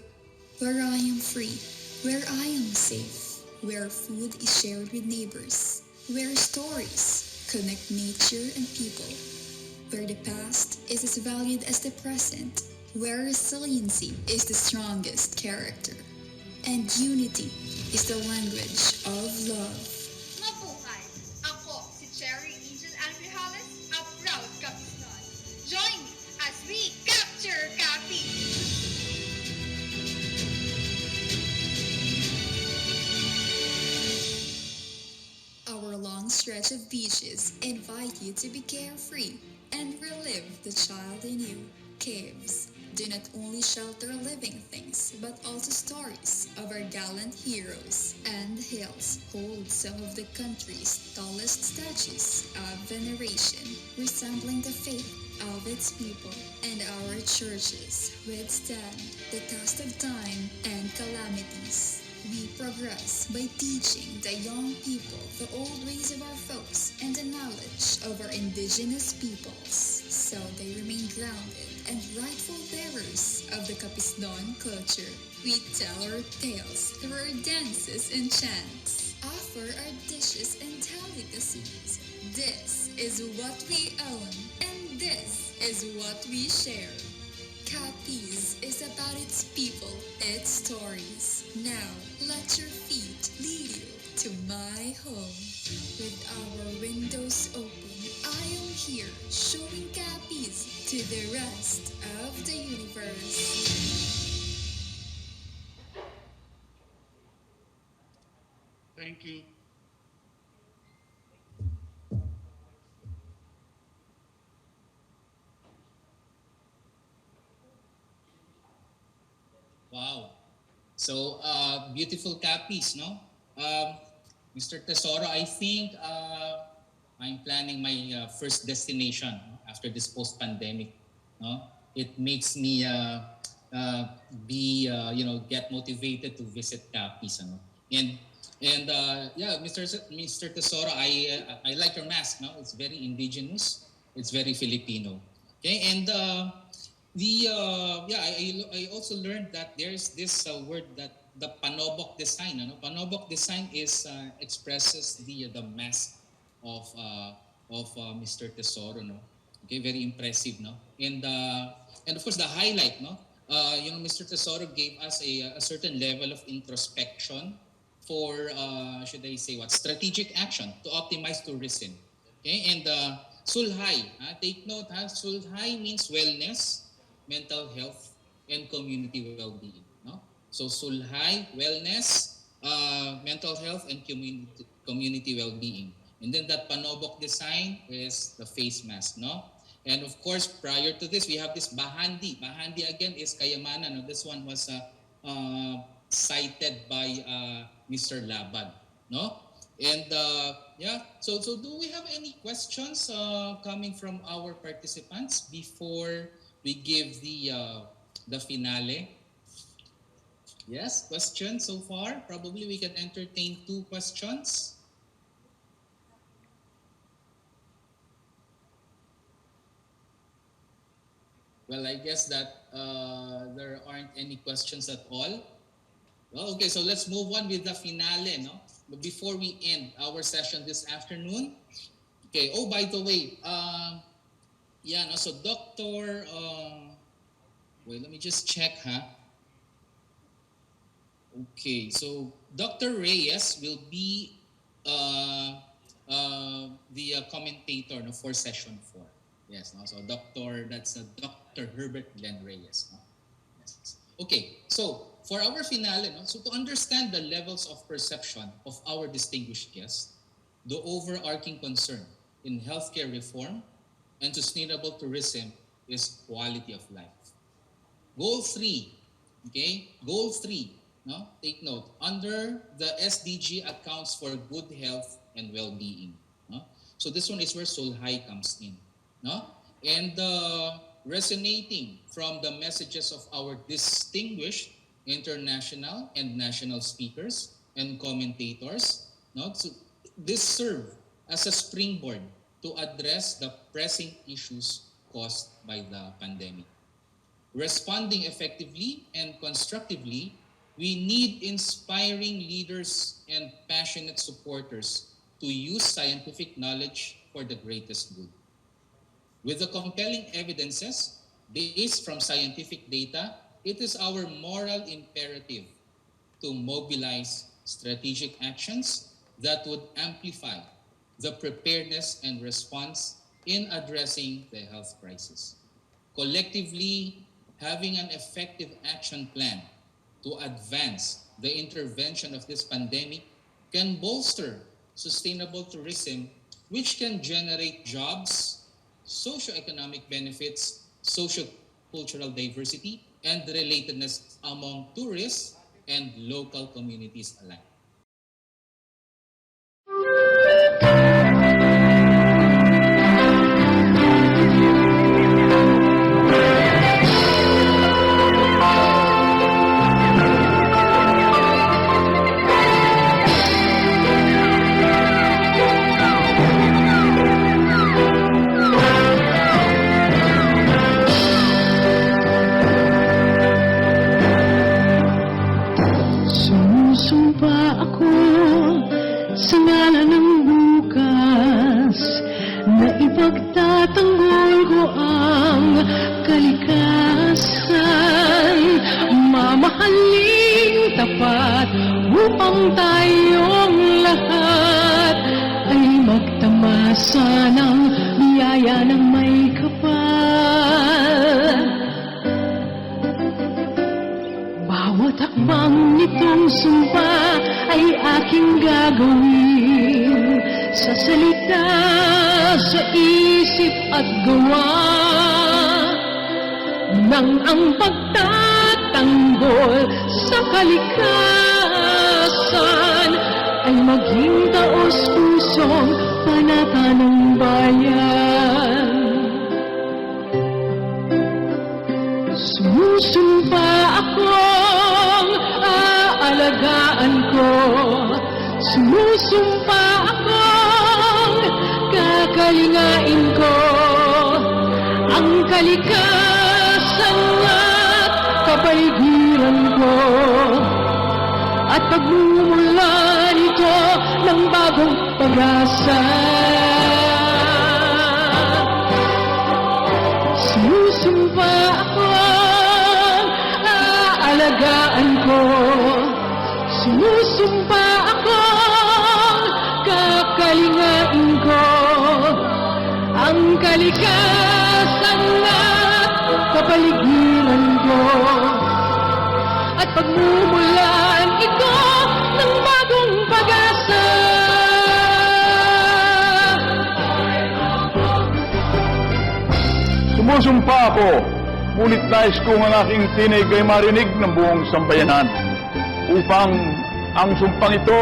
where I am free, where I am safe, where food is shared with neighbors, where stories connect nature and people, where the past is as valued as the present, where resiliency is the strongest character, and unity is the language of love. Mabuhay! Ako si Cherry Angel Algrejales, a proud Kapisnon. Join me as we capture Capi! Our long stretch of beaches invite you to be carefree and relive the child in you. Caves do not only shelter living things, but also stories of our gallant heroes. And hills hold some of the country's tallest statues of veneration, resembling the faith of its people. And our churches withstand the test of time and calamities. We progress by teaching the young people the old ways of our folks and the knowledge of our indigenous peoples, so they remain grounded and rightful bearers of the Kapisnon culture. We tell our tales through our dances and chants, offer our dishes and delicacies. This is what we own, and this is what we share. Capiz is about its people, its stories. Now, let your feet lead you to my home. With our windows open, I am here showing Capiz to the rest of the universe. Thank you. Wow. So, beautiful copies, no? Mr. Tesoro, I think I'm planning my first destination after this post-pandemic. No? It makes me get motivated to visit copies. Ano? And yeah, Mr. Tesoro, I like your mask. No? It's very indigenous. It's very Filipino. Okay, and I also learned that there's this word that the panobok design. Panobok design is expresses the mask of Mr. Tesoro. No, okay, very impressive. No, and of course the highlight. No, Mr. Tesoro gave us a certain level of introspection for should I say what strategic action to optimize tourism. Okay, and Sulhay. Take note. Sulhay means wellness, mental health, and community well-being. No? So Sulhay, wellness, mental health, and community well-being. And then that panobok design is the face mask. No? And of course, prior to this, we have this Bahandi. Bahandi again is kayamanan. No? This one was cited by Mr. Laban. No? And so do we have any questions coming from our participants before we give the finale? Yes, questions so far? Probably we can entertain 2 questions. Well, I guess that there aren't any questions at all. Well, okay, so let's move on with the finale, no? But before we end our session this afternoon, okay, oh, by the way, yeah, no, so Dr. Wait, let me just check, huh? Okay, so Dr. Reyes will be the commentator, no, for session 4. Yes, no, so that's Dr. Herbert Glenn Reyes. No? Yes. Okay, so for our finale, no, so to understand the levels of perception of our distinguished guests, the overarching concern in healthcare reform and sustainable tourism is quality of life. Goal 3, okay? Goal 3, no? Take note. Under the SDG accounts for good health and well-being. No? So this one is where Solhai comes in. No? And resonating from the messages of our distinguished international and national speakers and commentators, no? So this serve as a springboard to address the pressing issues caused by the pandemic. Responding effectively and constructively, we need inspiring leaders and passionate supporters to use scientific knowledge for the greatest good. With the compelling evidences based from scientific data, it is our moral imperative to mobilize strategic actions that would amplify the preparedness and response in addressing the health crisis. Collectively, having an effective action plan to advance the intervention of this pandemic can bolster sustainable tourism, which can generate jobs, socioeconomic benefits, socio-cultural diversity, and relatedness among tourists and local communities alike. Sumusumpa ako sa ngalan ng bukas na ipagtatanggol ko ang kalikasan, mamahaling tapat upang tayong lahat ay magtamasa ng biyaya ng may kapal. Bawat hakbang nitong sumpa ay aking gagawin sa salita, sa isip at gawa, nang ang pagtatanggol sa kalikasan ay maging taos-pusong panata ng bayan. Sumusumpa akong aalagaan ko, sumusumpa akong kakalingain ko ang kalikasan at kapaligiran ko, at pagmumula nito ng bagong pag-asa. Sumusumpa akong aalagaan ko, sumusumpa akong kakalingain ko ang kalikasan at kapaligiran ko, at pagmumulan ito ng bagong pag-asa. Sumusumpa ako, ngunit nais kong ang aking tinig ay marinig ng buong sambayanan upang ang sumpang ito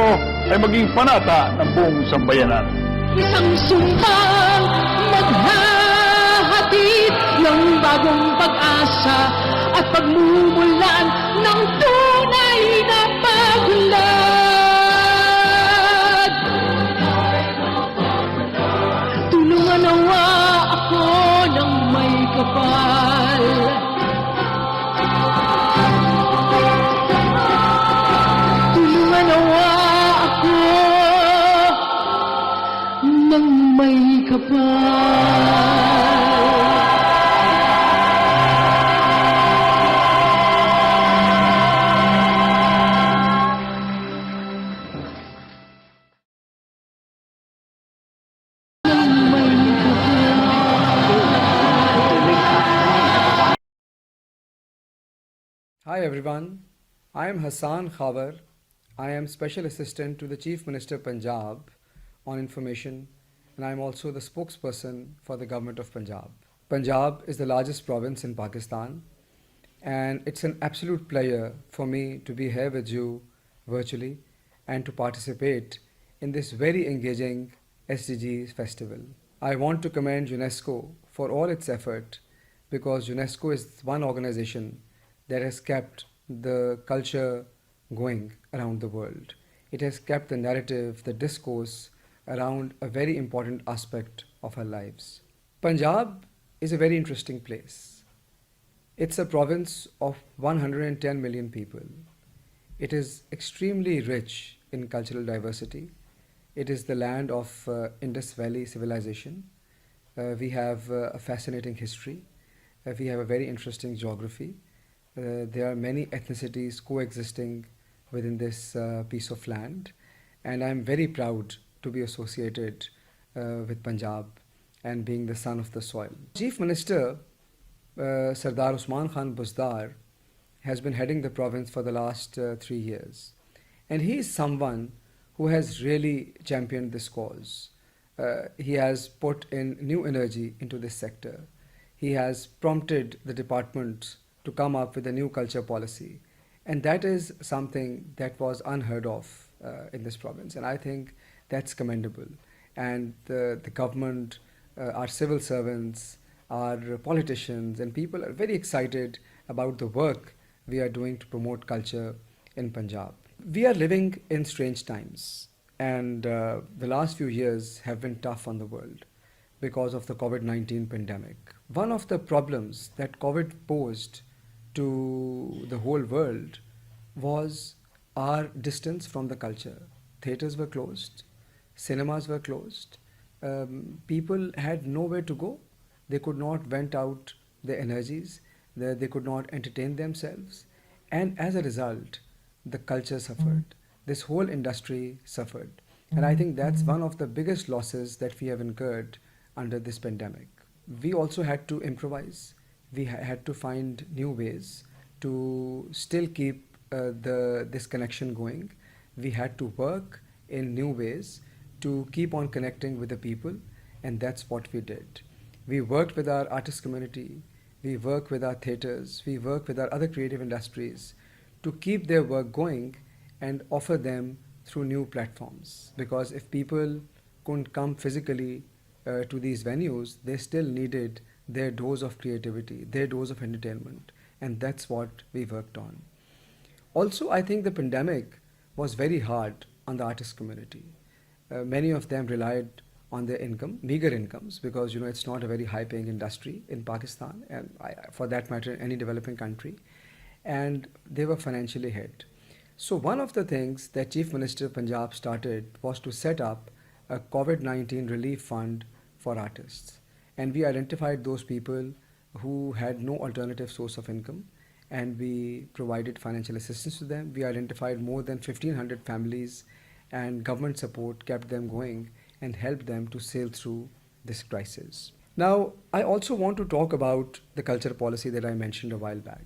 ay maging panata ng buong sambayanan. Isang sumpang maghahatid ng bagong pag-asa at pagmumulan ng tunay na pag-unlad. Tulungan nawa ako ng may kapal. Tulungan nawa ako ng may kapal. Hi everyone, I am Hassan Khabar. I am Special Assistant to the Chief Minister Punjab on Information, and I am also the spokesperson for the Government of Punjab. Punjab is the largest province in Pakistan, and it's an absolute pleasure for me to be here with you virtually and to participate in this very engaging SDGs festival. I want to commend UNESCO for all its effort, because UNESCO is one organization that has kept the culture going around the world. It has kept the narrative, the discourse around a very important aspect of our lives. Punjab is a very interesting place. It's a province of 110 million people. It is extremely rich in cultural diversity. It is the land of Indus Valley civilization. We have a fascinating history. We have a very interesting geography. There are many ethnicities coexisting within this piece of land, and I'm very proud to be associated with Punjab and being the son of the soil. Chief Minister Sardar Usman Khan Buzdar has been heading the province for the last 3 years, and he is someone who has really championed this cause. He has put in new energy into this sector. He has prompted the department to come up with a new culture policy. And that is something that was unheard of in this province. And I think that's commendable. And the government, our civil servants, our politicians and people are very excited about the work we are doing to promote culture in Punjab. We are living in strange times. And the last few years have been tough on the world because of the COVID-19 pandemic. One of the problems that COVID posed to the whole world was our distance from the culture. Theaters were closed, cinemas were closed, people had nowhere to go. They could not vent out their energies, they could not entertain themselves, and as a result, the culture suffered. This whole industry suffered. And I think that's one of the biggest losses that we have incurred under this pandemic. We also had to improvise. We had to find new ways to still keep this connection going. We had to work in new ways to keep on connecting with the people, and that's what we did. We worked with our artist community, we worked with our theaters, we worked with our other creative industries to keep their work going and offer them through new platforms. Because if people couldn't come physically to these venues, they still needed their dose of creativity, their dose of entertainment, and that's what we worked on. Also, I think the pandemic was very hard on the artist community. Many of them relied on their income, meager incomes, because it's not a very high-paying industry in Pakistan, and for that matter, any developing country, and they were financially hit. So one of the things that Chief Minister of Punjab started was to set up a COVID-19 relief fund for artists. And we identified those people who had no alternative source of income, and we provided financial assistance to them. We identified more than 1,500 families, and government support kept them going and helped them to sail through this crisis. Now, I also want to talk about the culture policy that I mentioned a while back.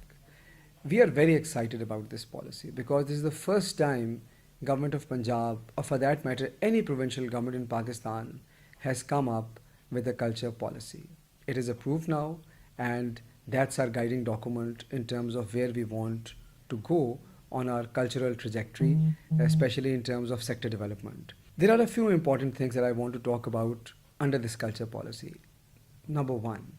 We are very excited about this policy because this is the first time Government of Punjab, or for that matter, any provincial government in Pakistan, has come up with a culture policy. It is approved now, and that's our guiding document in terms of where we want to go on our cultural trajectory, especially in terms of sector development. There are a few important things that I want to talk about under this culture policy. Number one,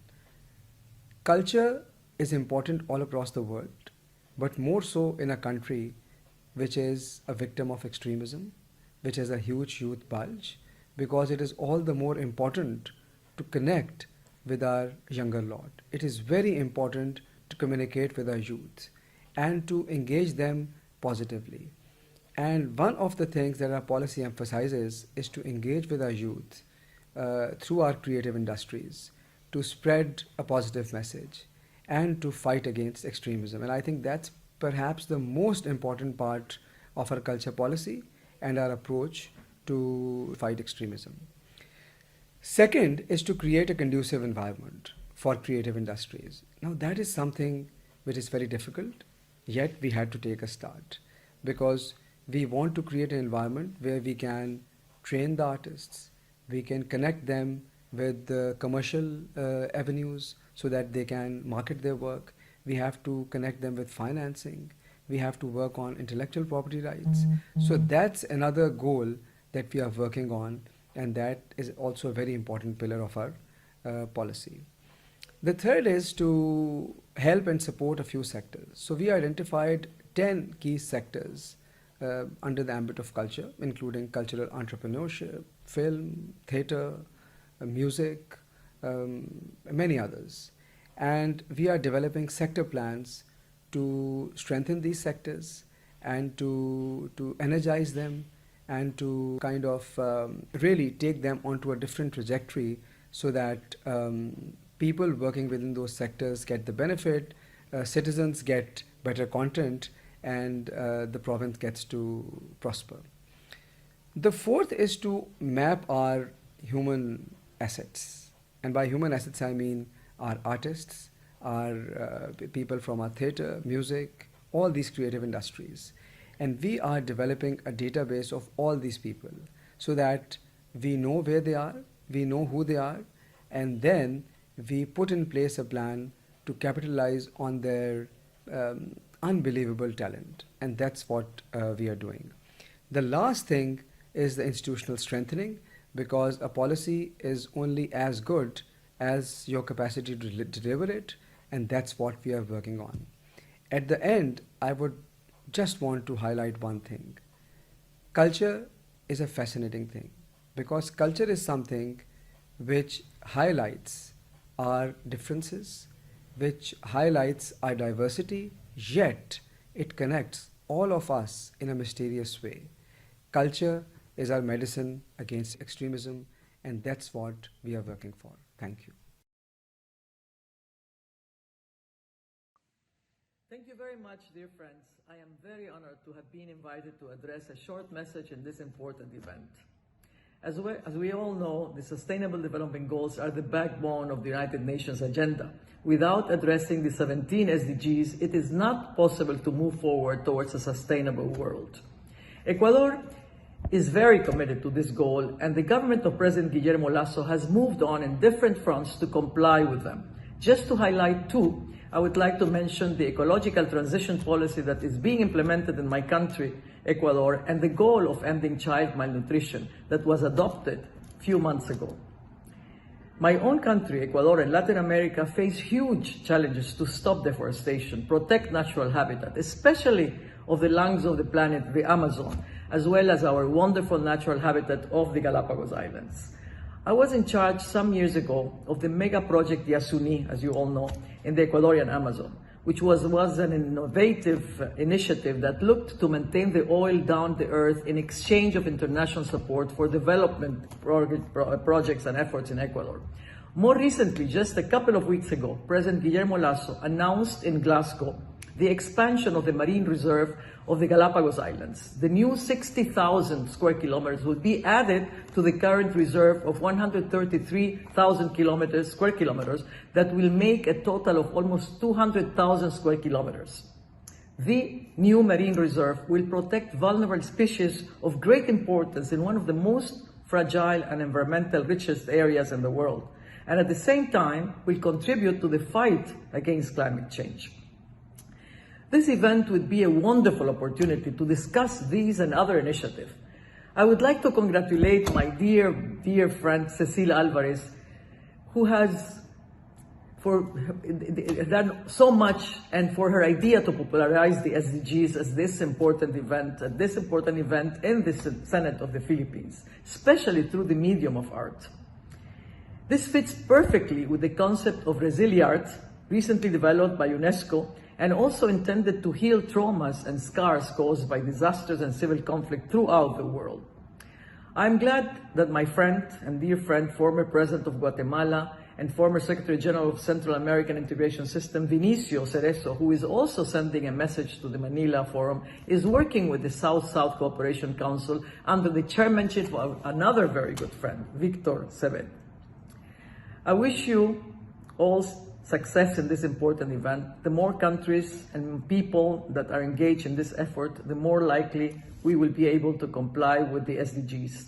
culture is important all across the world, but more so in a country which is a victim of extremism, which has a huge youth bulge, because it is all the more important to connect with our younger lot. It is very important to communicate with our youth and to engage them positively. And one of the things that our policy emphasizes is to engage with our youth through our creative industries, to spread a positive message and to fight against extremism. And I think that's perhaps the most important part of our culture policy and our approach to fight extremism. Second is to create a conducive environment for creative industries. Now that is something which is very difficult, yet we had to take a start because we want to create an environment where we can train the artists, we can connect them with the commercial avenues so that they can market their work. We have to connect them with financing. We have to work on intellectual property rights. So that's another goal that we are working on, and that is also a very important pillar of our policy. The third is to help and support a few sectors. So we identified 10 key sectors under the ambit of culture, including cultural entrepreneurship, film, theatre, music, many others. And we are developing sector plans to strengthen these sectors and to energize them and to kind of really take them onto a different trajectory so that people working within those sectors get the benefit, citizens get better content, and the province gets to prosper. The fourth is to map our human assets. And by human assets, I mean our artists, our people from our theatre, music, all these creative industries. And we are developing a database of all these people so that we know where they are, we know who they are, and then we put in place a plan to capitalize on their unbelievable talent. And that's what we are doing. The last thing is the institutional strengthening, because a policy is only as good as your capacity to deliver it, and that's what we are working on. At the end, I would just want to highlight one thing. Culture is a fascinating thing, because culture is something which highlights our differences, which highlights our diversity, yet it connects all of us in a mysterious way. Culture is our medicine against extremism, and that's what we are working for. Thank you. Thank you very much, dear friends. I am very honored to have been invited to address a short message in this important event. As we all know, the Sustainable Development Goals are the backbone of the United Nations agenda. Without addressing the 17 SDGs, it is not possible to move forward towards a sustainable world. Ecuador is very committed to this goal, and the government of President Guillermo Lasso has moved on in different fronts to comply with them. Just to highlight two, I would like to mention the ecological transition policy that is being implemented in my country, Ecuador, and the goal of ending child malnutrition that was adopted a few months ago. My own country, Ecuador, and Latin America face huge challenges to stop deforestation, protect natural habitat, especially of the lungs of the planet, the Amazon, as well as our wonderful natural habitat of the Galapagos Islands. I was in charge some years ago of the mega project Yasuni, as you all know, in the Ecuadorian Amazon, which was an innovative initiative that looked to maintain the oil down the earth in exchange of international support for development projects and efforts in Ecuador. More recently, just a couple of weeks ago, President Guillermo Lasso announced in Glasgow the expansion of the marine reserve of the Galapagos Islands. The new 60,000 square kilometers will be added to the current reserve of 133,000 square kilometers that will make a total of almost 200,000 square kilometers. The new marine reserve will protect vulnerable species of great importance in one of the most fragile and environmental richest areas in the world, and at the same time will contribute to the fight against climate change. This event would be a wonderful opportunity to discuss these and other initiatives. I would like to congratulate my dear friend Cecilia Alvarez, who has done so much, and for her idea to popularize the SDGs as this important event in the Senate of the Philippines, especially through the medium of art. This fits perfectly with the concept of RESILIART, recently developed by UNESCO, and also intended to heal traumas and scars caused by disasters and civil conflict throughout the world. I'm glad that my friend and dear friend, former President of Guatemala and former Secretary General of Central American Integration System, Vinicio Cerezo, who is also sending a message to the Manila Forum, is working with the South-South Cooperation Council under the chairmanship of another very good friend, Victor Sebet. I wish you all success in this important event. The more countries and people that are engaged in this effort, the more likely we will be able to comply with the SDGs.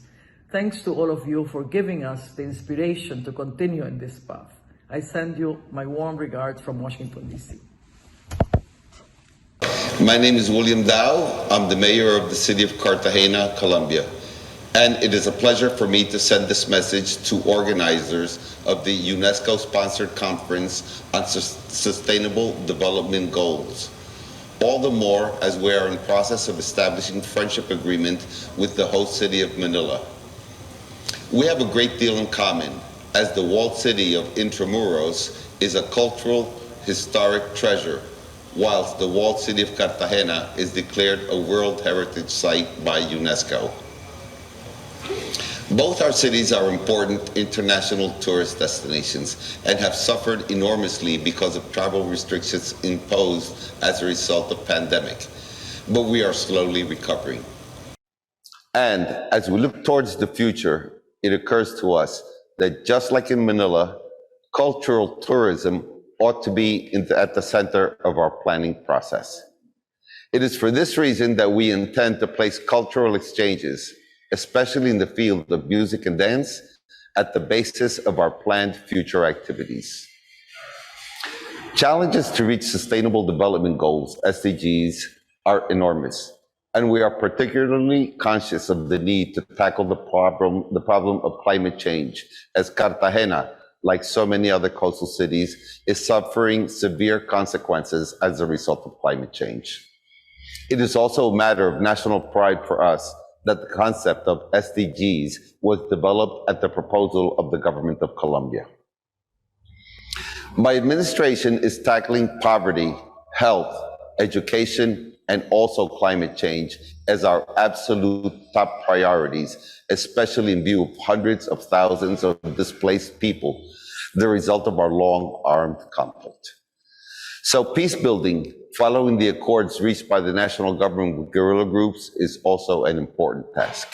Thanks to all of you for giving us the inspiration to continue in this path. I send you my warm regards from Washington, D.C. My name is William Dow. I'm the mayor of the city of Cartagena, Colombia. And it is a pleasure for me to send this message to organizers of the UNESCO-sponsored Conference on Sustainable Development Goals. All the more as we are in process of establishing friendship agreement with the host city of Manila. We have a great deal in common, as the walled city of Intramuros is a cultural, historic treasure, whilst the walled city of Cartagena is declared a World Heritage Site by UNESCO. Both our cities are important international tourist destinations and have suffered enormously because of travel restrictions imposed as a result of pandemic, but we are slowly recovering. And as we look towards the future, it occurs to us that just like in Manila, cultural tourism ought to be at the center of our planning process. It is for this reason that we intend to place cultural exchanges, especially in the field of music and dance, at the basis of our planned future activities. Challenges to reach Sustainable Development Goals, SDGs, are enormous, and we are particularly conscious of the need to tackle the problem of climate change, as Cartagena, like so many other coastal cities, is suffering severe consequences as a result of climate change. It is also a matter of national pride for us that the concept of SDGs was developed at the proposal of the government of Colombia. My administration is tackling poverty, health, education, and also climate change as our absolute top priorities, especially in view of hundreds of thousands of displaced people, the result of our long armed conflict. So peace building, following the accords reached by the national government with guerrilla groups, is also an important task.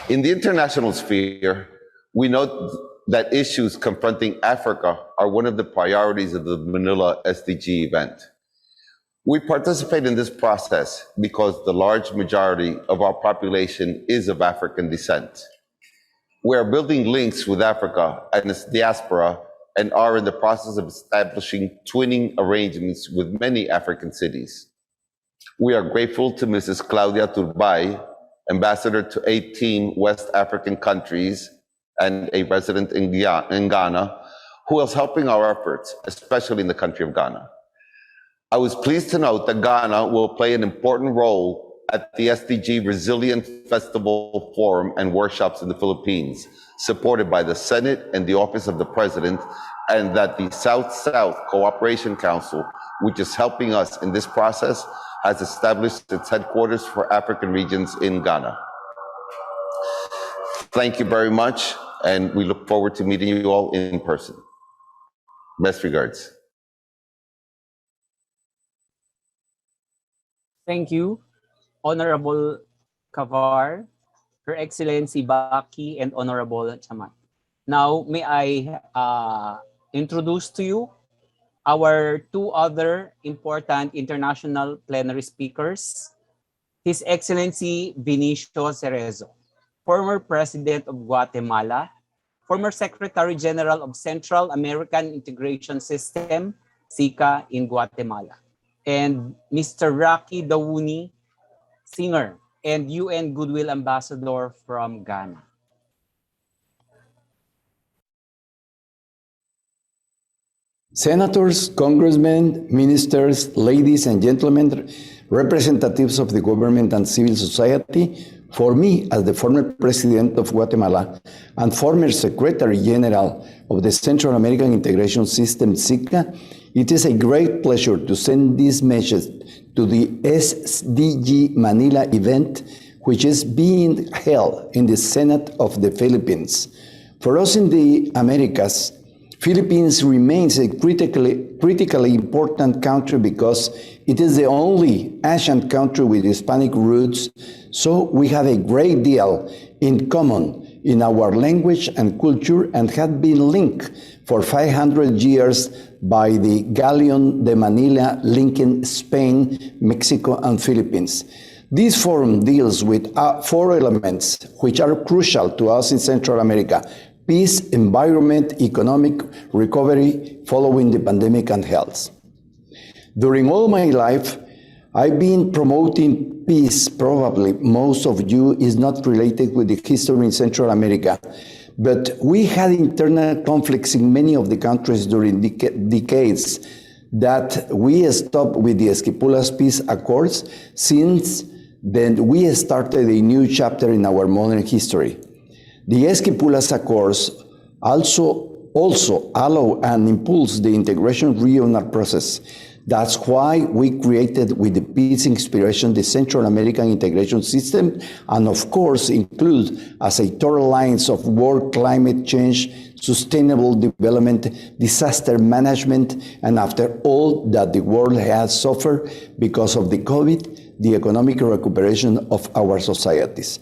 In the international sphere, we note that issues confronting Africa are one of the priorities of the Manila SDG event. We participate in this process because the large majority of our population is of African descent. We are building links with Africa and its diaspora and are in the process of establishing twinning arrangements with many African cities. We are grateful to Mrs. Claudia Turbay, ambassador to 18 West African countries and a resident in Ghana, who is helping our efforts, especially in the country of Ghana. I was pleased to note that Ghana will play an important role at the SDG Resilient Festival Forum and workshops in the Philippines, supported by the Senate and the Office of the President, and that the South-South Cooperation Council, which is helping us in this process, has established its headquarters for African regions in Ghana. Thank you very much, and we look forward to meeting you all in person. Best regards. Thank you, Honorable Kavar, Her Excellency Baki, and Honorable Chaman. Now, may I introduce to you our two other important international plenary speakers, His Excellency Vinicio Cerezo, former President of Guatemala, former Secretary General of Central American Integration System, SICA, in Guatemala, and Mr. Rocky Dawuni, singer and UN Goodwill Ambassador from Ghana. Senators, congressmen, ministers, ladies and gentlemen, representatives of the government and civil society, for me, as the former president of Guatemala and former Secretary General of the Central American Integration System, SICA, it is a great pleasure to send this message to the SDG Manila event, which is being held in the Senate of the Philippines. For us in the Americas, Philippines remains a critically important country because it is the only Asian country with Hispanic roots, so we have a great deal in common in our language and culture and have been linked for 500 years by the Galleon de Manila linking Spain, Mexico, and Philippines. This forum deals with 4 elements which are crucial to us in Central America: peace, environment, economic recovery following the pandemic, and health. During all my life, I've been promoting peace. Probably most of you is not related with the history in Central America, but we had internal conflicts in many of the countries during decades that we stopped with the Esquipulas Peace Accords. Since then, we started a new chapter in our modern history. The Esquipulas Accords also allow and impulse the integration regional process. That's why we created, with the peace inspiration, the Central American Integration System, and of course include as a total lines of work, climate change, sustainable development, disaster management, and after all that the world has suffered because of the COVID, the economic recuperation of our societies.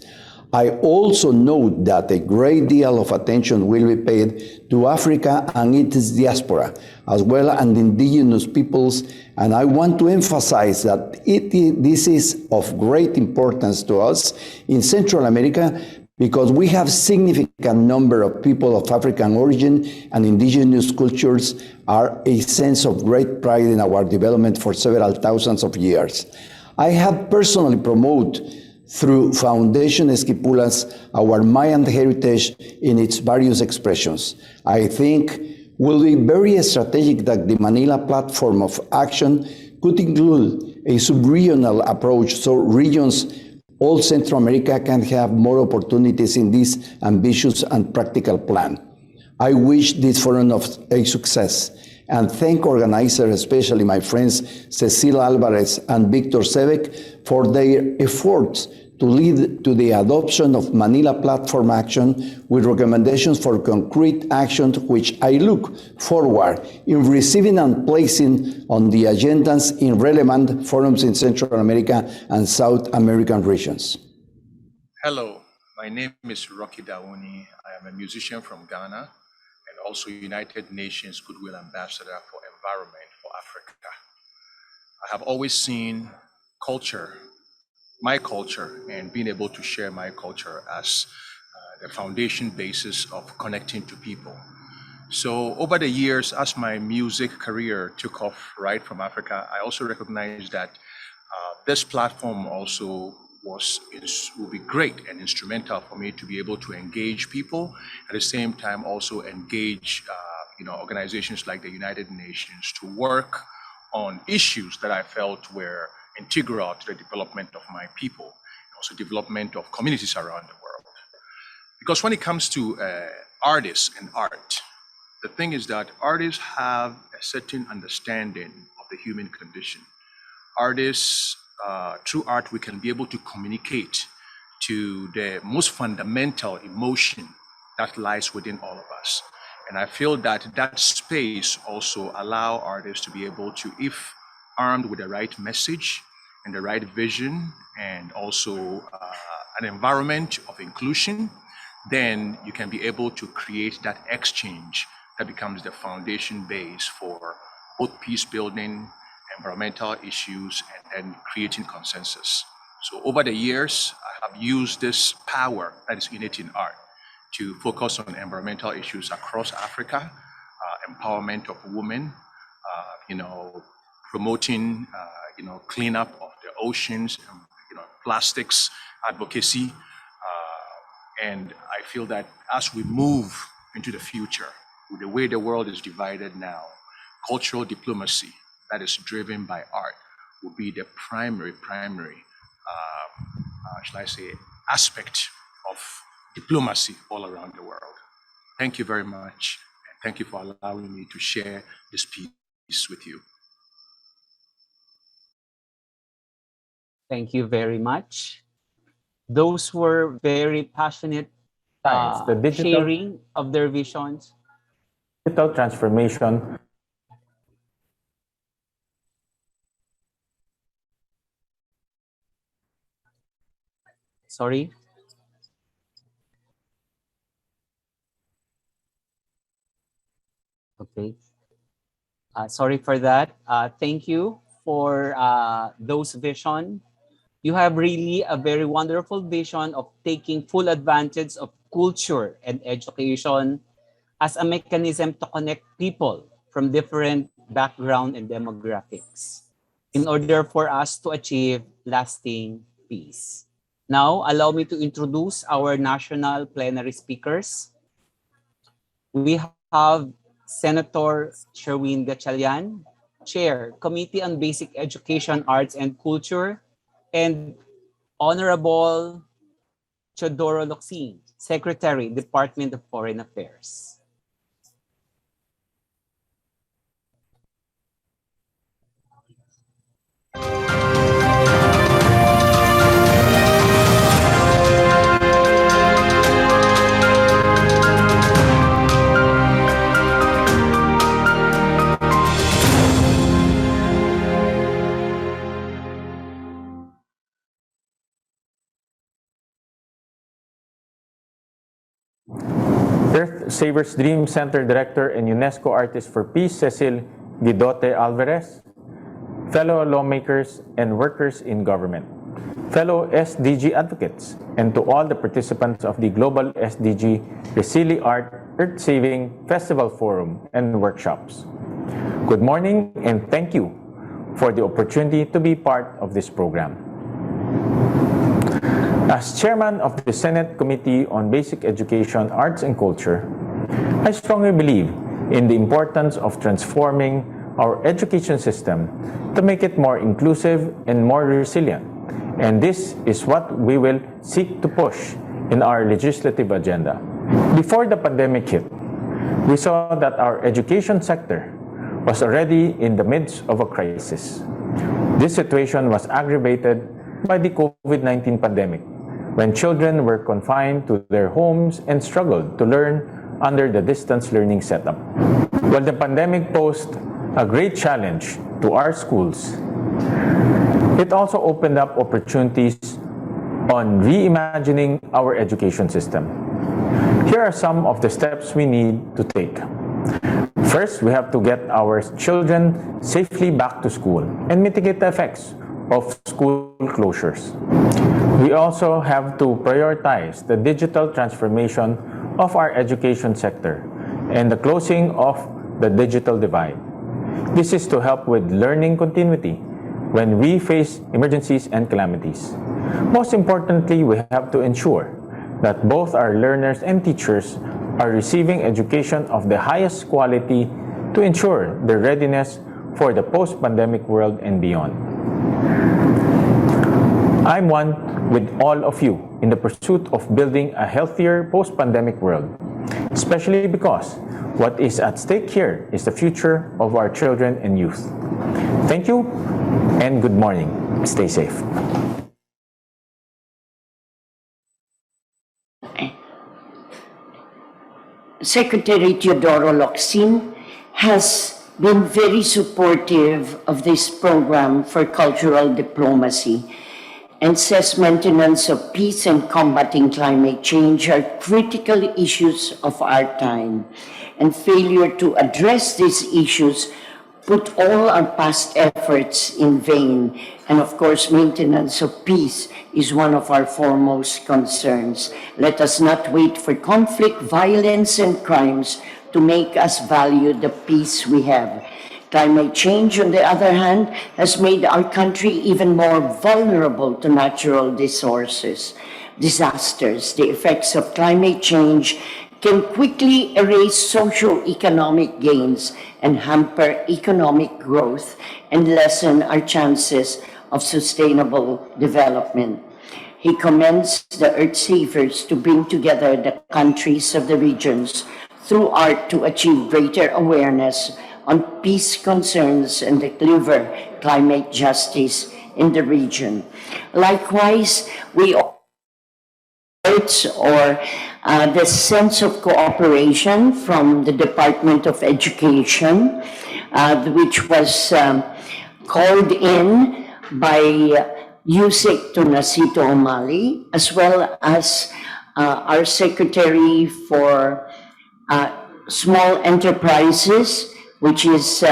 I also note that a great deal of attention will be paid to Africa and its diaspora, as well as indigenous peoples, and I want to emphasize that this is of great importance to us in Central America because we have significant number of people of African origin, and indigenous cultures are a sense of great pride in our development for several thousands of years. I have personally promoted through Foundation Esquipulas our Mayan heritage in its various expressions. I think will be very strategic that the Manila platform of action could include a sub-regional approach so regions all Central America can have more opportunities in this ambitious and practical plan. I wish this forum a success and thank organizers, especially my friends Cecil Alvarez and Victor Sebek, for their efforts to lead to the adoption of Manila Platform Action with recommendations for concrete actions, which I look forward in receiving and placing on the agendas in relevant forums in Central America and South American regions. Hello, my name is Rocky Dauni. I am a musician from Ghana and also United Nations Goodwill Ambassador for Environment for Africa. I have always seen culture, my culture, and being able to share my culture as the foundation basis of connecting to people. So over the years, as my music career took off right from Africa, I also recognized that this platform also will be great and instrumental for me to be able to engage people, at the same time also engage organizations like the United Nations to work on issues that I felt were integral to the development of my people, also development of communities around the world. Because when it comes to artists and art, the thing is that artists have a certain understanding of the human condition. Artists, through art, we can be able to communicate to the most fundamental emotion that lies within all of us. And I feel that that space also allow artists to be able to, if armed with the right message and the right vision and also an environment of inclusion, then you can be able to create that exchange that becomes the foundation base for both peace building, environmental issues, and creating consensus. So over the years, I have used this power that is innate in art to focus on environmental issues across Africa, empowerment of women, promoting, cleanup of the oceans, plastics advocacy. And I feel that as we move into the future, with the way the world is divided now, cultural diplomacy that is driven by art will be the primary, shall I say, aspect of diplomacy all around the world. Thank you very much, and thank you for allowing me to share this piece with you. Thank you very much. Those were very passionate The digital sharing of their visions. digital transformation Sorry. Okay. Sorry for that. Thank you for those vision. You have really a very wonderful vision of taking full advantage of culture and education as a mechanism to connect people from different background and demographics in order for us to achieve lasting peace. Now, allow me to introduce our national plenary speakers. We have Senator Sherwin Gatchalian, Chair, Committee on Basic Education, Arts and Culture, and Honorable Chodoro Locsin, Secretary, Department of Foreign Affairs. Earth Savers Dream Center Director and UNESCO Artist for Peace, Cecil Guidote Alvarez, fellow lawmakers and workers in government, fellow SDG advocates, and to all the participants of the Global SDG RESILIART Earth Saving Festival Forum and workshops. Good morning and thank you for the opportunity to be part of this program. As chairman of the Senate Committee on Basic Education, Arts and Culture, I strongly believe in the importance of transforming our education system to make it more inclusive and more resilient. And this is what we will seek to push in our legislative agenda. Before the pandemic hit, we saw that our education sector was already in the midst of a crisis. This situation was aggravated by the COVID-19 pandemic, when children were confined to their homes and struggled to learn under the distance learning setup. While the pandemic posed a great challenge to our schools, it also opened up opportunities on reimagining our education system. Here are some of the steps we need to take. First, we have to get our children safely back to school and mitigate the effects of school closures. We also have to prioritize the digital transformation of our education sector and the closing of the digital divide. This is to help with learning continuity when we face emergencies and calamities. Most importantly, we have to ensure that both our learners and teachers are receiving education of the highest quality to ensure their readiness for the post-pandemic world and beyond. I'm one with all of you in the pursuit of building a healthier post-pandemic world, especially because what is at stake here is the future of our children and youth. Thank you and good morning. Stay safe. Secretary Teodoro Locsin has been very supportive of this program for cultural diplomacy and says maintenance of peace and combating climate change are critical issues of our time, and failure to address these issues put all our past efforts in vain. And of course, maintenance of peace is one of our foremost concerns. Let us not wait for conflict, violence, and crimes to make us value the peace we have. Climate change, on the other hand, has made our country even more vulnerable to natural disasters. The effects of climate change can quickly erase socio-economic gains and hamper economic growth and lessen our chances of sustainable development. He commends the Earth Savers to bring together the countries of the regions through art to achieve greater awareness on peace concerns and deliver climate justice in the region. Likewise, we arts or the sense of cooperation from the Department of Education, which was called in by Yusek Tunasito Omali, as well as our Secretary for Small Enterprises, which is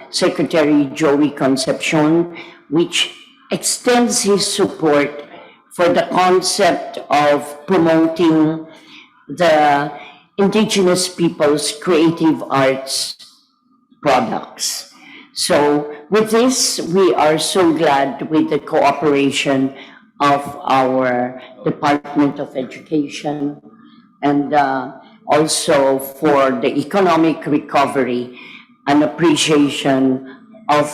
Secretary Joey Concepcion, which extends his support for the concept of promoting the indigenous people's creative arts products. So with this, we are so glad with the cooperation of our Department of Education and also for the economic recovery and appreciation of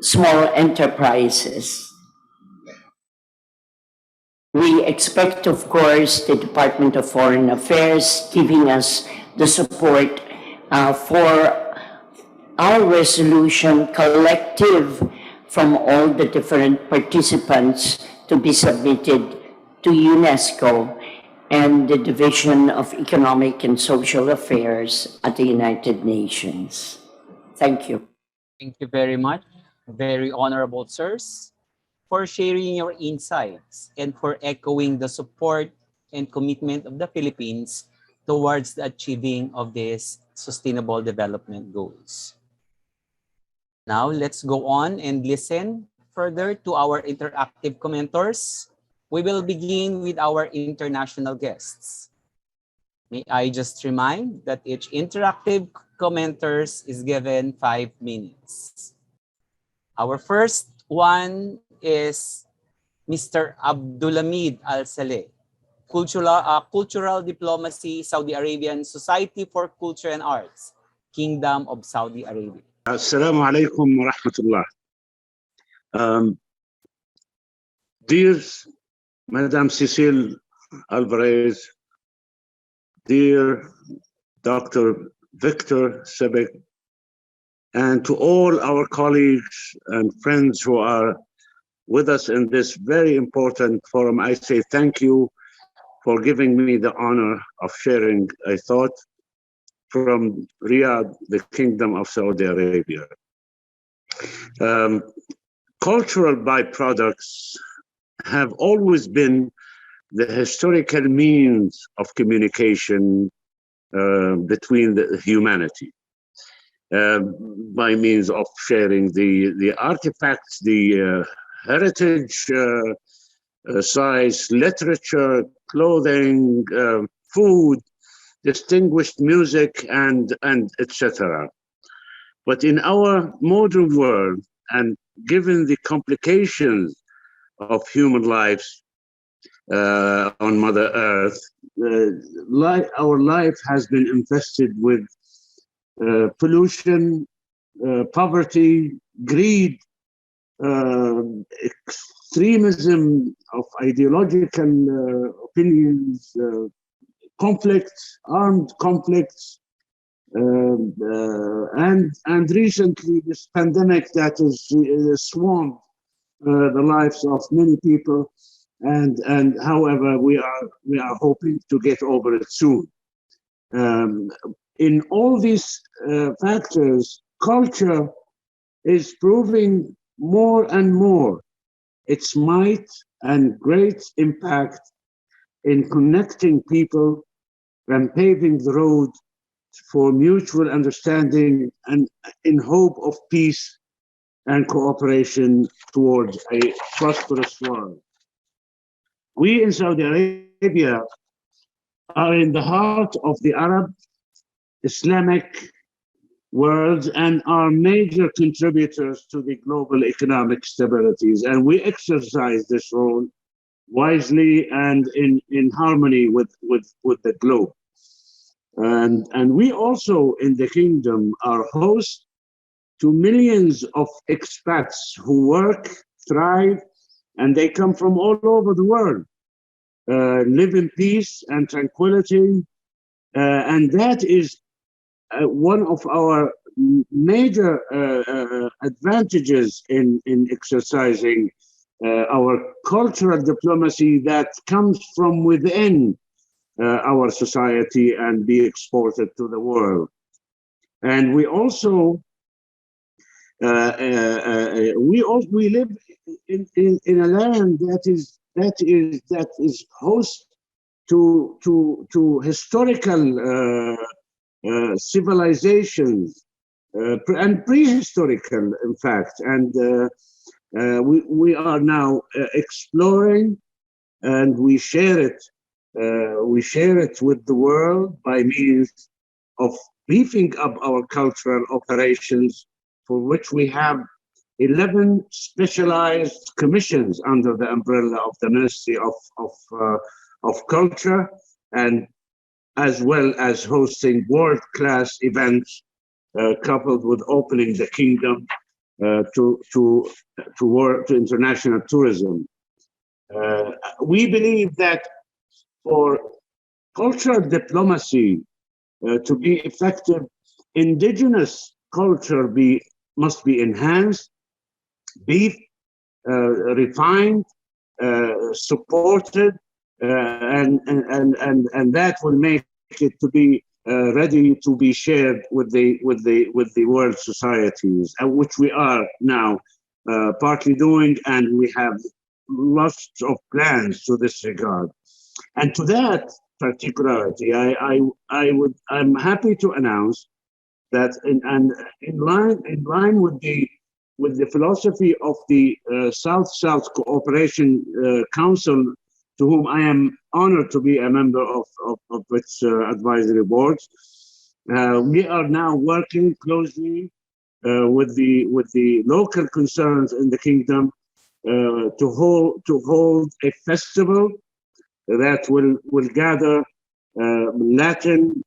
small enterprises. We expect, of course, the Department of Foreign Affairs giving us the support for our resolution collective from all the different participants to be submitted to UNESCO and the Division of Economic and Social Affairs at the United Nations. Thank you. Thank you very much, very honorable sirs, for sharing your insights and for echoing the support and commitment of the Philippines towards the achieving of these sustainable development goals. Now, let's go on and listen further to our interactive commenters. We will begin with our international guests. May I just remind that each interactive commenters is given 5 minutes. Our first one is Mr. Abdulhamid Al-Saleh, Cultural Diplomacy, Saudi Arabian Society for Culture and Arts, Kingdom of Saudi Arabia. Assalamu alaikum wa rahmatullah. Dear Madame Cecile Alvarez, dear Dr. Victor Sebek, and to all our colleagues and friends who are with us in this very important forum, I say thank you for giving me the honor of sharing a thought from Riyadh, the Kingdom of Saudi Arabia. Cultural byproducts have always been the historical means of communication between the humanity, by means of sharing the artifacts, the heritage, size, literature, clothing, food, distinguished music, and etc. But in our modern world, and given the complications of human lives on Mother Earth, our life has been infested with pollution, poverty, greed, extremism of ideological opinions, conflicts, armed conflicts, and recently this pandemic that is swamped the lives of many people, and however we are hoping to get over it soon. In all these factors, culture is proving more and more its might and great impact in connecting people and paving the road for mutual understanding and in hope of peace and cooperation towards a prosperous world. We in Saudi Arabia are in the heart of the Arab Islamic world and are major contributors to the global economic stabilities, and we exercise this role wisely and in harmony with the globe. And we also in the kingdom are host to millions of expats who work, thrive, and they come from all over the world, live in peace and tranquility. And that is one of our major advantages in exercising our cultural diplomacy that comes from within our society and be exported to the world. And we also we live in a land that is host to historical civilizations and prehistorical, in fact. And we are now exploring, and we share it. We share it with the world by means of beefing up our cultural operations, for which we have 11 specialized commissions under the umbrella of the Ministry of Culture, and as well as hosting world-class events coupled with opening the kingdom to international tourism. We believe that for cultural diplomacy to be effective, indigenous culture must be enhanced, refined, supported, and that will make it to be ready to be shared with the world societies, which we are now partly doing, and we have lots of plans to this regard. And to that particularity, I'm happy to announce that in line with the philosophy of the South-South Cooperation Council, to whom I am honored to be a member of its advisory board, we are now working closely with the local concerns in the kingdom to hold a festival that will gather Latin,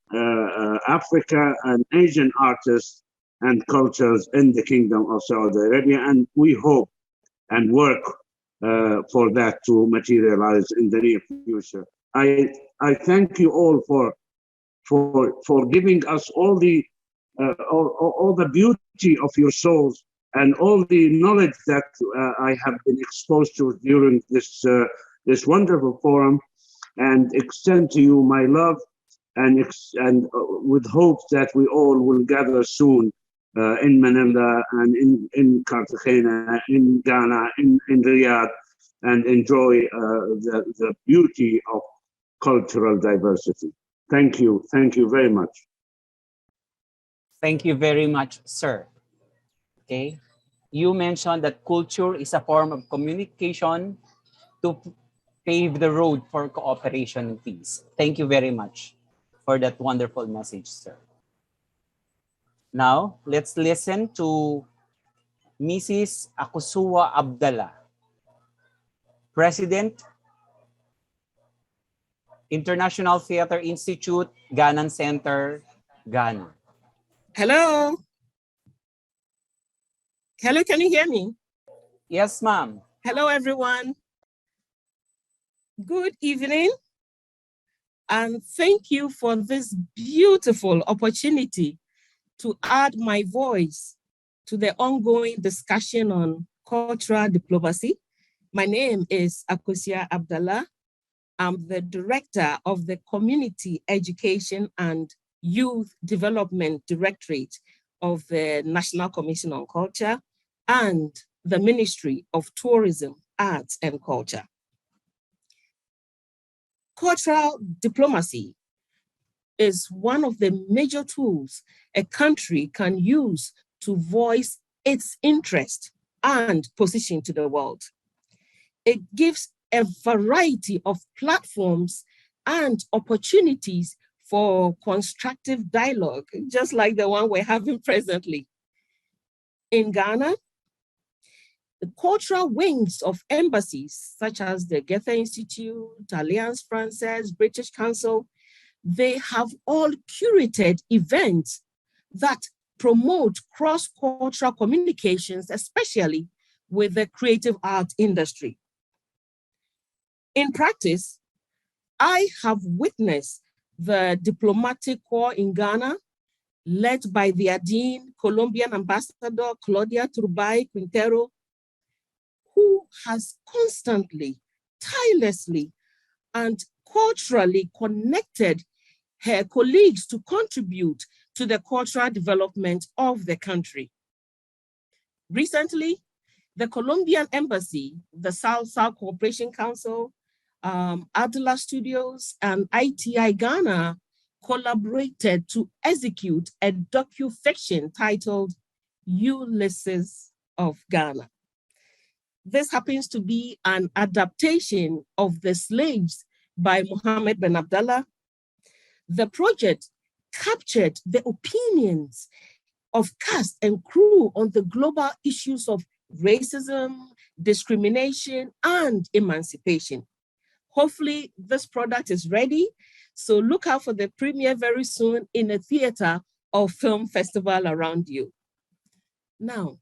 Africa, and Asian artists and cultures in the Kingdom of Saudi Arabia, and we hope and work for that to materialize in the near future. I thank you all for giving us all the beauty of your souls and all the knowledge that I have been exposed to during this wonderful forum, and extend to you my love and with hope that we all will gather soon in Manila and in Cartagena, in Ghana, in Riyadh, and enjoy the beauty of cultural diversity. Thank you very much. Thank you very much, sir. Okay, you mentioned that culture is a form of communication to pave the road for cooperation and peace. Thank you very much for that wonderful message, sir. Now, let's listen to Mrs. Akusua Abdallah, President, International Theater Institute, Ghanan Center, Ghana. Hello. Hello, can you hear me? Yes, ma'am. Hello, everyone. Good evening. And thank you for this beautiful opportunity to add my voice to the ongoing discussion on cultural diplomacy. My name is Akusua Abdallah. I'm the director of the Community Education and Youth Development Directorate of the National Commission on Culture and the Ministry of Tourism, Arts and Culture. Cultural diplomacy is one of the major tools a country can use to voice its interest and position to the world. It gives a variety of platforms and opportunities for constructive dialogue, just like the one we're having presently. In Ghana, the cultural wings of embassies, such as the Goethe Institute, Alliance Française, British Council, they have all curated events that promote cross-cultural communications, especially with the creative art industry. In practice, I have witnessed the diplomatic corps in Ghana, led by their dean, Colombian Ambassador Claudia Turbay Quintero, who has constantly, tirelessly, and culturally connected her colleagues to contribute to the cultural development of the country. Recently, the Colombian Embassy, the South-South Cooperation Council, Adela Studios, and ITI Ghana collaborated to execute a docu-fiction titled Ulysses of Ghana. This happens to be an adaptation of The Slaves by Mohammed Ben Abdallah. The project captured the opinions of cast and crew on the global issues of racism, discrimination, and emancipation. Hopefully, this product is ready, so look out for the premiere very soon in a theater or film festival around you. Now,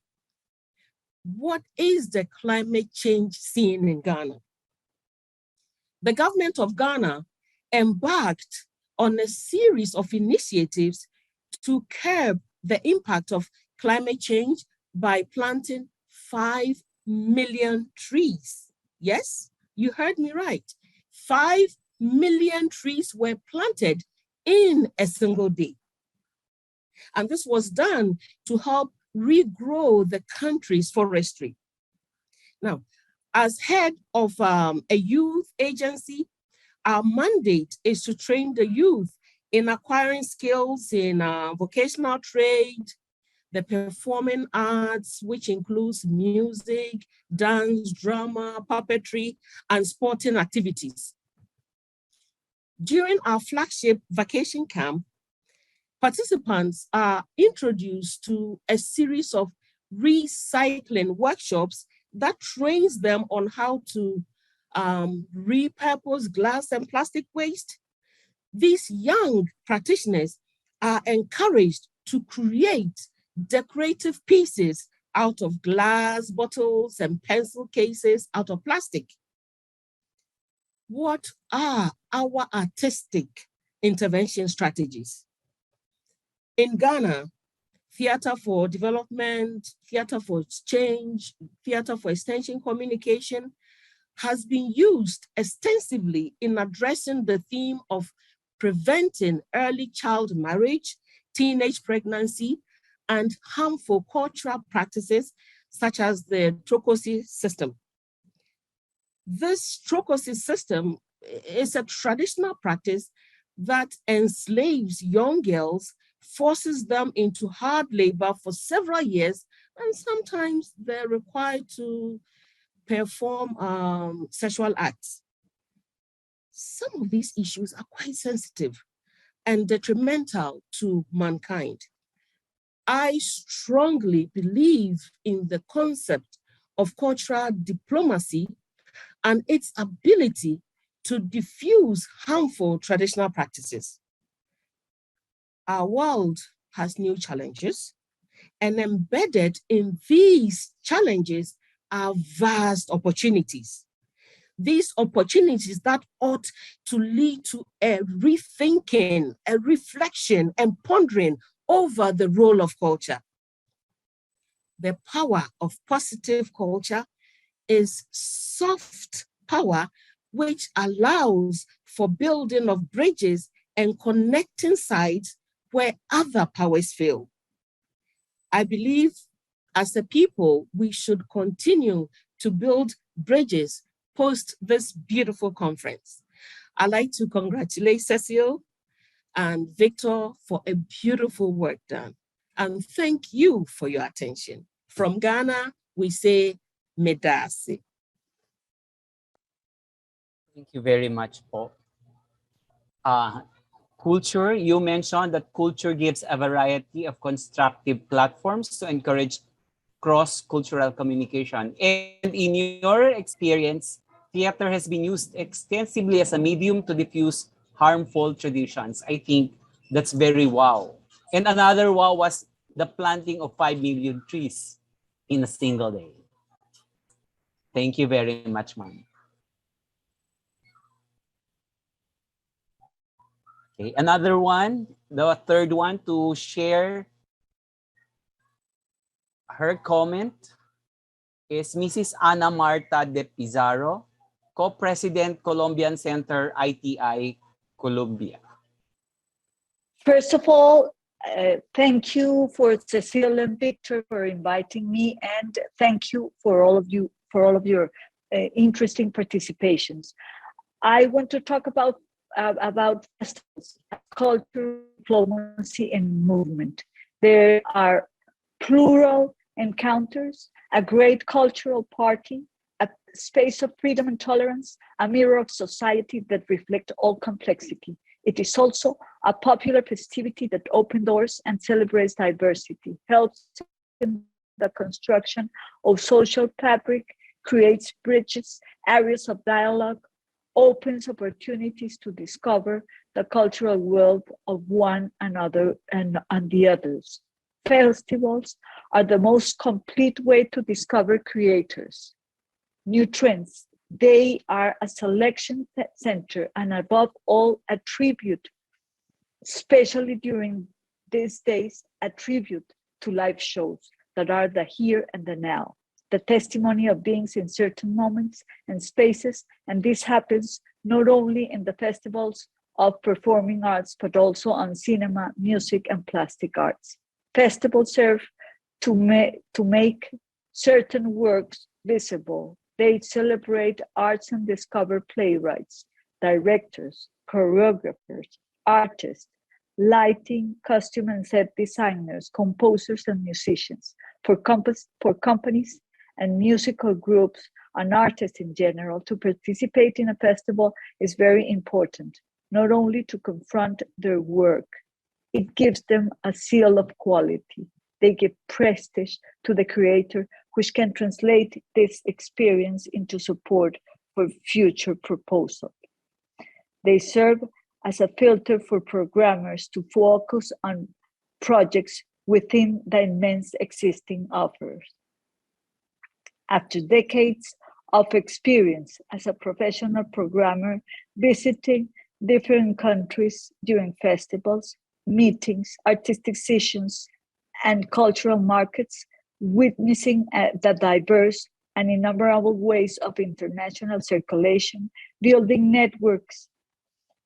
what is the climate change scene in Ghana? The government of Ghana embarked on a series of initiatives to curb the impact of climate change by planting 5 million trees. Yes, you heard me right. 5 million trees were planted in a single day. And this was done to help regrow the country's forestry. Now, as head of a youth agency, our mandate is to train the youth in acquiring skills in vocational trade, the performing arts, which includes music, dance, drama, puppetry, and sporting activities. During our flagship vacation camp, participants are introduced to a series of recycling workshops that trains them on how to repurpose glass and plastic waste. These young practitioners are encouraged to create decorative pieces out of glass bottles and pencil cases out of plastic. What are our artistic intervention strategies? In Ghana, Theatre for Development, Theatre for Change, Theatre for Extension Communication has been used extensively in addressing the theme of preventing early child marriage, teenage pregnancy, and harmful cultural practices such as the trocosi system. This trocosi system is a traditional practice that enslaves young girls, forces them into hard labor for several years, and sometimes they're required to perform sexual acts. Some of these issues are quite sensitive and detrimental to mankind. I strongly believe in the concept of cultural diplomacy and its ability to diffuse harmful traditional practices. Our world has new challenges, and embedded in these challenges are vast opportunities. These opportunities that ought to lead to a rethinking, a reflection, and pondering over the role of culture. The power of positive culture is soft power, which allows for building of bridges and connecting sites where other powers fail. I believe as a people, we should continue to build bridges post this beautiful conference. I'd like to congratulate Cecile and Victor for a beautiful work done. And thank you for your attention. From Ghana, we say Medasi. Thank you very much, Paul. Culture, you mentioned that culture gives a variety of constructive platforms to encourage cross-cultural communication. And in your experience, theater has been used extensively as a medium to diffuse harmful traditions. I think that's very wow. And another wow was the planting of 5 million trees in a single day. Thank you very much, ma'am. Okay, another one, the third one to share her comment is Mrs. Ana Marta de Pizarro, Co-President, Colombian Center, ITI, Colombia. First of all, thank you for Cecile and Victor for inviting me, and thank you for all of your interesting participations. I want to talk about festivals, culture, diplomacy, and movement. There are plural encounters, a great cultural party, a space of freedom and tolerance, a mirror of society that reflects all complexity. It is also a popular festivity that opens doors and celebrates diversity, helps in the construction of social fabric, creates bridges, areas of dialogue, opens opportunities to discover the cultural wealth of one another and the others. Festivals are the most complete way to discover creators, new trends. They are a selection center and above all a tribute, especially during these days, a tribute to live shows that are the here and the now, the testimony of beings in certain moments and spaces. And this happens not only in the festivals of performing arts, but also on cinema, music, and plastic arts. Festivals serve to make certain works visible. They celebrate arts and discover playwrights, directors, choreographers, artists, lighting, costume and set designers, composers and musicians. For companies and musical groups and artists in general, to participate in a festival is very important, not only to confront their work. It gives them a seal of quality. They give prestige to the creator, which can translate this experience into support for future proposals. They serve as a filter for programmers to focus on projects within the immense existing offers. After decades of experience as a professional programmer, visiting different countries during festivals, meetings, artistic sessions, and cultural markets, witnessing the diverse and innumerable ways of international circulation, building networks,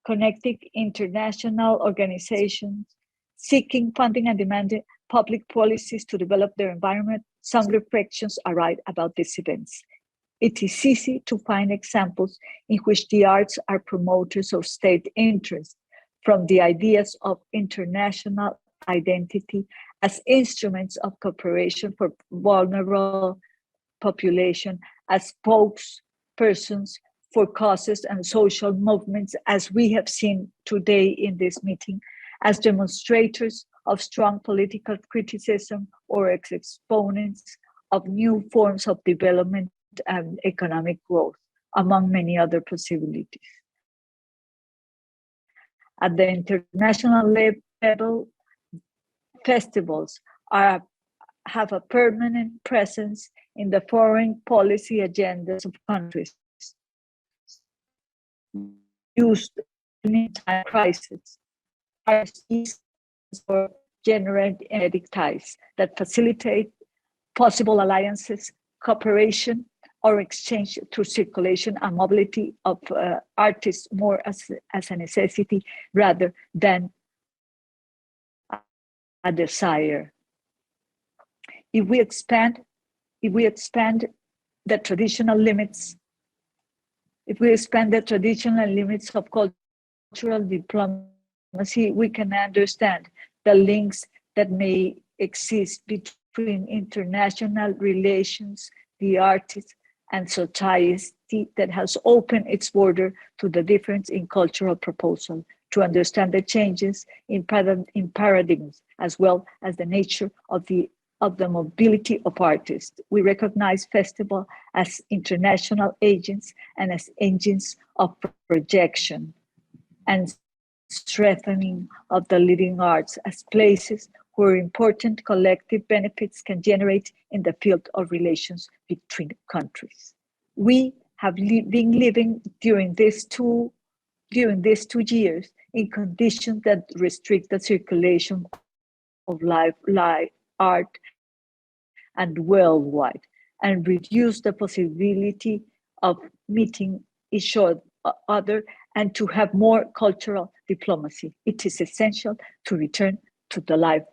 connecting international organizations, seeking funding and demanding public policies to develop their environment, some reflections arise about these events. It is easy to find examples in which the arts are promoters of state interest, from the ideas of international identity as instruments of cooperation for vulnerable population, as spokespersons for causes and social movements, as we have seen today in this meeting, as demonstrators of strong political criticism or as exponents of new forms of development and economic growth, among many other possibilities. At the international level, festivals have a permanent presence in the foreign policy agendas of countries used in time crisis, or generate energetic ties that facilitate possible alliances, cooperation, or exchange through circulation and mobility of artists more as a necessity rather than a desire. If we expand the traditional limits, of cultural diplomacy, we can understand the links that may exist between international relations, the artists, and society that has opened its border to the difference in cultural proposal, to understand the changes in paradigms, as well as the nature of the mobility of artists. We recognize festivals as international agents and as engines of projection. and strengthening of the living arts as places where important collective benefits can generate in the field of relations between countries. We have been living during these 2 years in conditions that restrict the circulation of live art and worldwide, and reduce the possibility of meeting each other and to have more cultural diplomacy. It is essential to return to the live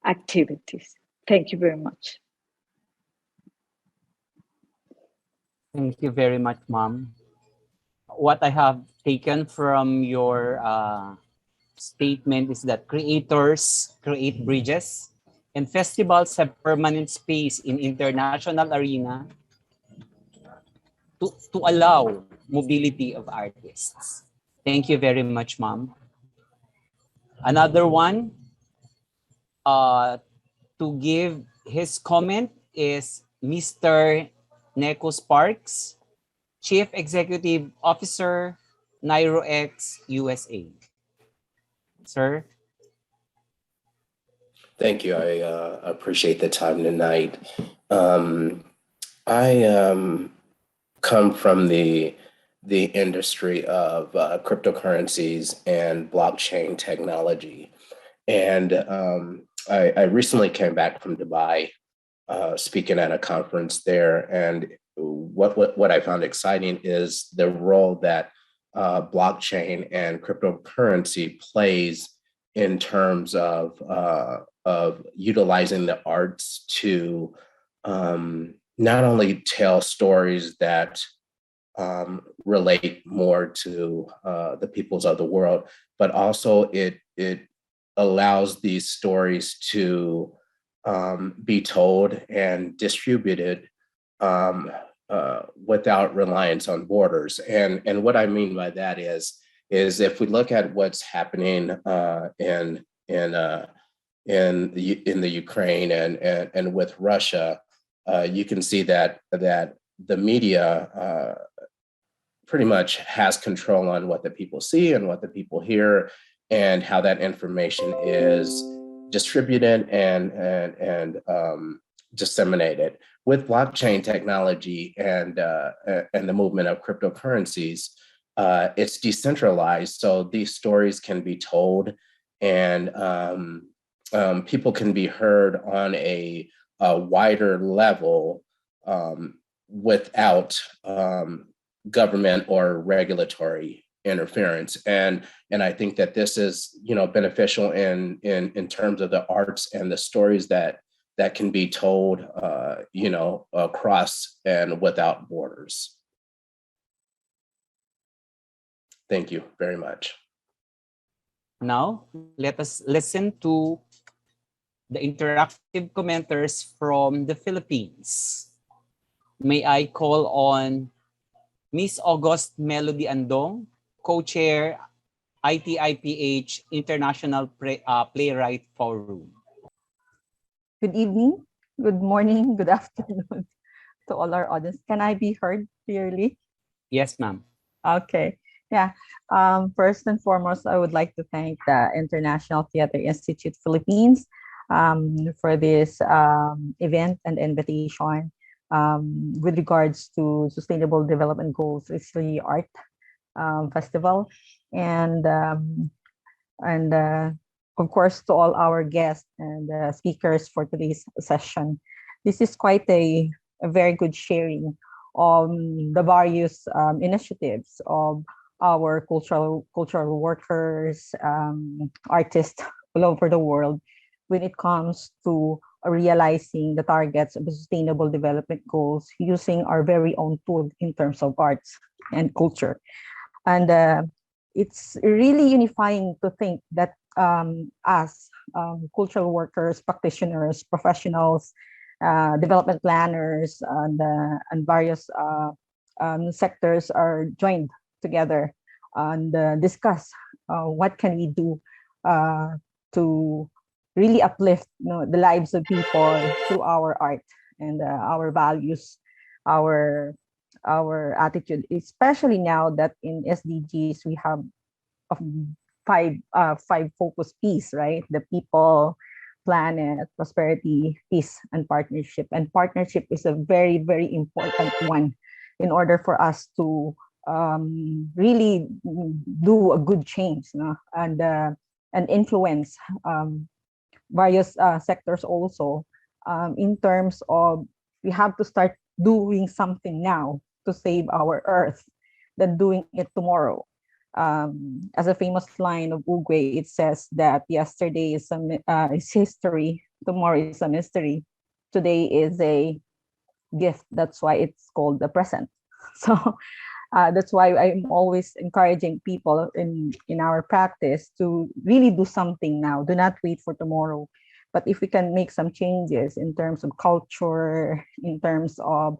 activities. Thank you very much. Thank you very much, Mom. What I have taken from your statement is that creators create bridges and festivals have permanent space in international arena to allow mobility of artists. Thank you very much, Mom. Another one to give his comment is Mr. Neko Sparks, Chief Executive Officer, NairoX USA. Sir? Thank you. I appreciate the time tonight. I come from the industry of cryptocurrencies and blockchain technology. And I recently came back from Dubai, speaking at a conference there. And what I found exciting is the role that blockchain and cryptocurrency plays in terms of utilizing the arts to not only tell stories that relate more to the peoples of the world, but also it allows these stories to be told and distributed without reliance on borders. And what I mean by that is if we look at what's happening in the Ukraine and with Russia, you can see that the media pretty much has control on what the people see and what the people hear, and how that information is distributed and disseminated. With blockchain technology and the movement of cryptocurrencies, it's decentralized, so these stories can be told, and people can be heard on a wider level without government or regulatory interference. And I think that this is, beneficial in terms of the arts and the stories that can be told, across and without borders. Thank you very much. Now, let us listen to the interactive commenters from the Philippines. May I call on Miss August Melody Andong, co-chair ITIPH International Playwright Forum. Good evening, good morning, good afternoon to all our audience. Can I be heard clearly? Yes, ma'am. Okay. Yeah. First and foremost, I would like to thank the International Theater Institute Philippines for this event and invitation with regards to Sustainable Development Goals RESILIART Festival, and of course to all our guests and speakers for today's session. This is quite a very good sharing of the various initiatives of our cultural workers, artists all over the world when it comes to realizing the targets of the Sustainable Development Goals using our very own tool in terms of arts and culture. And it's really unifying to think that us, cultural workers, practitioners, professionals, development planners, and various sectors are joined together and discuss what can we do to really uplift the lives of people through our art and our values, our attitude, especially now that in SDGs we have of five focus P's, right? The people, planet, prosperity, peace, and partnership. And partnership is a very, very important one in order for us to really do a good change, no? And influence various sectors also, in terms of we have to start doing something now to save our earth than doing it tomorrow. As a famous line of Uguay, it says that yesterday is history, tomorrow is a mystery, today is a gift. That's why it's called the present. So that's why I'm always encouraging people in our practice to really do something now. Do not wait for tomorrow. But if we can make some changes in terms of culture, in terms of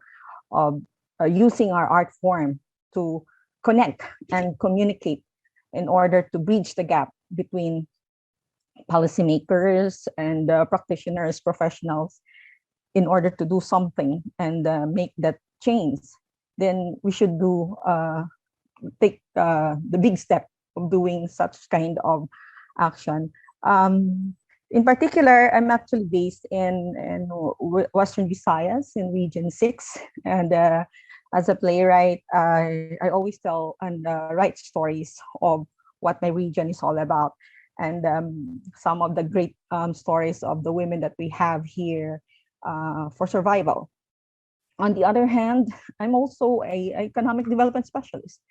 using our art form to connect and communicate in order to bridge the gap between policymakers and practitioners, professionals, in order to do something and make that change, then we should take the big step of doing such kind of action. In particular, I'm actually based in Western Visayas in Region 6. And as a playwright, I always tell and write stories of what my region is all about. And some of the great stories of the women that we have here for survival. On the other hand, I'm also an economic development specialist.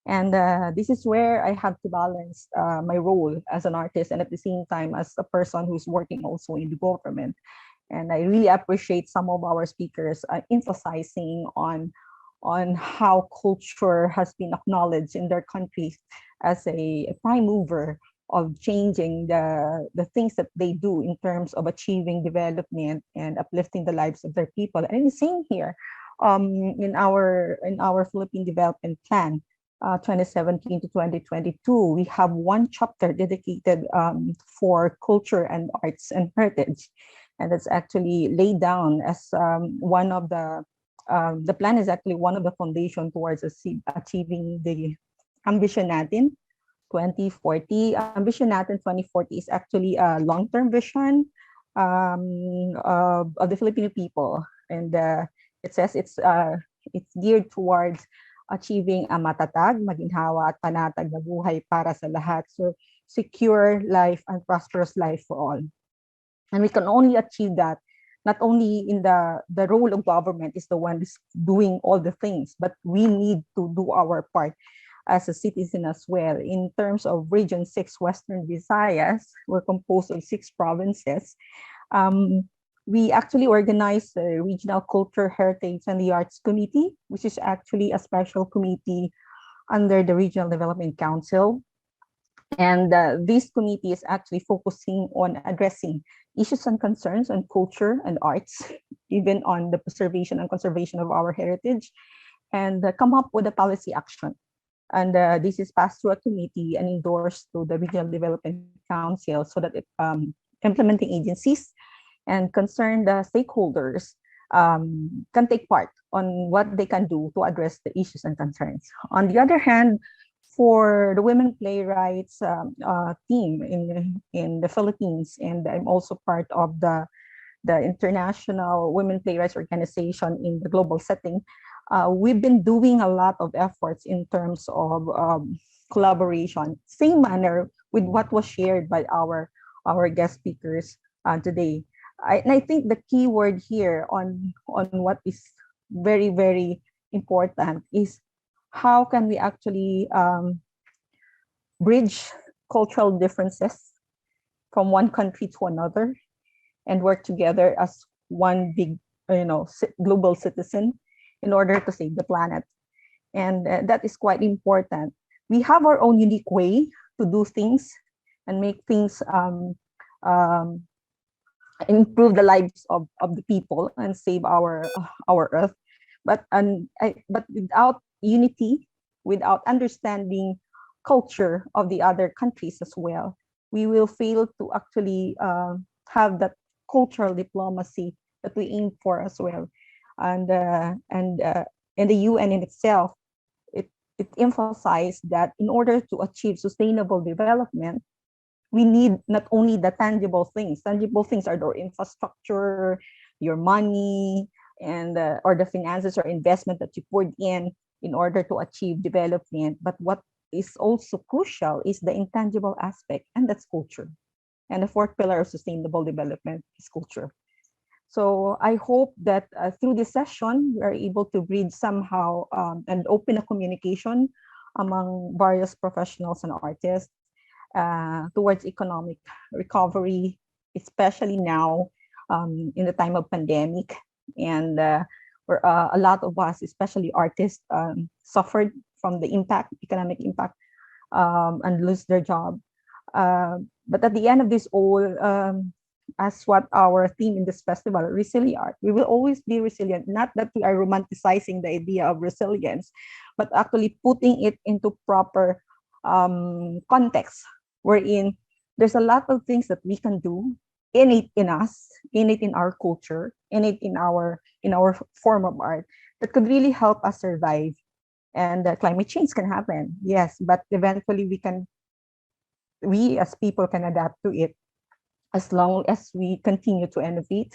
And this is where I have to balance my role as an artist and at the same time as a person who's working also in the government. And I really appreciate some of our speakers emphasizing on how culture has been acknowledged in their countries as a prime mover of changing the things that they do in terms of achieving development and uplifting the lives of their people. And the same here in our Philippine Development Plan 2017 to 2022, we have one chapter dedicated for culture and arts and heritage. And that's actually laid down as one of the plan is actually one of the foundation towards achieving the ambition natin 2040. Ambition natin 2040 is actually a long-term vision of the Filipino people. And it says it's geared towards achieving a matatag, maginhawa at panatag na buhay para sa lahat. So secure life and prosperous life for all. And we can only achieve that not only in the role of government is the one who's doing all the things, but we need to do our part as a citizen as well. In terms of Region 6 Western Visayas, we're composed of 6 provinces. We actually organize the Regional Culture, Heritage, and the Arts Committee, which is actually a special committee under the Regional Development Council. And this committee is actually focusing on addressing issues and concerns on culture and arts, even on the preservation and conservation of our heritage, and come up with a policy action. And this is passed through a committee and endorsed to the Regional Development Council so that implementing agencies and concerned stakeholders can take part on what they can do to address the issues and concerns. On the other hand, for the women playwrights team in the Philippines, and I'm also part of the International Women Playwrights Organization in the global setting, we've been doing a lot of efforts in terms of collaboration, same manner with what was shared by our guest speakers today. And I think the key word here on what is very, very important is how can we actually bridge cultural differences from one country to another and work together as one big, global citizen in order to save the planet. And that is quite important. We have our own unique way to do things and make things improve the lives of the people and save our earth. But without unity, without understanding culture of the other countries as well, we will fail to actually have that cultural diplomacy that we aim for as well. And in the UN in itself, it emphasized that in order to achieve sustainable development, we need not only the tangible things. Tangible things are the infrastructure, your money, and or the finances or investment that you put in order to achieve development. But what is also crucial is the intangible aspect, and that's culture. And the fourth pillar of sustainable development is culture. So I hope that through this session, we are able to bridge somehow and open a communication among various professionals and artists towards economic recovery, especially now in the time of pandemic. And where a lot of us, especially artists, suffered from the impact, economic impact, and lose their job. But at the end of this all, as what our theme in this festival, RESILIART, we will always be resilient. Not that we are romanticizing the idea of resilience, but actually putting it into proper context, wherein there's a lot of things that we can do innate in us, innate in our culture, innate in our form of art that could really help us survive. And climate change can happen, yes, but eventually we as people can adapt to it as long as we continue to innovate,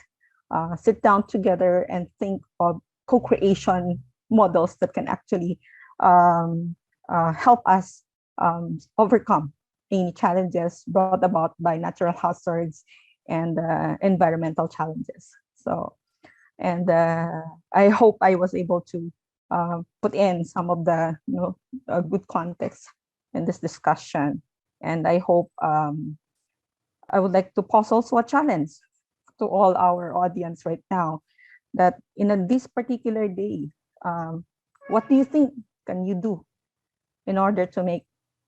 sit down together and think of co-creation models that can actually help us overcome any challenges brought about by natural hazards and environmental challenges. So, and I hope I was able to put in some of the good context in this discussion. And I hope I would like to pose also a challenge to all our audience right now that in this particular day, what do you think can you do in order to make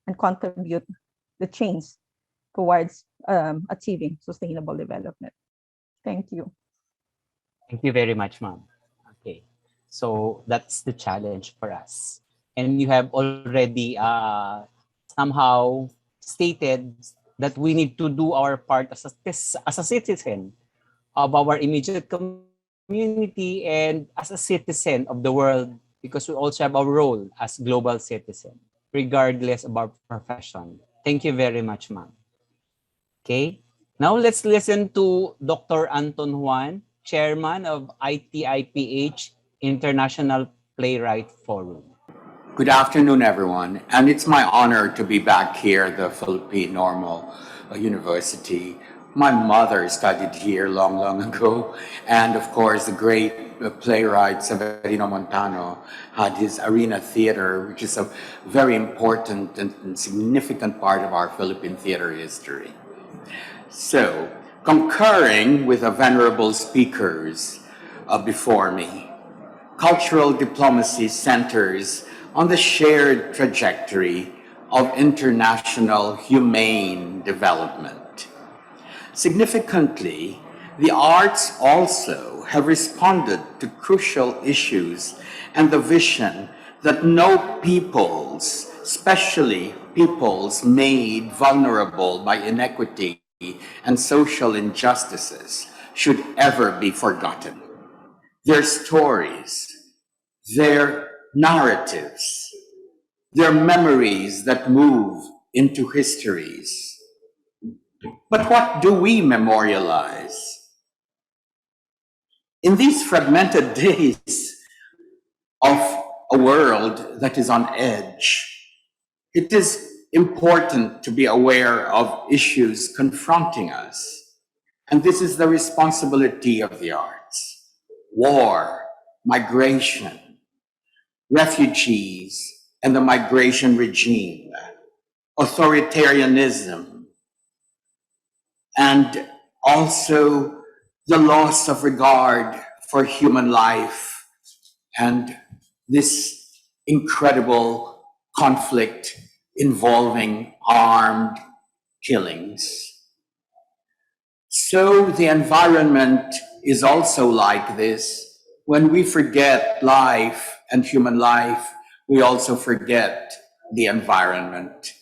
and contribute the change towards achieving sustainable development? Thank you. Thank you very much, ma'am. Okay, so that's the challenge for us. And you have already somehow stated that we need to do our part as a citizen of our immediate community and as a citizen of the world, because we also have our role as global citizen, regardless of our profession. Thank you very much, ma'am. Okay, now let's listen to Dr. Anton Juan, Chairman of ITIPH International Playwright Forum. Good afternoon, everyone. And it's my honor to be back here at the Philippine Normal University. My mother studied here long, long ago. And of course, the great playwright Severino Montano had his Arena Theater, which is a very important and significant part of our Philippine theater history. So, concurring with the venerable speakers before me, cultural diplomacy centers on the shared trajectory of international humane development. Significantly, the arts also have responded to crucial issues and the vision that no peoples, especially peoples made vulnerable by inequity and social injustices, should ever be forgotten. Their stories, their narratives, their memories that move into histories. But what do we memorialize? In these fragmented days of a world that is on edge, it is important to be aware of issues confronting us. And this is the responsibility of the arts. War, migration, refugees and the migration regime, authoritarianism, and also the loss of regard for human life and this incredible conflict involving armed killings. So the environment is also like this. When we forget life and human life, we also forget the environment.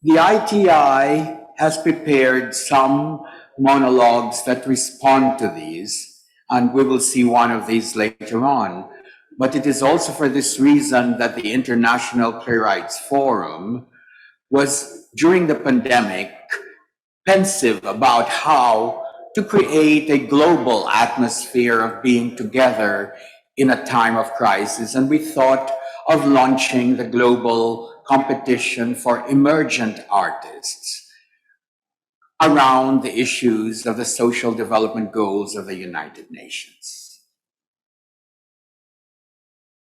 The ITI has prepared some monologues that respond to these, and we will see one of these later on. But it is also for this reason that the International Playwrights Forum was, during the pandemic, pensive about how to create a global atmosphere of being together in a time of crisis. And we thought of launching the global competition for emergent artists around the issues of the social development goals of the United Nations.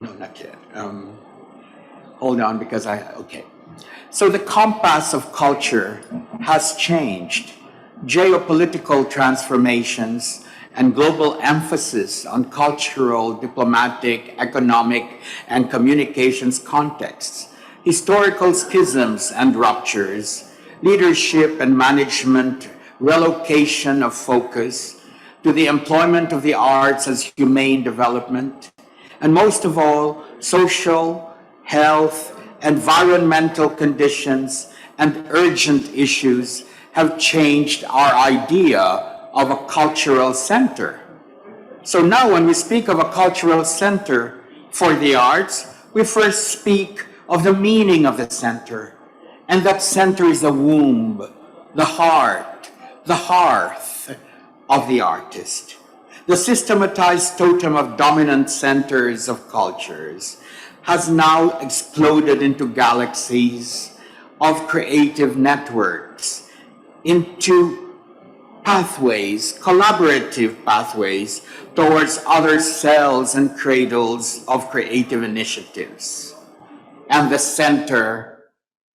No, not yet. Hold on, because okay. So the compass of culture has changed. Geopolitical transformations and global emphasis on cultural, diplomatic, economic, and communications contexts, historical schisms and ruptures, leadership and management relocation of focus to the employment of the arts as humane development, and most of all, social, health, environmental conditions, and urgent issues have changed our idea of a cultural center. So now when we speak of a cultural center for the arts, we first speak of the meaning of the center. And that center is the womb, the heart, the hearth of the artist. The systematized totem of dominant centers of cultures has now exploded into galaxies of creative networks, into pathways, collaborative pathways towards other cells and cradles of creative initiatives. And the center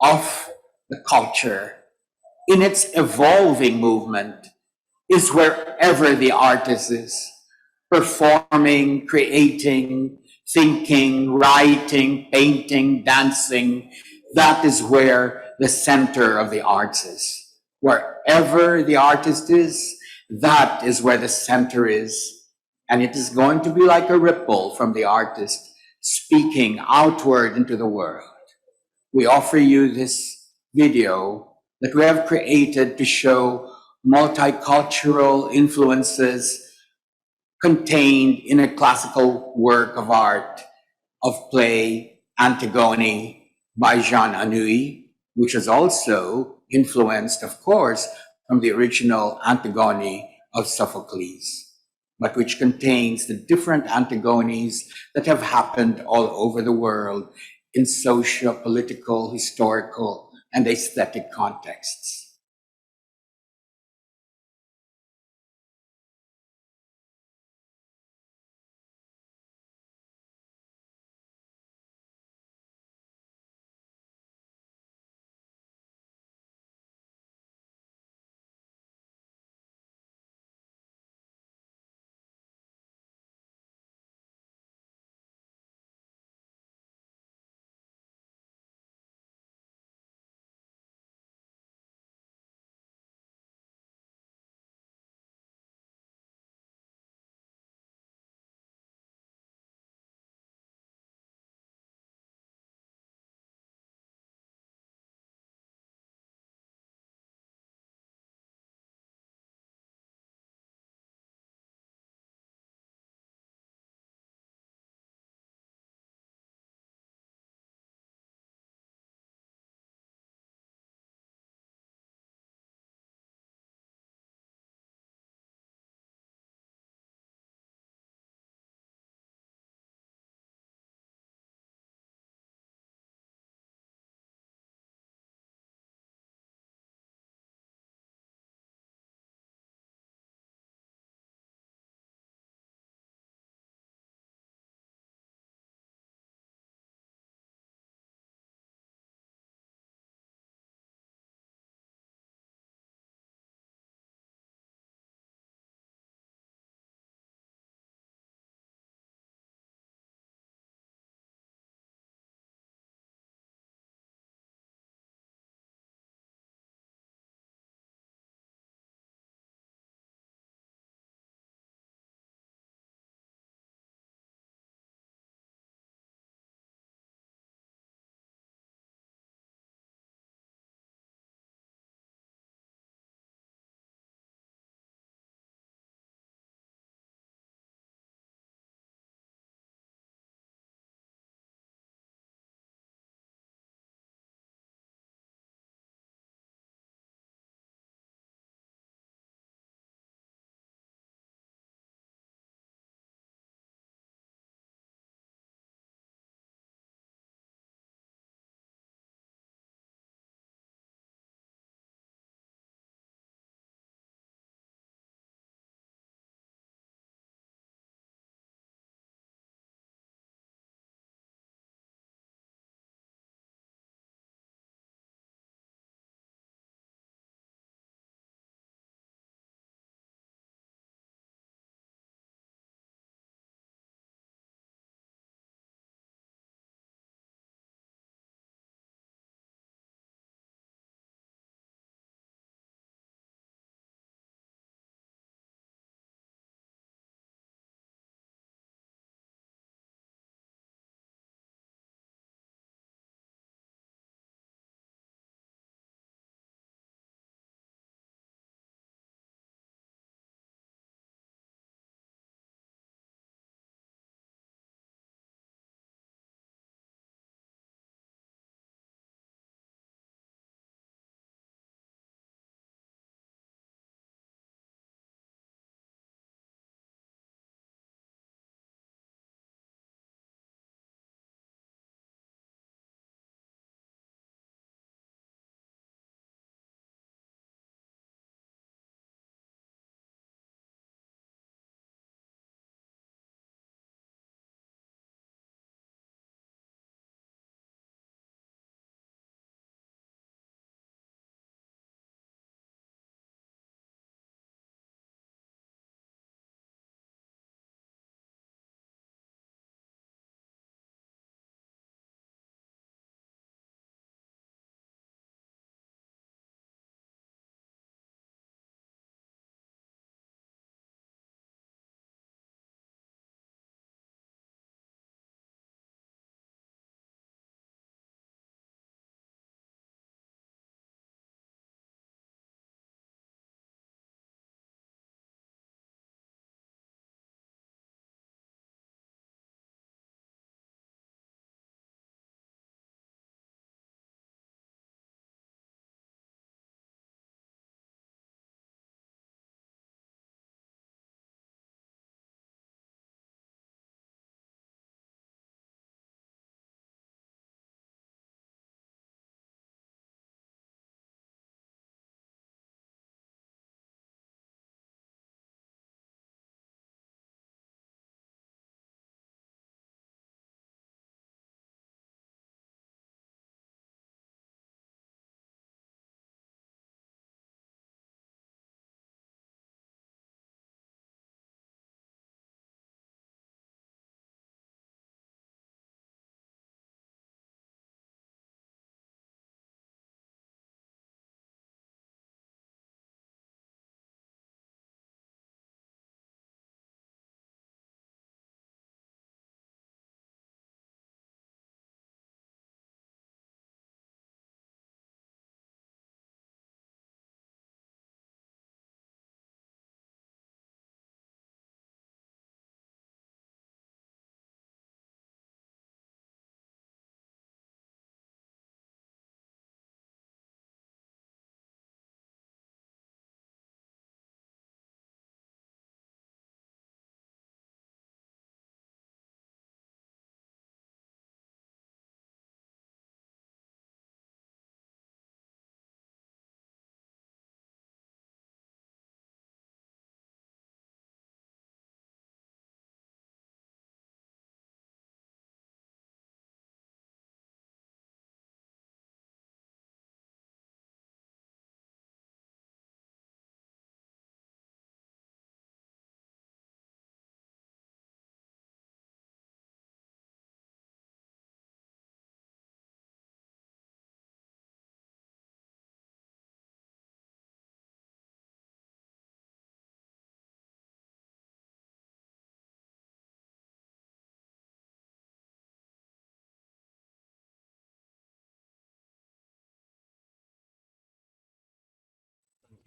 of the culture in its evolving movement is wherever the artist is, performing, creating, thinking, writing, painting, dancing. That is where the center of the arts is. Wherever the artist is, that is where the center is. And it is going to be like a ripple from the artist speaking outward into the world. We offer you this video that we have created to show multicultural influences contained in a classical work of art of play Antigone by Jean Anouilh, which is also influenced, of course, from the original Antigone of Sophocles, but which contains the different Antigones that have happened all over the world in socio, political, historical, and aesthetic contexts.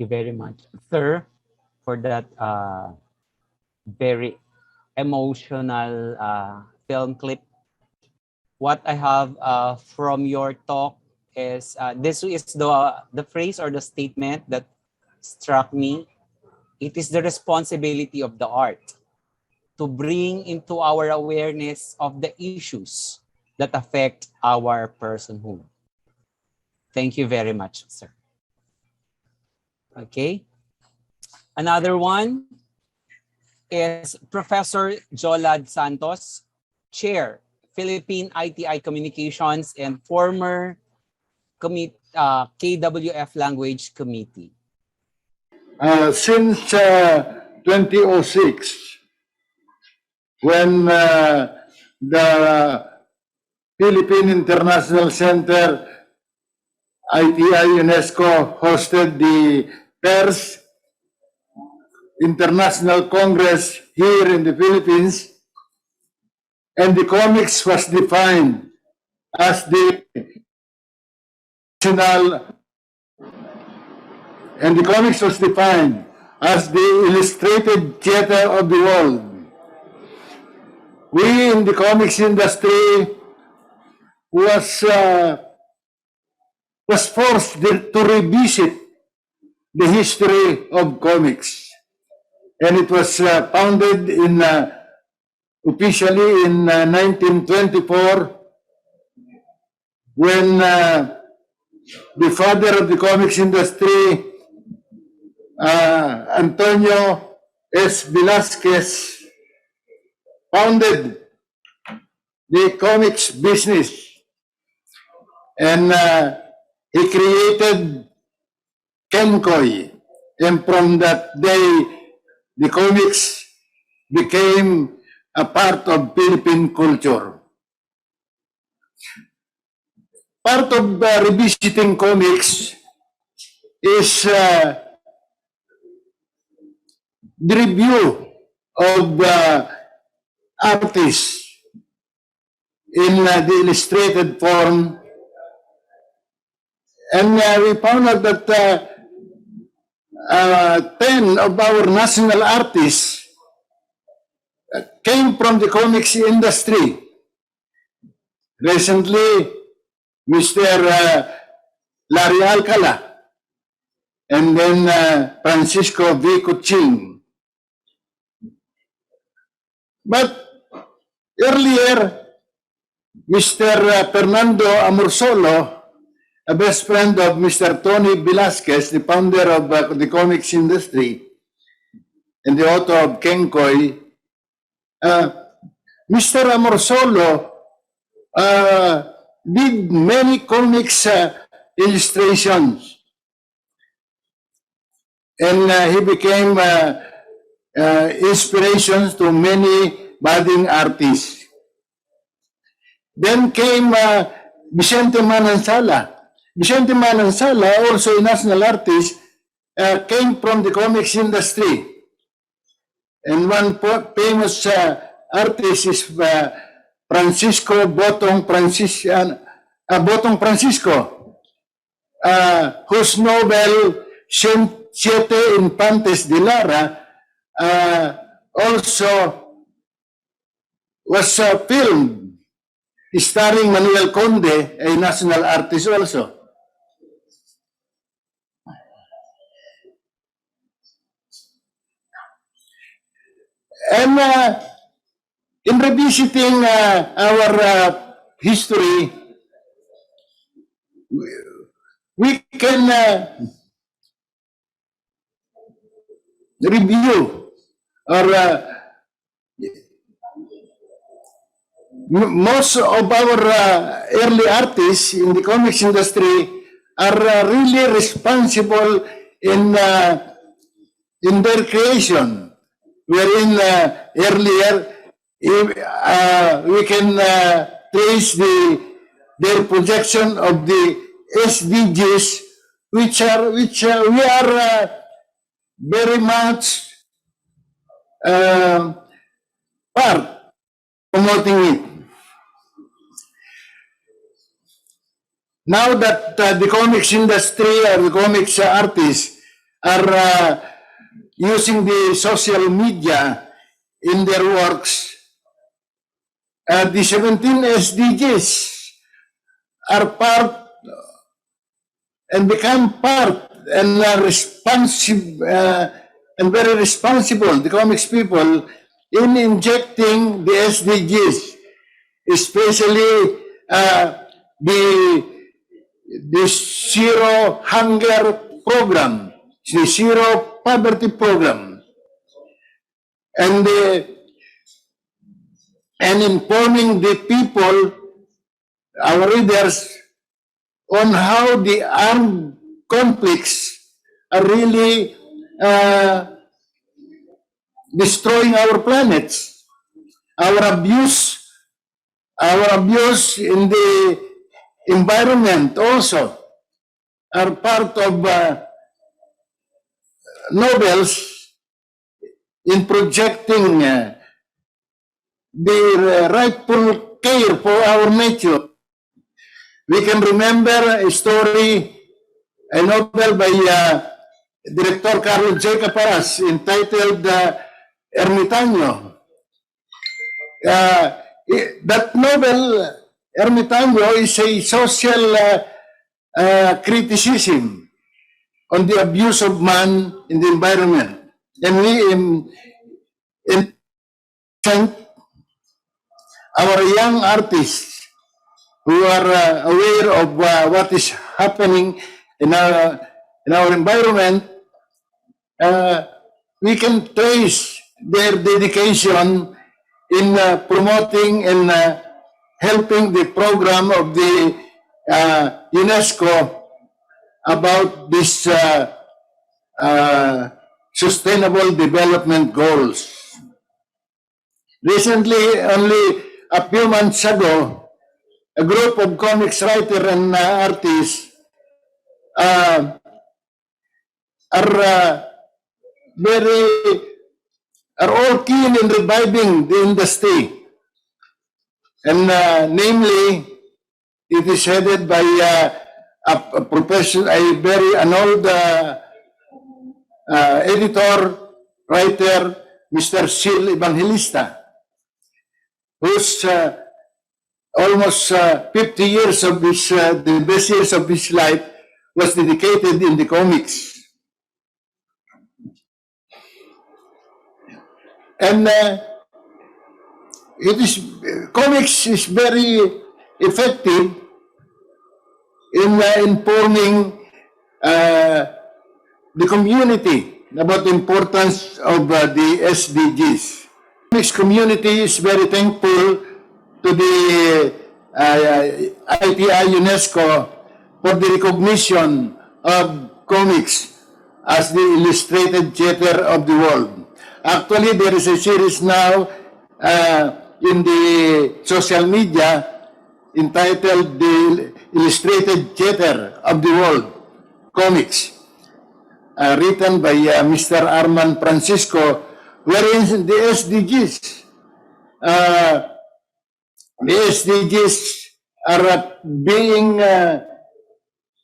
you very much, sir, for that very emotional film clip. What I have from your talk is this is the phrase or the statement that struck me. It is the responsibility of the art to bring into our awareness of the issues that affect our personhood. Thank you very much, sir. Okay. Another one is Professor Jolad Santos, Chair, Philippine ITI Communications and former KWF Language Committee. Since 2006, when the Philippine International Center, ITI UNESCO, hosted the first International Congress here in the Philippines, and the comics was defined as the illustrated theater of the world. We in the comics industry was forced to revisit the history of comics, and it was founded in officially in 1924, when the father of the comics industry, Antonio S. Velasquez, founded the comics business, and he created Kenkoy, and from that day, the comics became a part of Philippine culture. Part of revisiting comics is the review of the artists in the illustrated form, and we found out that 10 of our national artists came from the comics industry. Recently, Mr. Larry Alcala, and then Francisco V. Kuching. But earlier, Mr. Fernando Amorsolo, a best friend of Mr. Tony Velasquez, the founder of the comics industry and the author of Kenkoy, Mr. Amorsolo did many comics illustrations, and he became inspirations to many budding artists. Then came Vicente Manansala. Vicente Manansala, also a national artist, came from the comics industry. And one famous artist is Francisco Botong Francisco, whose novel Siete Infantes de Lara also was filmed, starring Manuel Conde, a national artist also. And in revisiting our history, we can review, or most of our early artists in the comics industry are really responsible in their creation, wherein earlier we can trace their projection of the SDGs, which we are very much part promoting it. Now that the comics industry or the comics artists are using the social media in their works. The 17 SDGs are part and become part and responsive and very responsible, the comics people, in injecting the SDGs, especially the Zero Hunger Program, the Zero Poverty Program, and informing the people, our readers, on how the armed conflicts are really destroying our planets. Our abuse in the environment also are part of novels in projecting the rightful care for our nature. We can remember a story, a novel by Director Carlos J. Caparas entitled Ermitaño. That novel, Ermitaño, is a social criticism on the abuse of man in the environment. And we our young artists who are aware of what is happening in our environment, we can trace their dedication in promoting and helping the program of the UNESCO about this sustainable development goals. Recently, only a few months ago, a group of comics writers and artists are all keen in reviving the industry, and namely, it is headed by a professional, an old editor, writer, Mr. Sil Evangelista, whose almost 50 years of his, the best years of his life was dedicated in the comics. And comics is very effective in informing the community about the importance of the SDGs. The comics community is very thankful to the ITI UNESCO for the recognition of comics as the illustrated theater of the world. Actually, there is a series now in the social media entitled The Illustrated Theater of the World, Comics, written by Mr. Arman Francisco, wherein the SDGs are being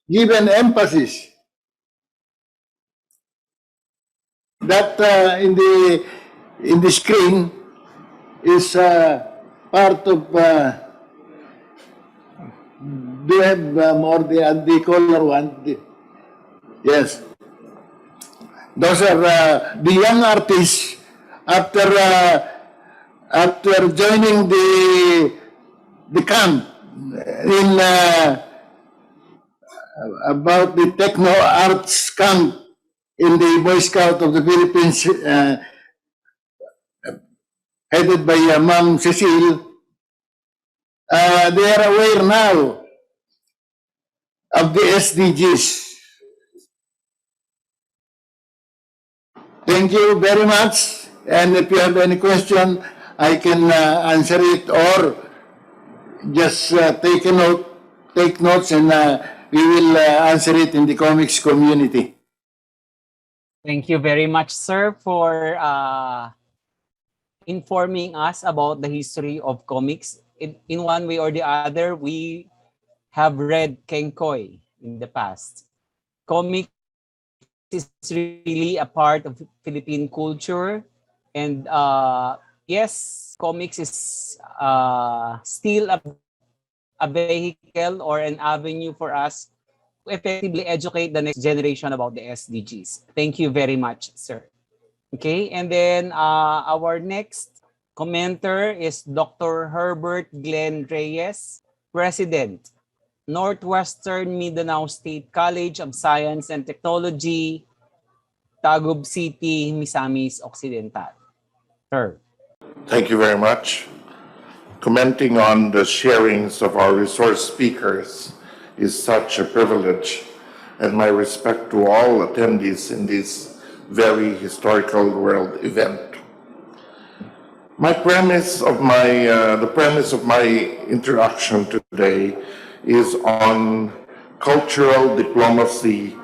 given emphasis. That in the screen is part of. Do you have more the color one? Yes. Those are the young artists after joining the camp in about the techno arts camp in the Boy Scout of the Philippines, headed by Ma'am Cecile. They are aware now of the SDGs. Thank you very much. And if you have any question, I can answer it, or just take notes, and we will answer it in the comics community. Thank you very much, sir, for informing us about the history of comics. In one way or the other, we have read Kenkoy in the past. Comics is really a part of Philippine culture. And yes, comics is still a vehicle or an avenue for us to effectively educate the next generation about the SDGs. Thank you very much, sir. Okay, and then our next commenter is Dr. Herbert Glenn Reyes, President, Northwestern Mindanao State College of Science and Technology, Taguig City, Misamis Occidental. Sir. Thank you very much. Commenting on the sharings of our resource speakers is such a privilege, and my respect to all attendees in this very historical world event. The premise of my introduction today is on cultural diplomacy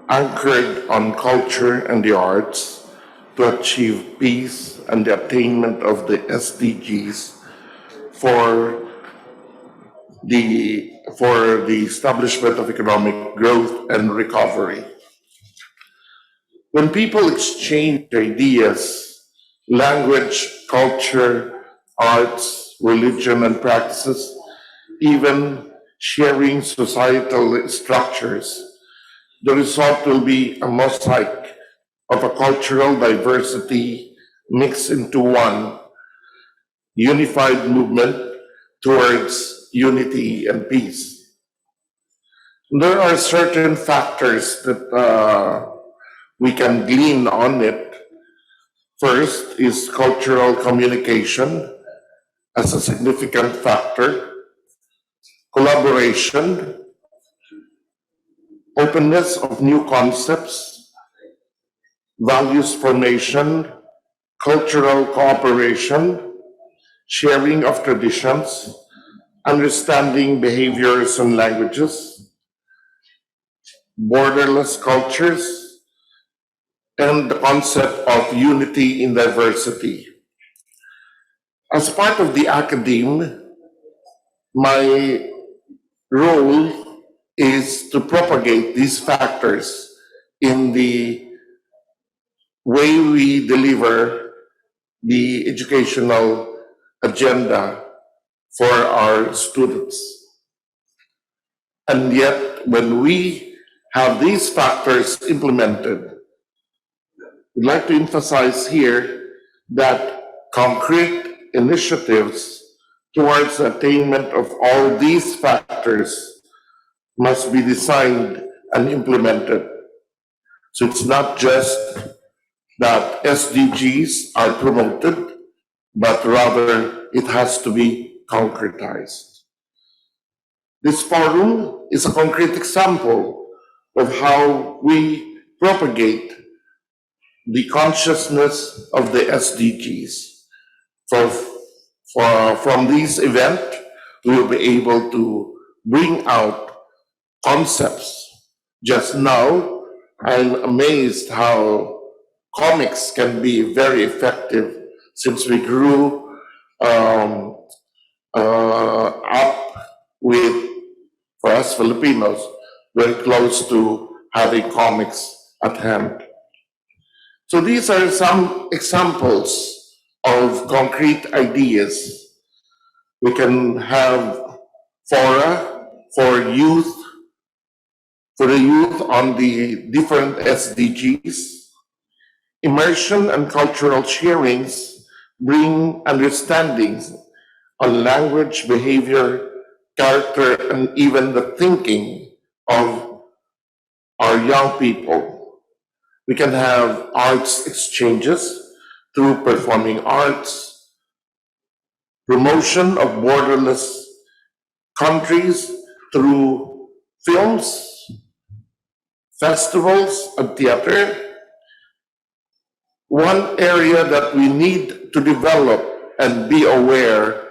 anchored on culture and the arts to achieve peace and the attainment of the SDGs for the establishment of economic growth and recovery. When people exchange ideas, language, culture, arts, religion, and practices, even sharing societal structures, the result will be a mosaic of a cultural diversity mixed into one unified movement towards unity and peace. There are certain factors that we can glean on it. First is cultural communication as a significant factor, collaboration, openness of new concepts, values formation, cultural cooperation, sharing of traditions, understanding behaviors and languages, borderless cultures, and the concept of unity in diversity. As part of the academe, my role is to propagate these factors in the way we deliver the educational agenda for our students. And yet, when we have these factors implemented, we'd like to emphasize here that concrete initiatives towards the attainment of all these factors must be designed and implemented. So it's not just that SDGs are promoted, but rather it has to be concretized. This forum is a concrete example of how we propagate the consciousness of the SDGs. From this event, we will be able to bring out concepts. Just now, I'm amazed how comics can be very effective since we grew up with, for us Filipinos, very close to having comics at hand. So these are some examples of concrete ideas. We can have fora for the youth on the different SDGs. Immersion and cultural sharings bring understandings on language, behavior, character, and even the thinking of our young people. We can have arts exchanges through performing arts, promotion of borderless countries through films, festivals, and theater. One area that we need to develop and be aware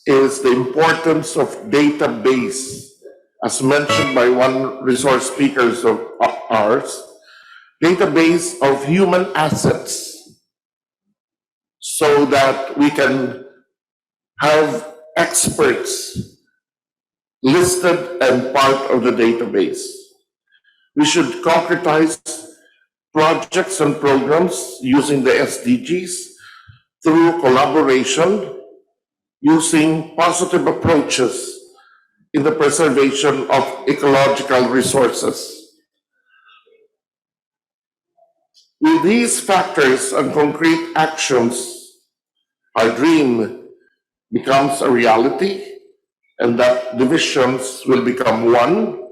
is the importance of database. As mentioned by one resource speaker of ours, database of human assets so that we can have experts listed and part of the database. We should concretize projects and programs using the SDGs through collaboration, using positive approaches in the preservation of ecological resources. With these factors and concrete actions, our dream becomes a reality, and that divisions will become one,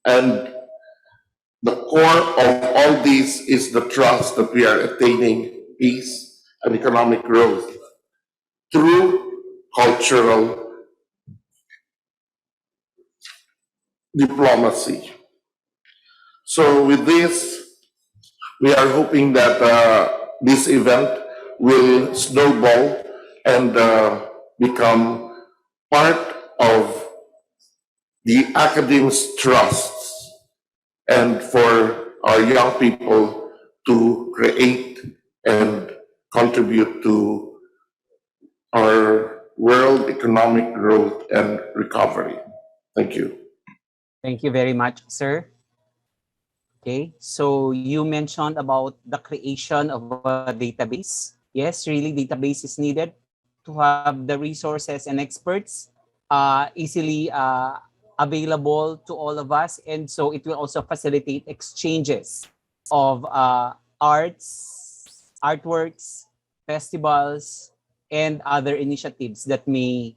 and the core of all these is the trust that we are attaining peace and economic growth through cultural diplomacy. So with this, we are hoping that this event will snowball and become part of the academy's trusts, and for our young people to create and contribute to our world economic growth and recovery. Thank you. Thank you very much, sir. Okay, so you mentioned about the creation of a database. Yes, really, database is needed to have the resources and experts easily available to all of us. And so it will also facilitate exchanges of artworks, festivals, and other initiatives that may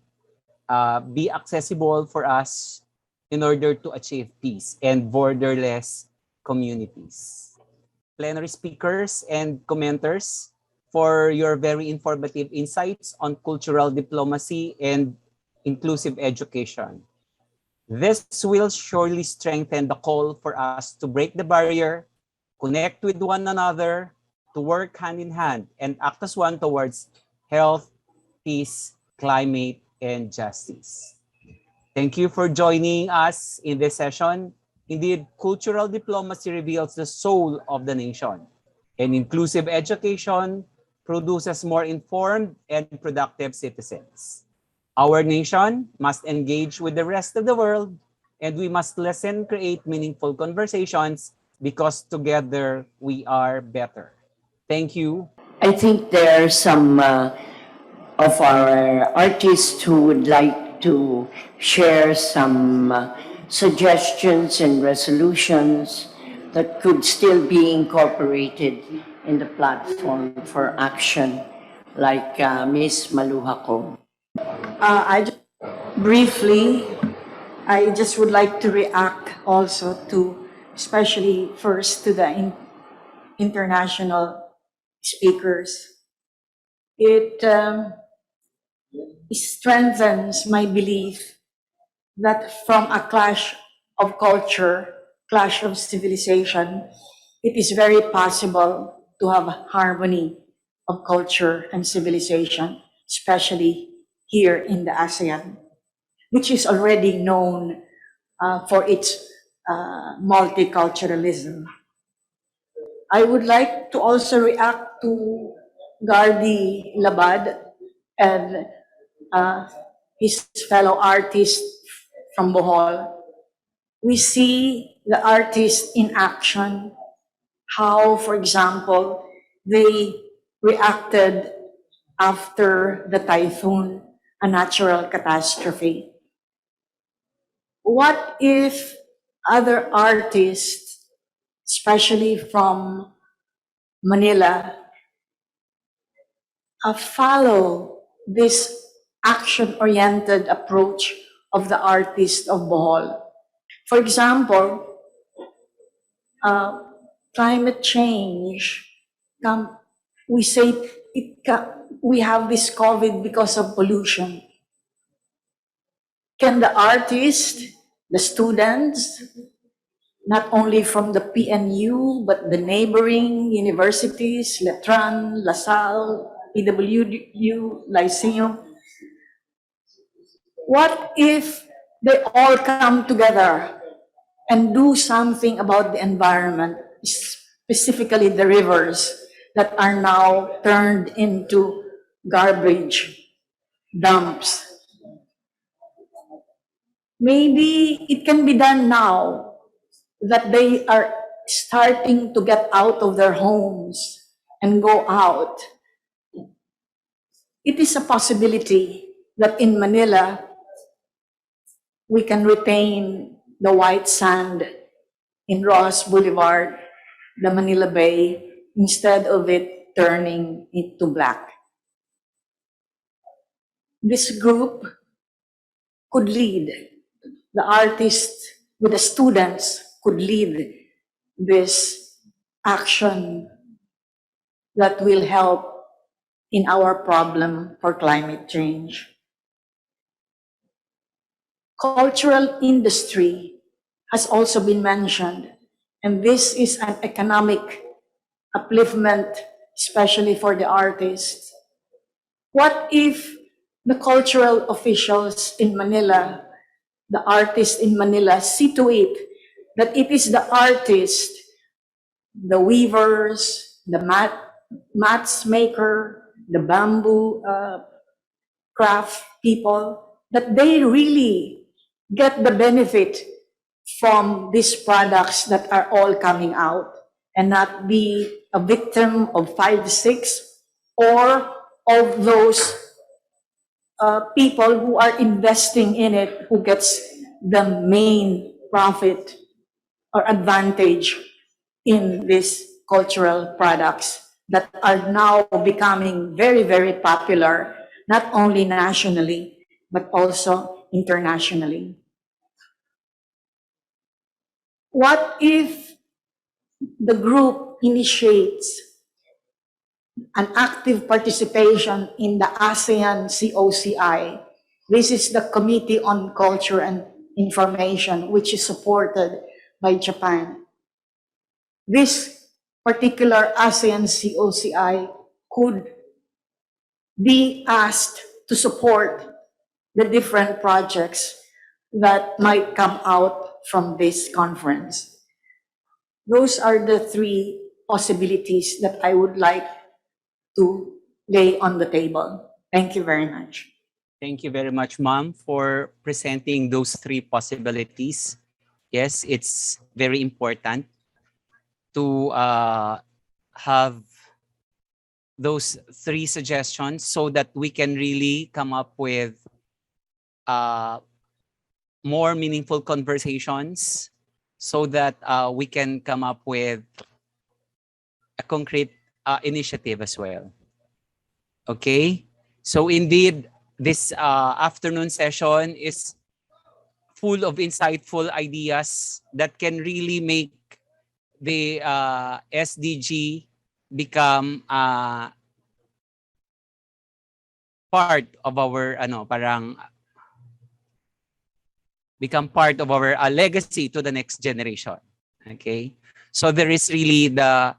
be accessible for us in order to achieve peace and borderless communities. Plenary speakers and commenters for your very informative insights on cultural diplomacy and inclusive education. This will surely strengthen the call for us to break the barrier, connect with one another, to work hand in hand and act as one towards health, peace, climate, and justice. Thank you for joining us in this session. Indeed, cultural diplomacy reveals the soul of the nation, and inclusive education produces more informed and productive citizens. Our nation must engage with the rest of the world, and we must listen, create meaningful conversations, because together we are better. Thank you. I think there are some of our artists who would like to share some suggestions and resolutions that could still be incorporated in the platform for action, like Ms. Maluhako. Briefly, I just would like to react also to, especially first to the international speakers. It strengthens my belief that from a clash of culture, clash of civilization, it is very possible to have harmony of culture and civilization, especially here in the ASEAN, which is already known for its multiculturalism. I would like to also react to Gardi Labad and his fellow artists from Bohol. We see the artists in action, how, for example, they reacted after the typhoon, a natural catastrophe. What if other artists, especially from Manila, follow this action-oriented approach of the artist of Bohol? For example, climate change, we say we have this COVID because of pollution. Can the artists, the students, not only from the PNU, but the neighboring universities, Letran, LaSalle, PWU, Lyceum, what if they all come together and do something about the environment, specifically the rivers that are now turned into garbage dumps? Maybe it can be done now that they are starting to get out of their homes and go out, it is a possibility that in Manila, we can retain the white sand in Ross Boulevard, the Manila Bay, instead of it turning into black. This group could lead, the artists with the students could lead this action that will help in our problem for climate change. Cultural industry has also been mentioned, and this is an economic upliftment, especially for the artists. What if the cultural officials in Manila, the artists in Manila, see to it that it is the artists, the weavers, the mats maker, the bamboo craft people, that they really get the benefit from these products that are all coming out and not be a victim of 5-6 or of those people who are investing in it who gets the main profit or advantage in these cultural products that are now becoming very, very popular, not only nationally, but also internationally. What if the group initiates an active participation in the ASEAN COCI? This is the Committee on Culture and Information, which is supported by Japan. This particular ASEAN COCI could be asked to support the different projects that might come out from this conference. Those are the three possibilities that I would like to lay on the table. Thank you very much. Thank you very much, Ma'am, for presenting those three possibilities. Yes, it's very important to have those three suggestions so that we can really come up with more meaningful conversations so that we can come up with a concrete initiative as well. Okay, so indeed, this afternoon session is full of insightful ideas that can really make the SDG become part of our become part of our legacy to the next generation. Okay, so there is really the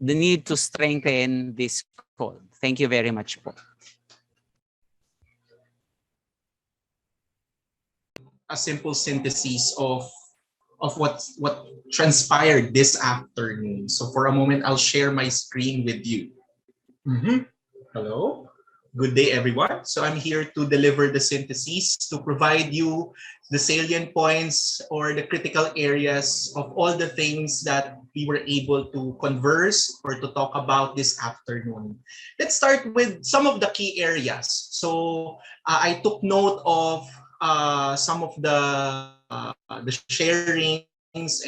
need to strengthen this call. Thank you very much po. A simple synthesis of what transpired this afternoon. So for a moment, I'll share my screen with you. Hello. Good day, everyone. So I'm here to deliver the synthesis to provide you the salient points or the critical areas of all the things that we were able to converse or to talk about this afternoon. Let's start with some of the key areas. So I took note of some of the sharings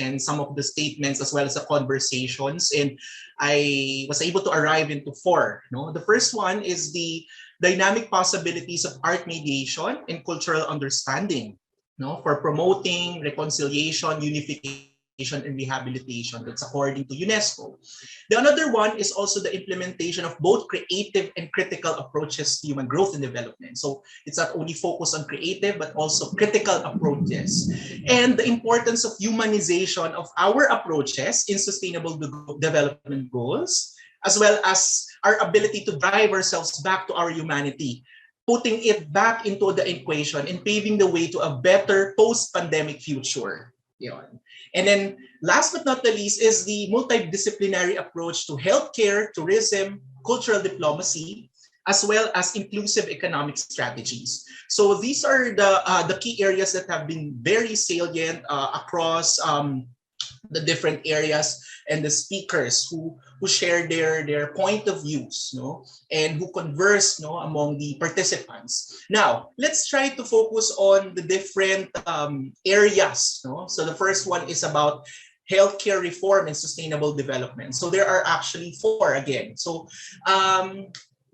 and some of the statements as well as the conversations, and I was able to arrive into four. The first one is the dynamic possibilities of art mediation and cultural understanding, for promoting reconciliation, unification, and rehabilitation. That's according to UNESCO. The another one is also the implementation of both creative and critical approaches to human growth and development. So it's not only focused on creative, but also critical approaches. And the importance of humanization of our approaches in sustainable development goals, as well as our ability to drive ourselves back to our humanity, putting it back into the equation and paving the way to a better post-pandemic future. And then last but not the least is the multidisciplinary approach to healthcare, tourism, cultural diplomacy, as well as inclusive economic strategies. So these are the key areas that have been very salient across the different areas, and the speakers who share their point of views, no, and who converse, no, among the participants. Now let's try to focus on the different areas, no. So the first one is about healthcare reform and sustainable development. So there are actually four again. So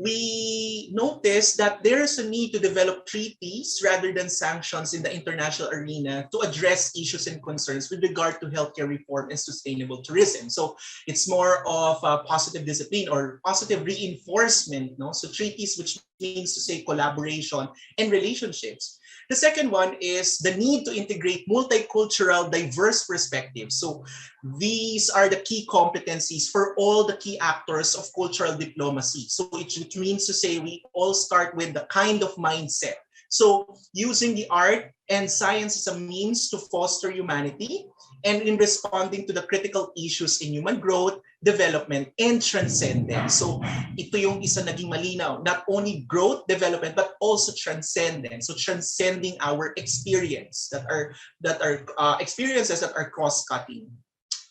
we noticed that there is a need to develop treaties rather than sanctions in the international arena to address issues and concerns with regard to healthcare reform and sustainable tourism. So it's more of a positive discipline or positive reinforcement, no? So treaties, which means to say collaboration and relationships. The second one is the need to integrate multicultural, diverse perspectives. So these are the key competencies for all the key actors of cultural diplomacy. So it means to say we all start with the kind of mindset. So using the art and science as a means to foster humanity, and in responding to the critical issues in human growth, development, and transcendence. So ito yung isa naging malinaw, not only growth, development, but also transcendence. So transcending our experience that are experiences that are cross-cutting.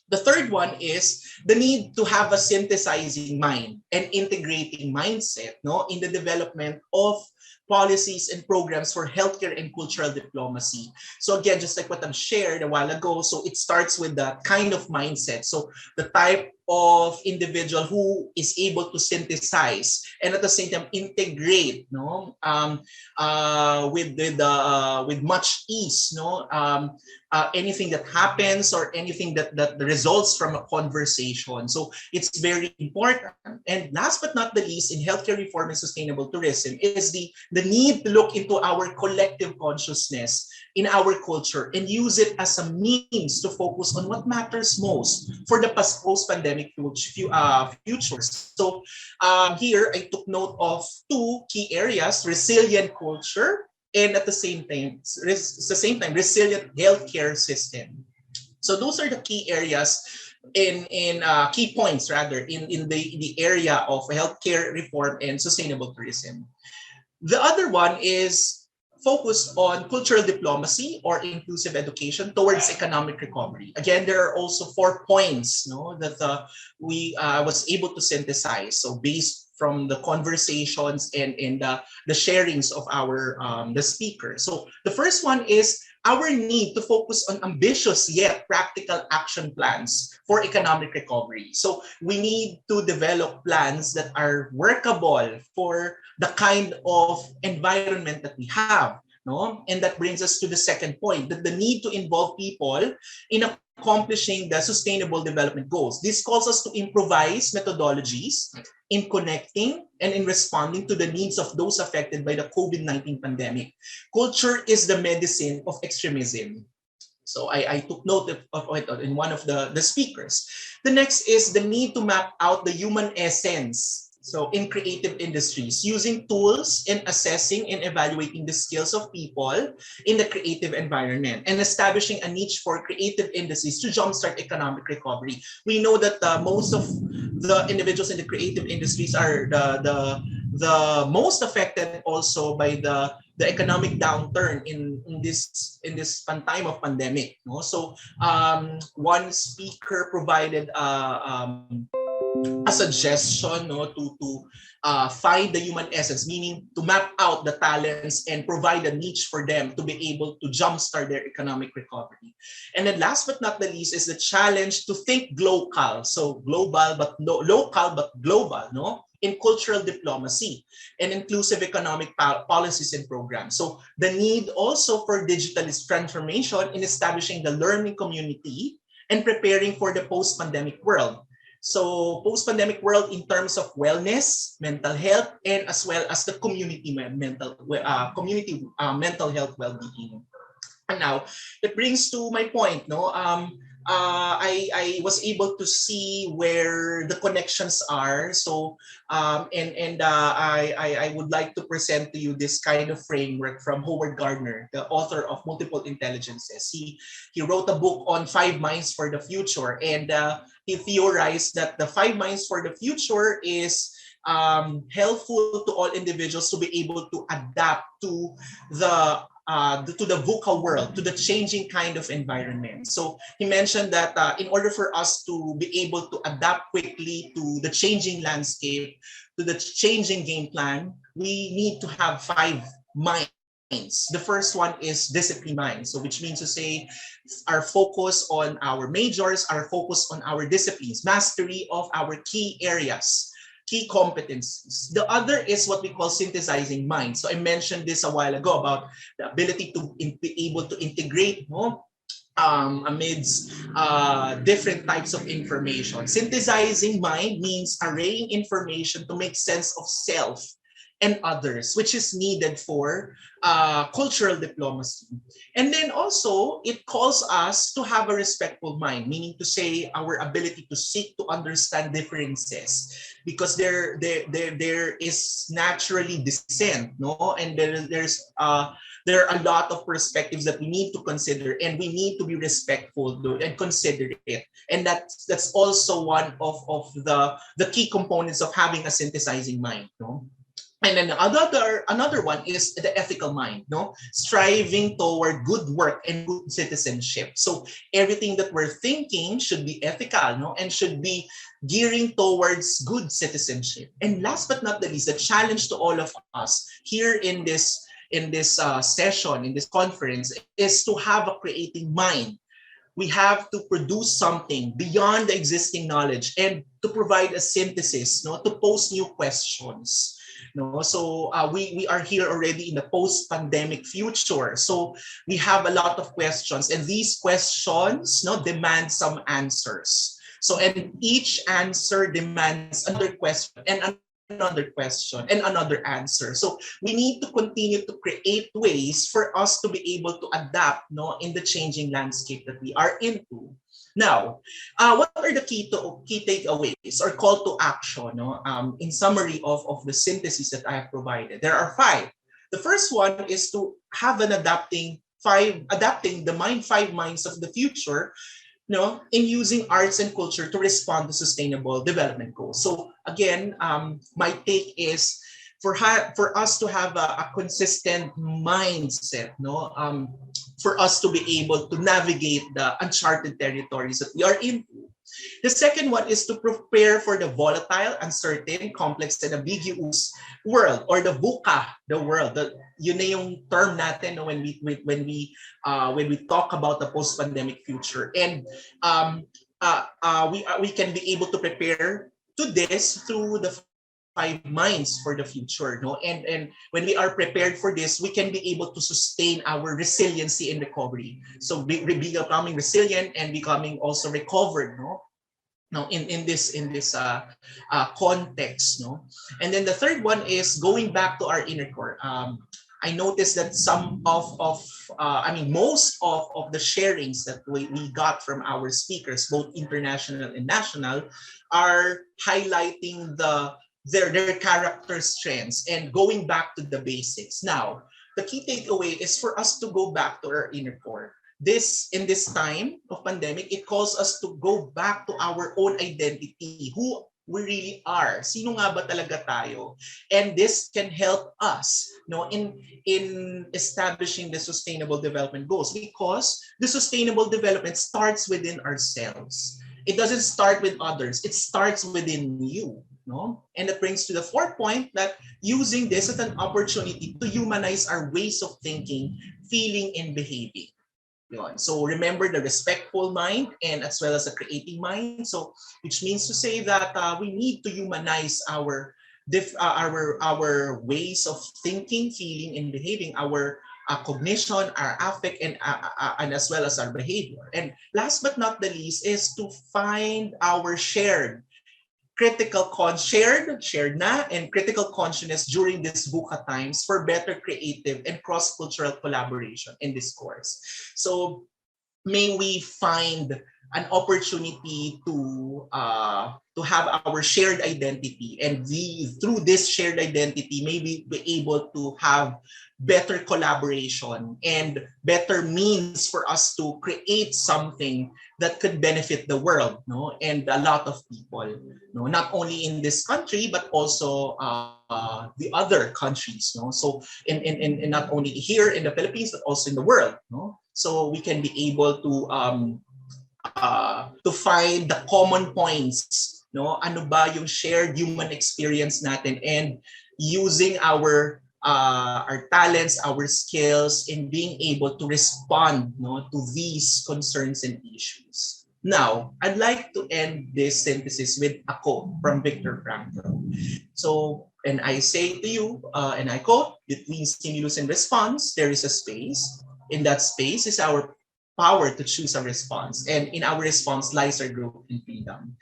The third one is the need to have a synthesizing mind and integrating mindset, no, in the development of policies and programs for healthcare and cultural diplomacy. So again, just like what I've shared a while ago, so it starts with that kind of mindset. So the type of individual who is able to synthesize and at the same time integrate, no, with much ease, no, anything that happens or anything that results from a conversation. So it's very important. And last but not the least, in healthcare reform and sustainable tourism is the need to look into our collective consciousness in our culture and use it as a means to focus on what matters most for the post-pandemic future. So here I took note of two key areas: resilient culture and at the same time resilient healthcare system. So those are the key areas in key points rather in the area of healthcare reform and sustainable tourism. The other one is focused on cultural diplomacy or inclusive education towards economic recovery. Again, there are also 4 points, no, that we was able to synthesize. So based from the conversations and the sharings of our the speakers. So the first one is our need to focus on ambitious yet practical action plans for economic recovery. So we need to develop plans that are workable for the kind of environment that we have. No? And that brings us to the second point, that the need to involve people in accomplishing the sustainable development goals. This calls us to improvise methodologies in connecting and in responding to the needs of those affected by the COVID-19 pandemic. Culture is the medicine of extremism. So I took note of it in one of the speakers. The next is the need to map out the human essence. So in creative industries, using tools in assessing and evaluating the skills of people in the creative environment and establishing a niche for creative industries to jumpstart economic recovery. We know that most of the individuals in the creative industries are the most affected also by the economic downturn in this time of pandemic. No? So one speaker provided a suggestion, no, to find the human essence, meaning to map out the talents and provide a niche for them to be able to jumpstart their economic recovery. And then last but not the least is the challenge to think global. So global but local but global, no, in cultural diplomacy and inclusive economic policies and programs. So the need also for digital transformation in establishing the learning community and preparing for the post-pandemic world. So post-pandemic world in terms of wellness, mental health, and as well as the community mental health well-being. And now that brings to my point, no. I was able to see where the connections are. So I would like to present to you this kind of framework from Howard Gardner, the author of Multiple Intelligences. He wrote a book on 5 minds for the future, and he theorized that the 5 minds for the future is helpful to all individuals to be able to adapt to the VUCA world, to the changing kind of environment. So he mentioned that in order for us to be able to adapt quickly to the changing landscape, to the changing game plan, we need to have 5 minds. The first one is discipline mind. So which means to say our focus on our majors, our focus on our disciplines, mastery of our key areas, key competencies. The other is what we call synthesizing mind. So I mentioned this a while ago about the ability to be able to integrate amidst different types of information. Synthesizing mind means arraying information to make sense of self and others, which is needed for cultural diplomacy. And then also, it calls us to have a respectful mind, meaning to say our ability to seek to understand differences, because there is naturally dissent, no? And there are a lot of perspectives that we need to consider, and we need to be respectful and consider it. And that's also one of the key components of having a synthesizing mind, no? And then another one is the ethical mind, no? Striving toward good work and good citizenship. So everything that we're thinking should be ethical, no? And should be gearing towards good citizenship. And last but not the least, the challenge to all of us here in this session, in this conference, is to have a creating mind. We have to produce something beyond the existing knowledge and to provide a synthesis, no? To pose new questions. No, so we are here already in the post-pandemic future. So we have a lot of questions, and these questions, no, demand some answers. So and each answer demands another question and another question and another answer. So we need to continue to create ways for us to be able to adapt, no, in the changing landscape that we are into. Now, what are the key takeaways or call to action, no? In summary of the synthesis that I have provided? There are 5. The first one is to have an adapting the 5 minds of the future, no, in using arts and culture to respond to sustainable development goals. So again, my take is for us to have a consistent mindset, no, for us to be able to navigate the uncharted territories that we are into. The second one is to prepare for the volatile, uncertain, complex, and ambiguous world, or the VUCA, the world. Yun na yung term natin, no, when we talk about the post-pandemic future. And we can be able to prepare to this through the 5 minds for the future, no? And when we are prepared for this, we can be able to sustain our resiliency and recovery. So becoming resilient and becoming also recovered, no? Now in this context, no? And then the third one is going back to our inner core. I noticed that most of the sharings that we got from our speakers, both international and national, are highlighting their character strengths and going back to the basics. Now, the key takeaway is for us to go back to our inner core. In this time of pandemic, it calls us to go back to our own identity, who we really are. Sino nga ba talaga tayo? And this can help us, no, in establishing the sustainable development goals, because the sustainable development starts within ourselves. It doesn't start with others. It starts within you. No? And that brings to the 4th point, that using this as an opportunity to humanize our ways of thinking, feeling, and behaving. So remember the respectful mind and as well as a creating mind. So which means to say that we need to humanize our ways of thinking, feeling, and behaving, our cognition, our affect, and as well as our behavior. And last but not the least is to find our shared critical consciousness during these VUCA times for better creative and cross-cultural collaboration and discourse. So may we find an opportunity to have our shared identity, and through this shared identity, maybe be able to have better collaboration and better means for us to create something that could benefit the world, no, and a lot of people, no, not only in this country but also the other countries, no. So in not only here in the Philippines but also in the world, no. So we can be able to find the common points, no, ano ba yung shared human experience natin, and using our talents, our skills in being able to respond, no, to these concerns and issues. Now, I'd like to end this synthesis with a quote from Viktor Frankl. So, and I say to you, and I quote, between stimulus and response, there is a space. In that space is our power to choose a response. And in our response lies our growth and freedom.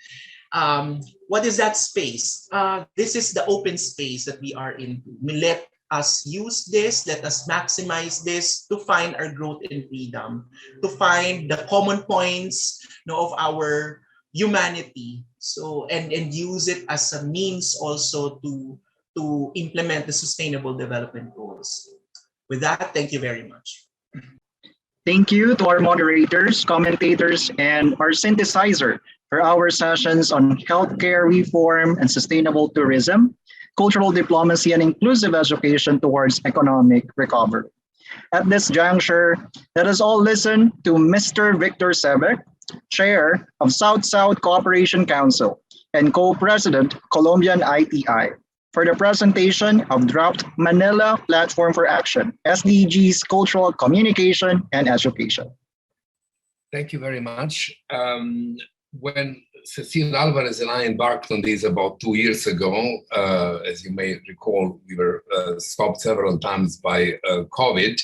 What is that space? This is the open space that we are in. Let us use this, let us maximize this to find our growth and freedom, to find the common points, you know, of our humanity. So, and use it as a means also to implement the Sustainable Development Goals. With that, thank you very much. Thank you to our moderators, commentators, and our synthesizer for our sessions on healthcare reform and sustainable tourism, cultural diplomacy, and inclusive education towards economic recovery. At this juncture, let us all listen to Mr. Victor Sebek, Chair of South-South Cooperation Council and Co-President, Colombian ITI, for the presentation of Draft Manila Platform for Action, SDGs, Cultural Communication and Education. Thank you very much. When Cecile Alvarez and I embarked on this about 2 years ago, as you may recall, we were stopped several times by COVID.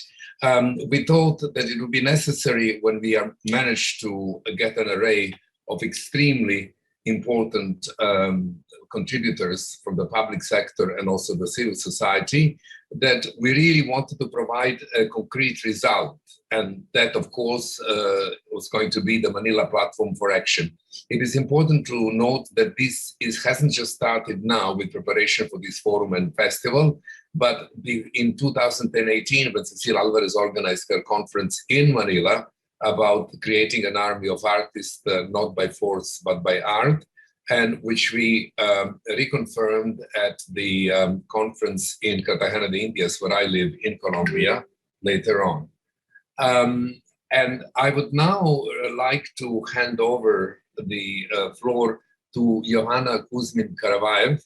We thought that it would be necessary, when we managed to get an array of extremely important contributors from the public sector and also the civil society, that we really wanted to provide a concrete result. And that, of course, was going to be the Manila Platform for Action. It is important to note that this hasn't just started now with preparation for this forum and festival, but in 2018, when Cecile Alvarez organized her conference in Manila about creating an army of artists, not by force, but by art, and which we reconfirmed at the conference in Cartagena de Indias, where I live in Colombia, later on. And I would now like to hand over the floor to Johanna Kuzmin-Karavaev,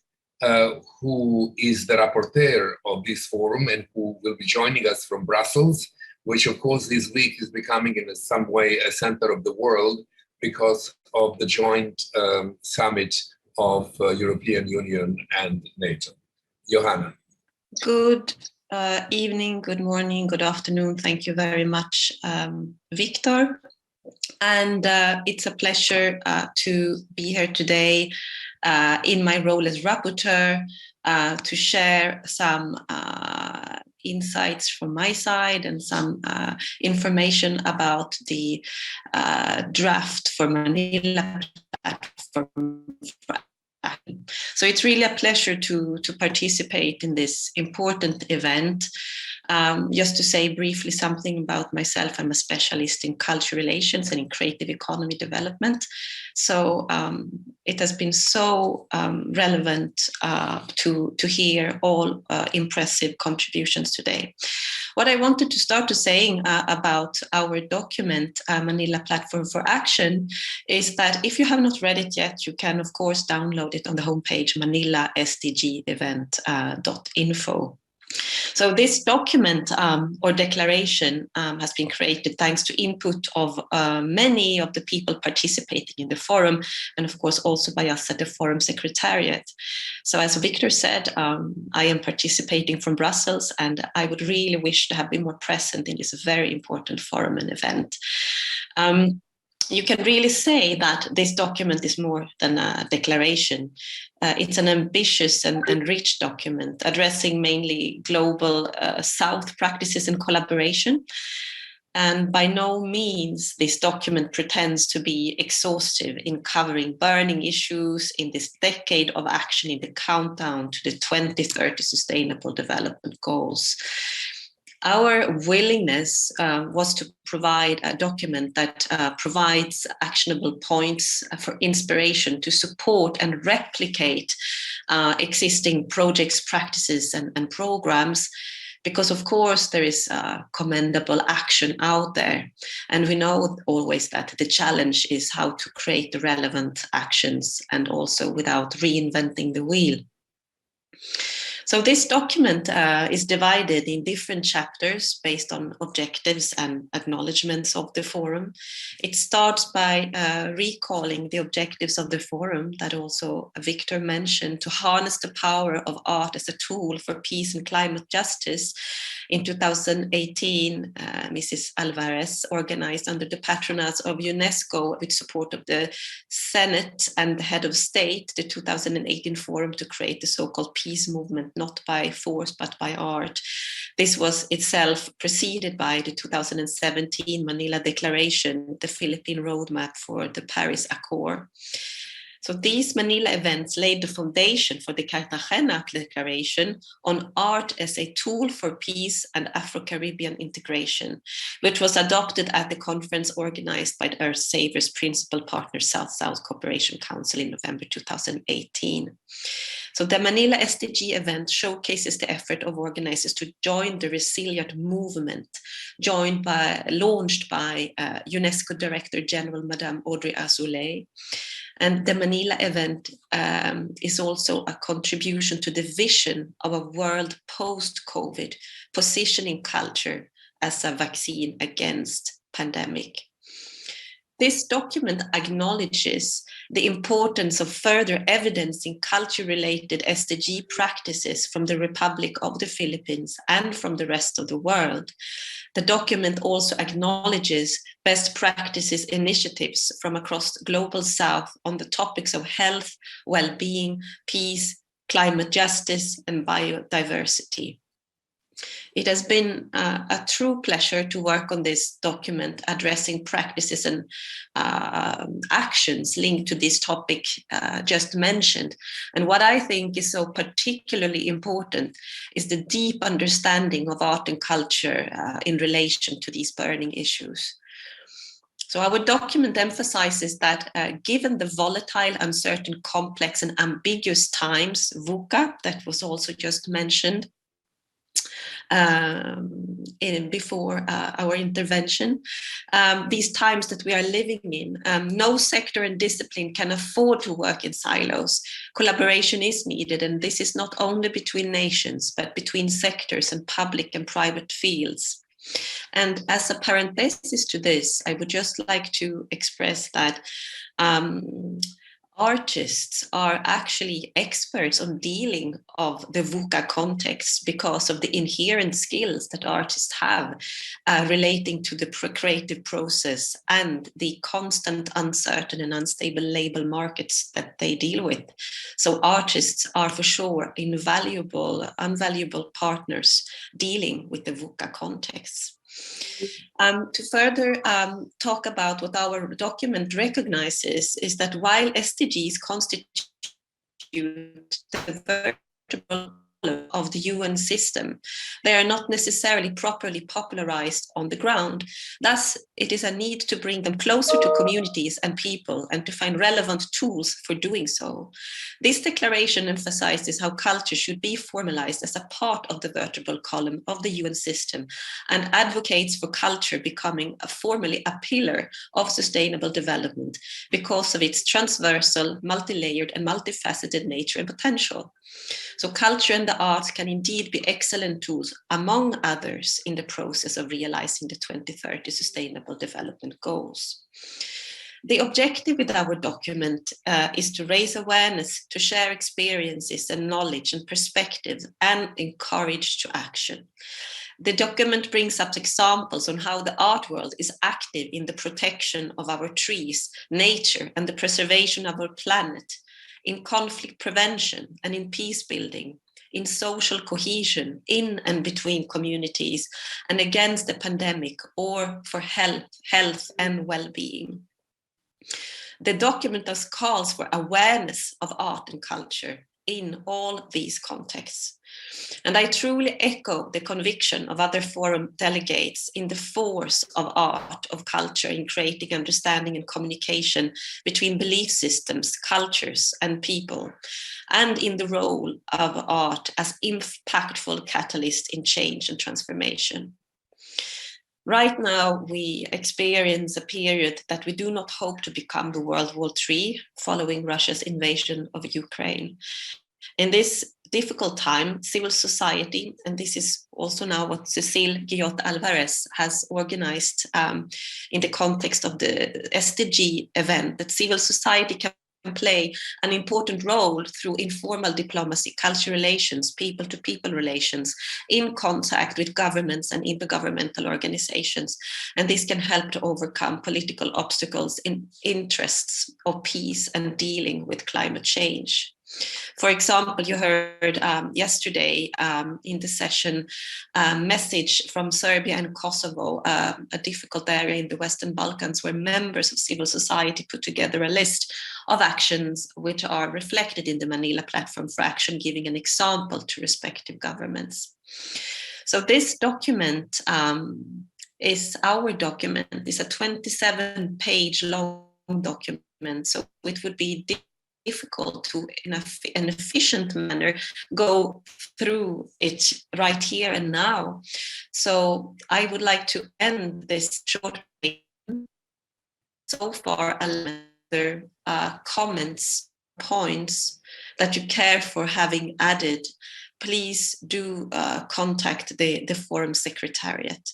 who is the rapporteur of this forum and who will be joining us from Brussels, which of course this week is becoming in some way a center of the world because of the joint summit of European Union and NATO. Johanna. Good evening, good morning, good afternoon. Thank you very much, Victor. And it's a pleasure to be here today in my role as rapporteur to share some insights from my side and some information about the draft for Manila Platform. So it's really a pleasure to participate in this important event. Just to say briefly something about myself, I'm a specialist in cultural relations and in creative economy development. So it has been so relevant to hear all impressive contributions today. What I wanted to start to saying about our document, Manila Platform for Action, is that if you have not read it yet, you can of course download it on the homepage manilasdgevent.info. So this document or declaration has been created thanks to input of many of the people participating in the forum, and of course also by us at the Forum Secretariat. So as Victor said, I am participating from Brussels, and I would really wish to have been more present in this very important forum and event. You can really say that this document is more than a declaration. It's an ambitious and rich document addressing mainly global South practices and collaboration. And by no means this document pretends to be exhaustive in covering burning issues in this decade of action in the countdown to the 2030 Sustainable Development Goals. Our willingness was to provide a document that provides actionable points for inspiration to support and replicate existing projects, practices, and programs. Because of course there is commendable action out there, and we know always that the challenge is how to create the relevant actions and also without reinventing the wheel. So this document is divided in different chapters based on objectives and acknowledgements of the forum. It starts by recalling the objectives of the forum that also Victor mentioned, to harness the power of art as a tool for peace and climate justice. In 2018, Mrs. Alvarez organized under the patronage of UNESCO with support of the Senate and the head of state, the 2018 forum to create the so-called peace movement, not by force, but by art. This was itself preceded by the 2017 Manila Declaration, the Philippine roadmap for the Paris Accord. So these Manila events laid the foundation for the Cartagena Declaration on art as a tool for peace and Afro-Caribbean integration, which was adopted at the conference organized by the Earth Savers Principal Partner South-South Cooperation Council in November 2018. So the Manila SDG event showcases the effort of organizers to join the RESILIART movement, launched by UNESCO Director General Madame Audrey Azoulay. And the Manila event is also a contribution to the vision of a world post-COVID, positioning culture as a vaccine against pandemic. This document acknowledges the importance of further evidencing culture-related SDG practices from the Republic of the Philippines and from the rest of the world. The document also acknowledges best practices initiatives from across the Global South on the topics of health, well-being, peace, climate justice, and biodiversity. It has been a true pleasure to work on this document, addressing practices and actions linked to this topic just mentioned. And what I think is so particularly important is the deep understanding of art and culture in relation to these burning issues. So our document emphasizes that given the volatile, uncertain, complex, and ambiguous times, VUCA, that was also just mentioned, before our intervention, these times that we are living in, no sector and discipline can afford to work in silos. Collaboration is needed, and this is not only between nations, but between sectors and public and private fields. And as a parenthesis to this, I would just like to express that artists are actually experts on dealing of the VUCA context because of the inherent skills that artists have relating to the creative process and the constant, uncertain and unstable label markets that they deal with. So artists are for sure invaluable partners dealing with the VUCA context. To further talk about what our document recognizes is that while SDGs constitute the vertebral of the UN system, they are not necessarily properly popularized on the ground. Thus, it is a need to bring them closer to communities and people and to find relevant tools for doing so. This declaration emphasizes how culture should be formalized as a part of the vertebral column of the UN system and advocates for culture becoming formally a pillar of sustainable development because of its transversal, multi-layered and multifaceted nature and potential. So culture and the arts can indeed be excellent tools, among others, in the process of realizing the 2030 Sustainable Development Goals. The objective with our document is to raise awareness, to share experiences and knowledge and perspectives, and encourage to action. The document brings up examples on how the art world is active in the protection of our trees, nature, and the preservation of our planet, in conflict prevention and in peace building, in social cohesion in and between communities and against the pandemic or for health and well-being. The document thus calls for awareness of art and culture in all these contexts. And I truly echo the conviction of other forum delegates in the force of art, of culture in creating understanding and communication between belief systems, cultures, and people, and in the role of art as impactful catalyst in change and transformation. Right now, we experience a period that we do not hope to become the World War III following Russia's invasion of Ukraine. In this difficult time, civil society, and this is also now what Cecile Guillot-Alvarez has organized in the context of the SDG event, that civil society can play an important role through informal diplomacy, cultural relations, people-to-people relations, in contact with governments and intergovernmental organizations. And this can help to overcome political obstacles in interests of peace and dealing with climate change. For example, you heard yesterday in the session a message from Serbia and Kosovo, a difficult area in the Western Balkans, where members of civil society put together a list of actions which are reflected in the Manila Platform for Action, giving an example to respective governments. So this document is our document. It's a 27-page long document, so it would be difficult to, in an efficient manner, go through it right here and now. So I would like to end this short so far other comments, points that you care for having added. Please do contact the Forum Secretariat.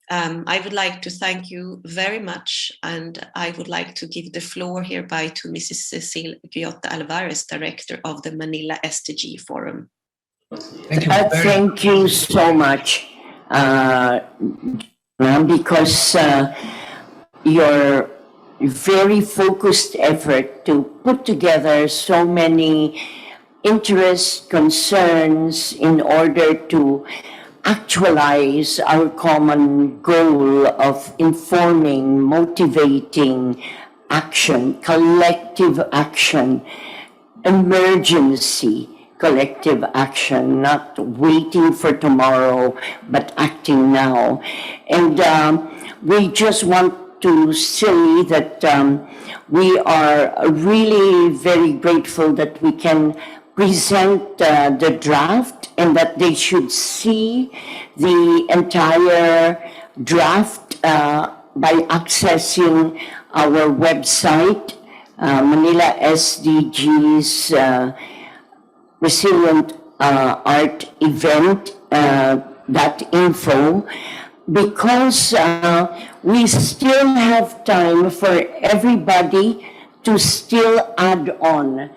I would like to thank you very much, and I would like to give the floor hereby to Mrs. Cecile Guillot-Alvarez, Director of the Manila SDG Forum. Thank you so much, because your very focused effort to put together so many interests, concerns in order to actualize our common goal of informing, motivating action, collective action, emergency collective action, not waiting for tomorrow, but acting now. And we just want to say that we are really very grateful that we can present the draft, and that they should see the entire draft by accessing our website, Manila SDGs Resilient Art Event .info, because we still have time for everybody to still add on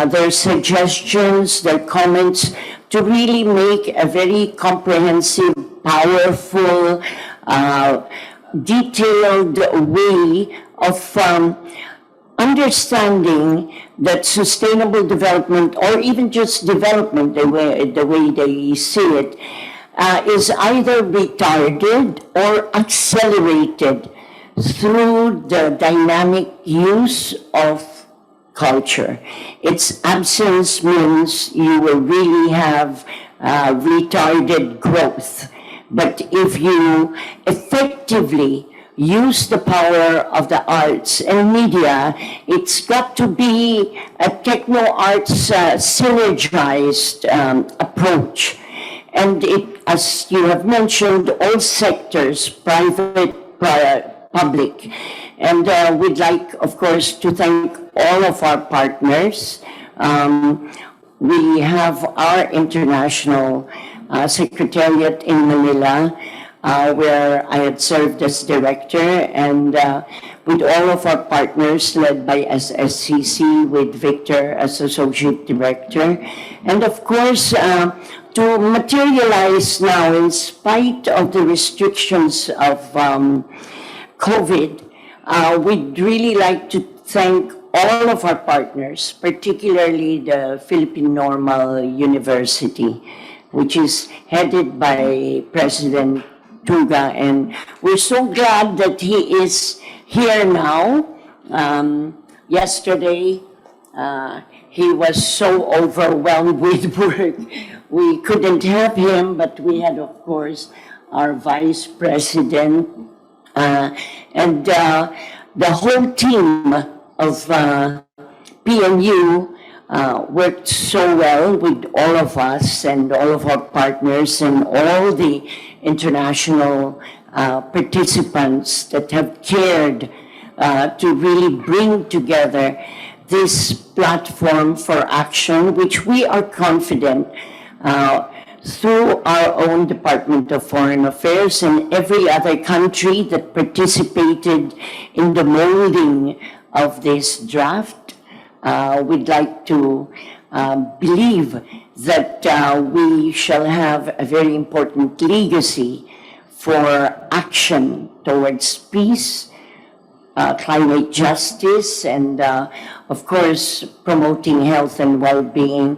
their suggestions, their comments, to really make a very comprehensive, powerful, detailed way of understanding that sustainable development, or even just development, the way they see it, is either retarded or accelerated through the dynamic use of culture. Its absence means you will really have retarded growth. But if you effectively use the power of the arts and media, it's got to be a techno-arts synergized approach. And it, as you have mentioned, all sectors, private, public. And we'd like, of course, to thank all of our partners. We have our international secretariat in Manila, where I had served as director, and with all of our partners led by SSCC, with Victor as associate director. And of course, to materialize now, in spite of the restrictions of COVID, we'd really like to thank all of our partners, particularly the Philippine Normal University, which is headed by President Tuga. And we're so glad that he is here now. Yesterday, he was so overwhelmed with work. We couldn't have him, but we had, of course, our Vice President and the whole team of PNU worked so well with all of us and all of our partners and all the international participants that have cared to really bring together this platform for action, which we are confident through our own Department of Foreign Affairs and every other country that participated in the molding of this draft. We'd like to believe that we shall have a very important legacy for action towards peace, climate justice, and of course, promoting health and well-being,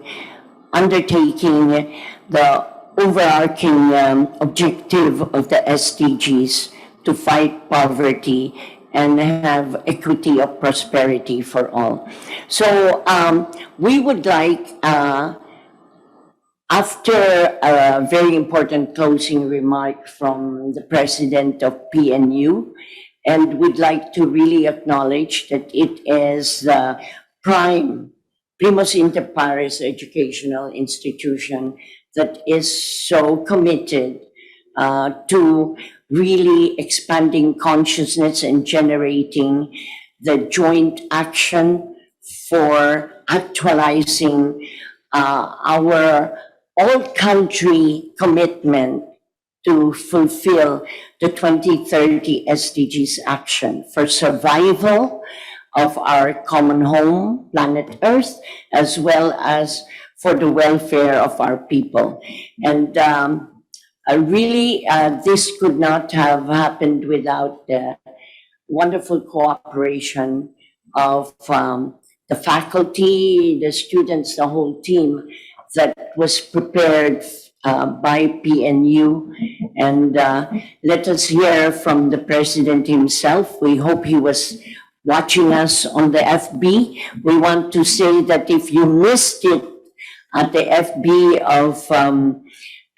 undertaking the overarching objective of the SDGs to fight poverty and have equity of prosperity for all. So we would like, after a very important closing remark from the president of PNU, and we'd like to really acknowledge that it is the primus inter pares educational institution that is so committed to really expanding consciousness and generating the joint action for actualizing our all-country commitment to fulfill the 2030 SDGs action for survival of our common home, planet Earth, as well as for the welfare of our people. And really, this could not have happened without the wonderful cooperation of the faculty, the students, the whole team that was prepared by PNU. And let us hear from the president himself. We hope he was watching us on the FB. We want to say that if you missed it at the FB of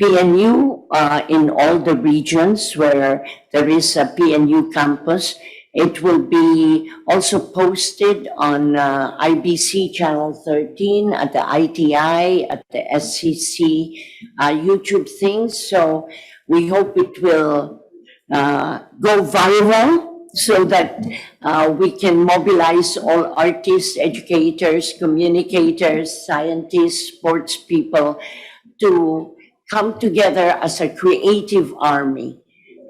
PNU in all the regions where there is a PNU campus, it will be also posted on IBC Channel 13, at the ITI, at the SCC YouTube things. So we hope it will go viral so that we can mobilize all artists, educators, communicators, scientists, sports people to come together as a creative army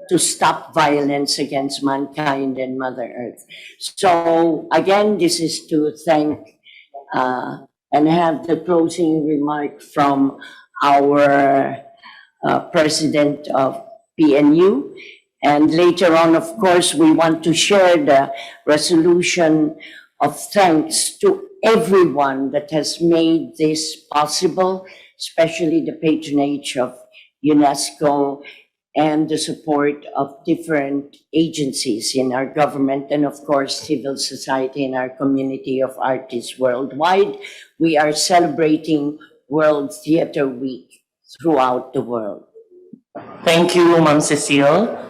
to stop violence against mankind and Mother Earth. So again, this is to thank and have the closing remark from our president of PNU. And later on, of course, we want to share the resolution of thanks to everyone that has made this possible, especially the patronage of UNESCO and the support of different agencies in our government and, of course, civil society and our community of artists worldwide. We are celebrating World Theatre Week throughout the world. Thank you, Ma'am Cecile.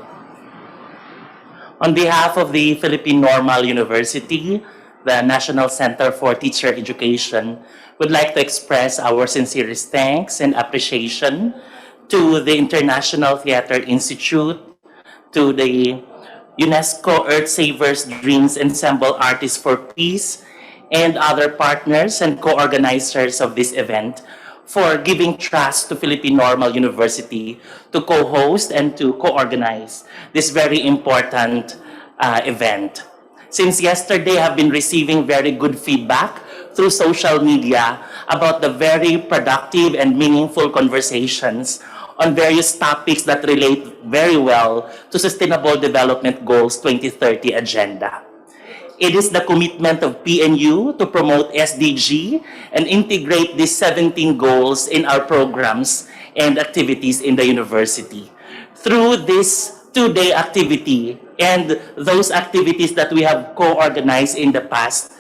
On behalf of the Philippine Normal University, the National Center for Teacher Education, would like to express our sincerest thanks and appreciation to the International Theatre Institute, to the UNESCO Earth Savers Dreams Ensemble Artists for Peace, and other partners and co-organizers of this event for giving trust to Philippine Normal University to co-host and to co-organize this very important event. Since yesterday, I've been receiving very good feedback through social media about the very productive and meaningful conversations on various topics that relate very well to Sustainable Development Goals 2030 agenda. it is the commitment of PNU to promote SDG and integrate these 17 goals in our programs and activities in the university. Through this two-day activity and those activities that we have co-organized in the past,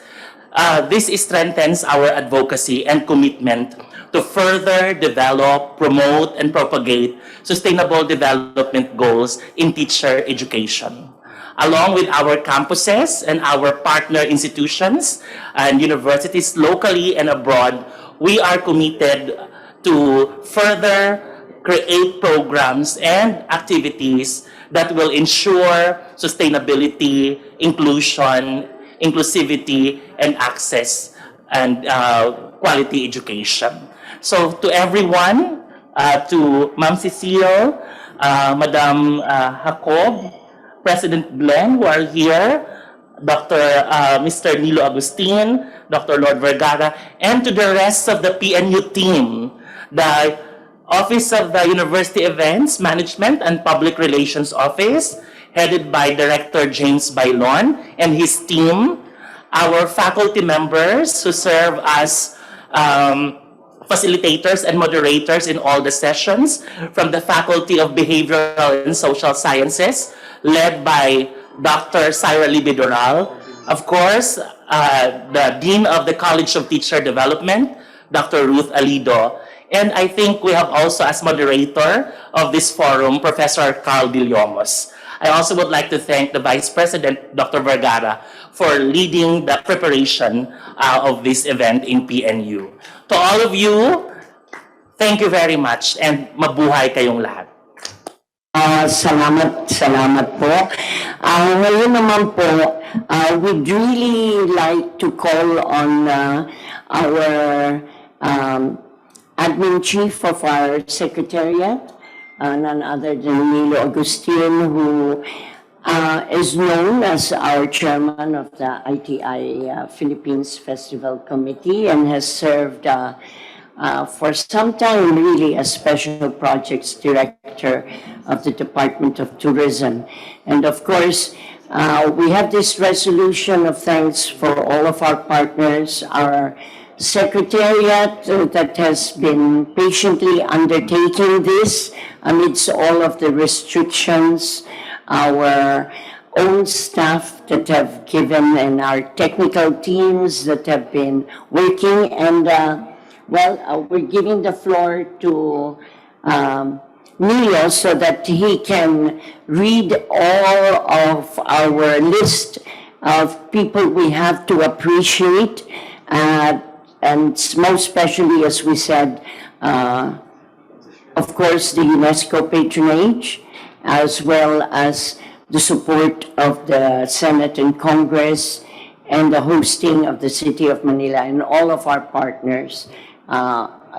this strengthens our advocacy and commitment to further develop, promote, and propagate sustainable development goals in teacher education. Along with our campuses and our partner institutions and universities locally and abroad, we are committed to further create programs and activities that will ensure sustainability, inclusion, inclusivity, and access and quality education. So to everyone, to Ma'am Cecile, Madam Jacob, President Glenn, who are here, Mr. Nilo Agustin, Dr. Lord Vergara, and to the rest of the PNU team, the Office of the University Events Management and Public Relations Office, headed by Director James Bailon and his team, our faculty members who serve as facilitators and moderators in all the sessions, from the Faculty of Behavioral and Social Sciences, led by Dr. Syra Libidoral, of course, the Dean of the College of Teacher Development, Dr. Ruth Alido, and I think we have also as moderator of this forum, Professor Carl Villomos. I also would like to thank the Vice President, Dr. Vergara, for leading the preparation of this event in PNU. To all of you, thank you very much and mabuhay kayong lahat. Salamat po. Ngayon naman po, we'd really like to call on our admin chief of our secretariat, none other than Nilo Agustin, who is known as our chairman of the ITI Philippines Festival Committee and has served for some time really as special projects director of the Department of Tourism. And of course, we have this resolution of thanks for all of our partners, our secretariat that has been patiently undertaking this amidst all of the restrictions, our own staff that have given, and our technical teams that have been working. And we're giving the floor to Nilo so that he can read all of our list of people we have to appreciate, and most especially, as we said, of course, the UNESCO patronage, as well as the support of the Senate and Congress, and the hosting of the City of Manila and all of our partners.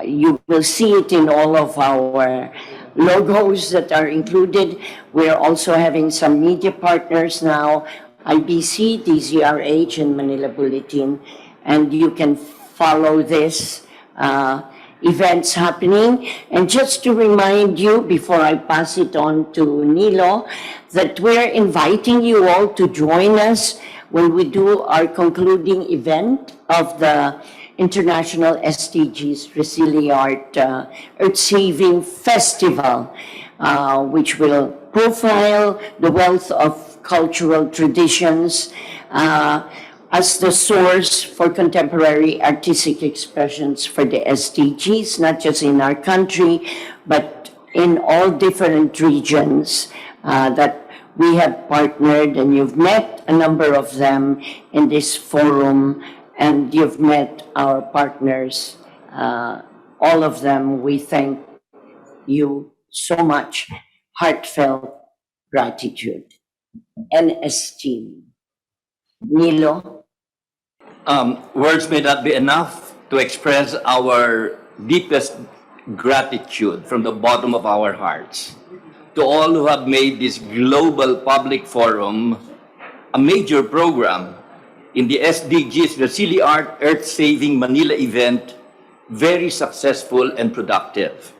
You will see it in all of our logos that are included. We're also having some media partners now, IBC, DZRH, and Manila Bulletin, and you can follow this events happening. And just to remind you, before I pass it on to Nilo, that we're inviting you all to join us when we do our concluding event of the International SDGs RESILIART Earth-Saving Festival, which will profile the wealth of cultural traditions as the source for contemporary artistic expressions for the SDGs, not just in our country, but in all different regions that we have partnered, and you've met a number of them in this forum, and you've met our partners, all of them. We thank you so much. Heartfelt gratitude and esteem. Nilo? Words may not be enough to express our deepest gratitude from the bottom of our hearts to all who have made this global public forum a major program in the SDGs RESILIART Earth-Saving Manila event very successful and productive.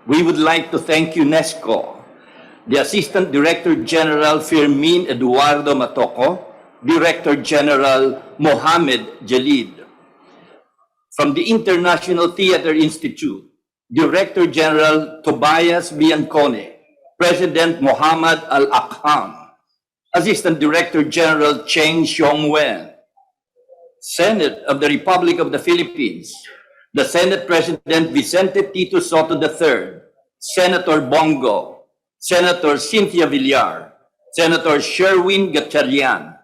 We would like to thank UNESCO, the Assistant Director General Fermin Eduardo Matoco, Director General Mohamed Jalid. From the International Theater Institute, Director General Tobias Biancone, President Muhammad Al-Akham, Assistant Director General Cheng Xiongwen, Senate of the Republic of the Philippines, the Senate President Vicente Tito Soto III, Senator Bongo, Senator Cynthia Villar, Senator Sherwin Gatchalian.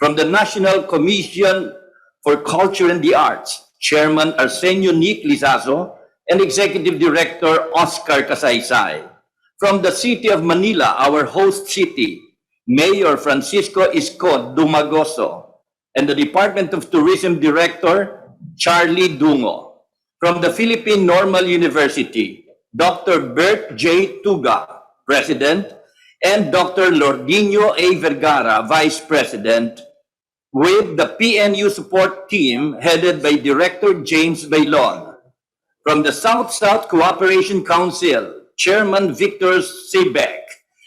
From the National Commission for Culture and the Arts, Chairman Arsenio Nick Lizazo, and Executive Director Oscar Casaysay. From the City of Manila, our host city, Mayor Francisco Isco Dumagoso, and the Department of Tourism Director, Charlie Dungo. From the Philippine Normal University, Dr. Bert J. Tuga, President, and Dr. Lordinho A. Vergara, Vice President, with the PNU support team headed by Director James Bailon. From the South-South Cooperation Council, Chairman Victor Sebeck,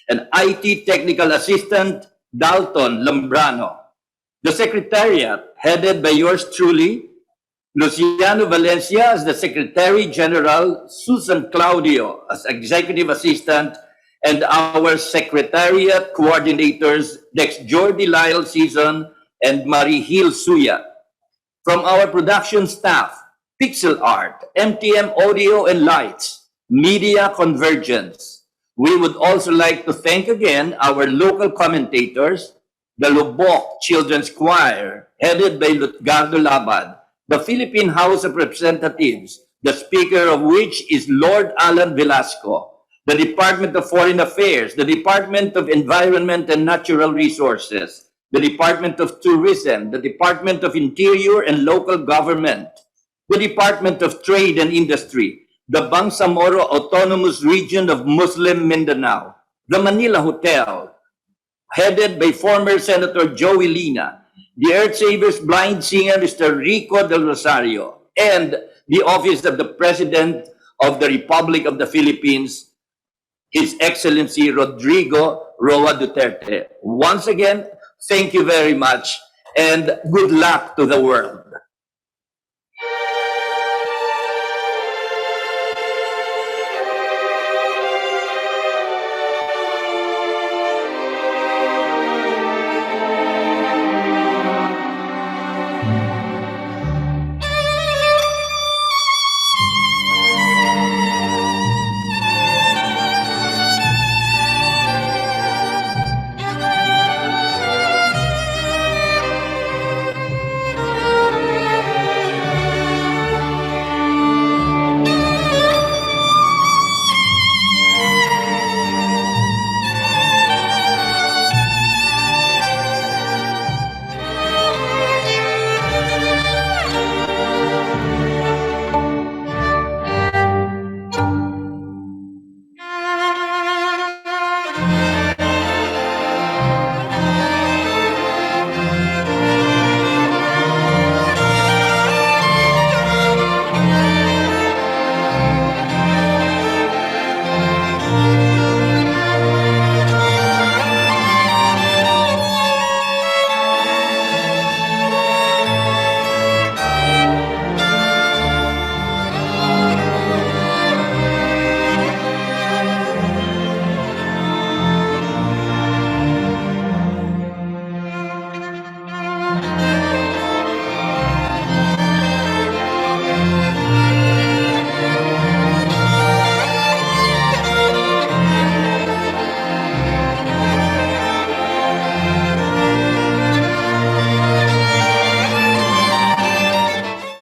and IT Technical Assistant Dalton Lambrano. The Secretariat, headed by yours truly, Luciano Valencia as the Secretary General, Susan Claudio as Executive Assistant, and our Secretariat Coordinators, Dex Jordi Lyle Season and Marie Hill Suya. From our production staff, Pixel Art, MTM Audio and Lights, Media Convergence. We would also like to thank again our local commentators, the Lubbock Children's Choir, headed by Lutgardo Labad, the Philippine House of Representatives, the Speaker of which is Lord Alan Velasco, the Department of Foreign Affairs, the Department of Environment and Natural Resources, the Department of Tourism, the Department of Interior and Local Government, the Department of Trade and Industry, the Bangsamoro Autonomous Region of Muslim Mindanao, the Manila Hotel, headed by former Senator Joey Lina, the Earth Savers Blind Singer, Mr. Rico Del Rosario, and the Office of the President of the Republic of the Philippines, His Excellency Rodrigo Roa Duterte. Once again, thank you very much and good luck to the world.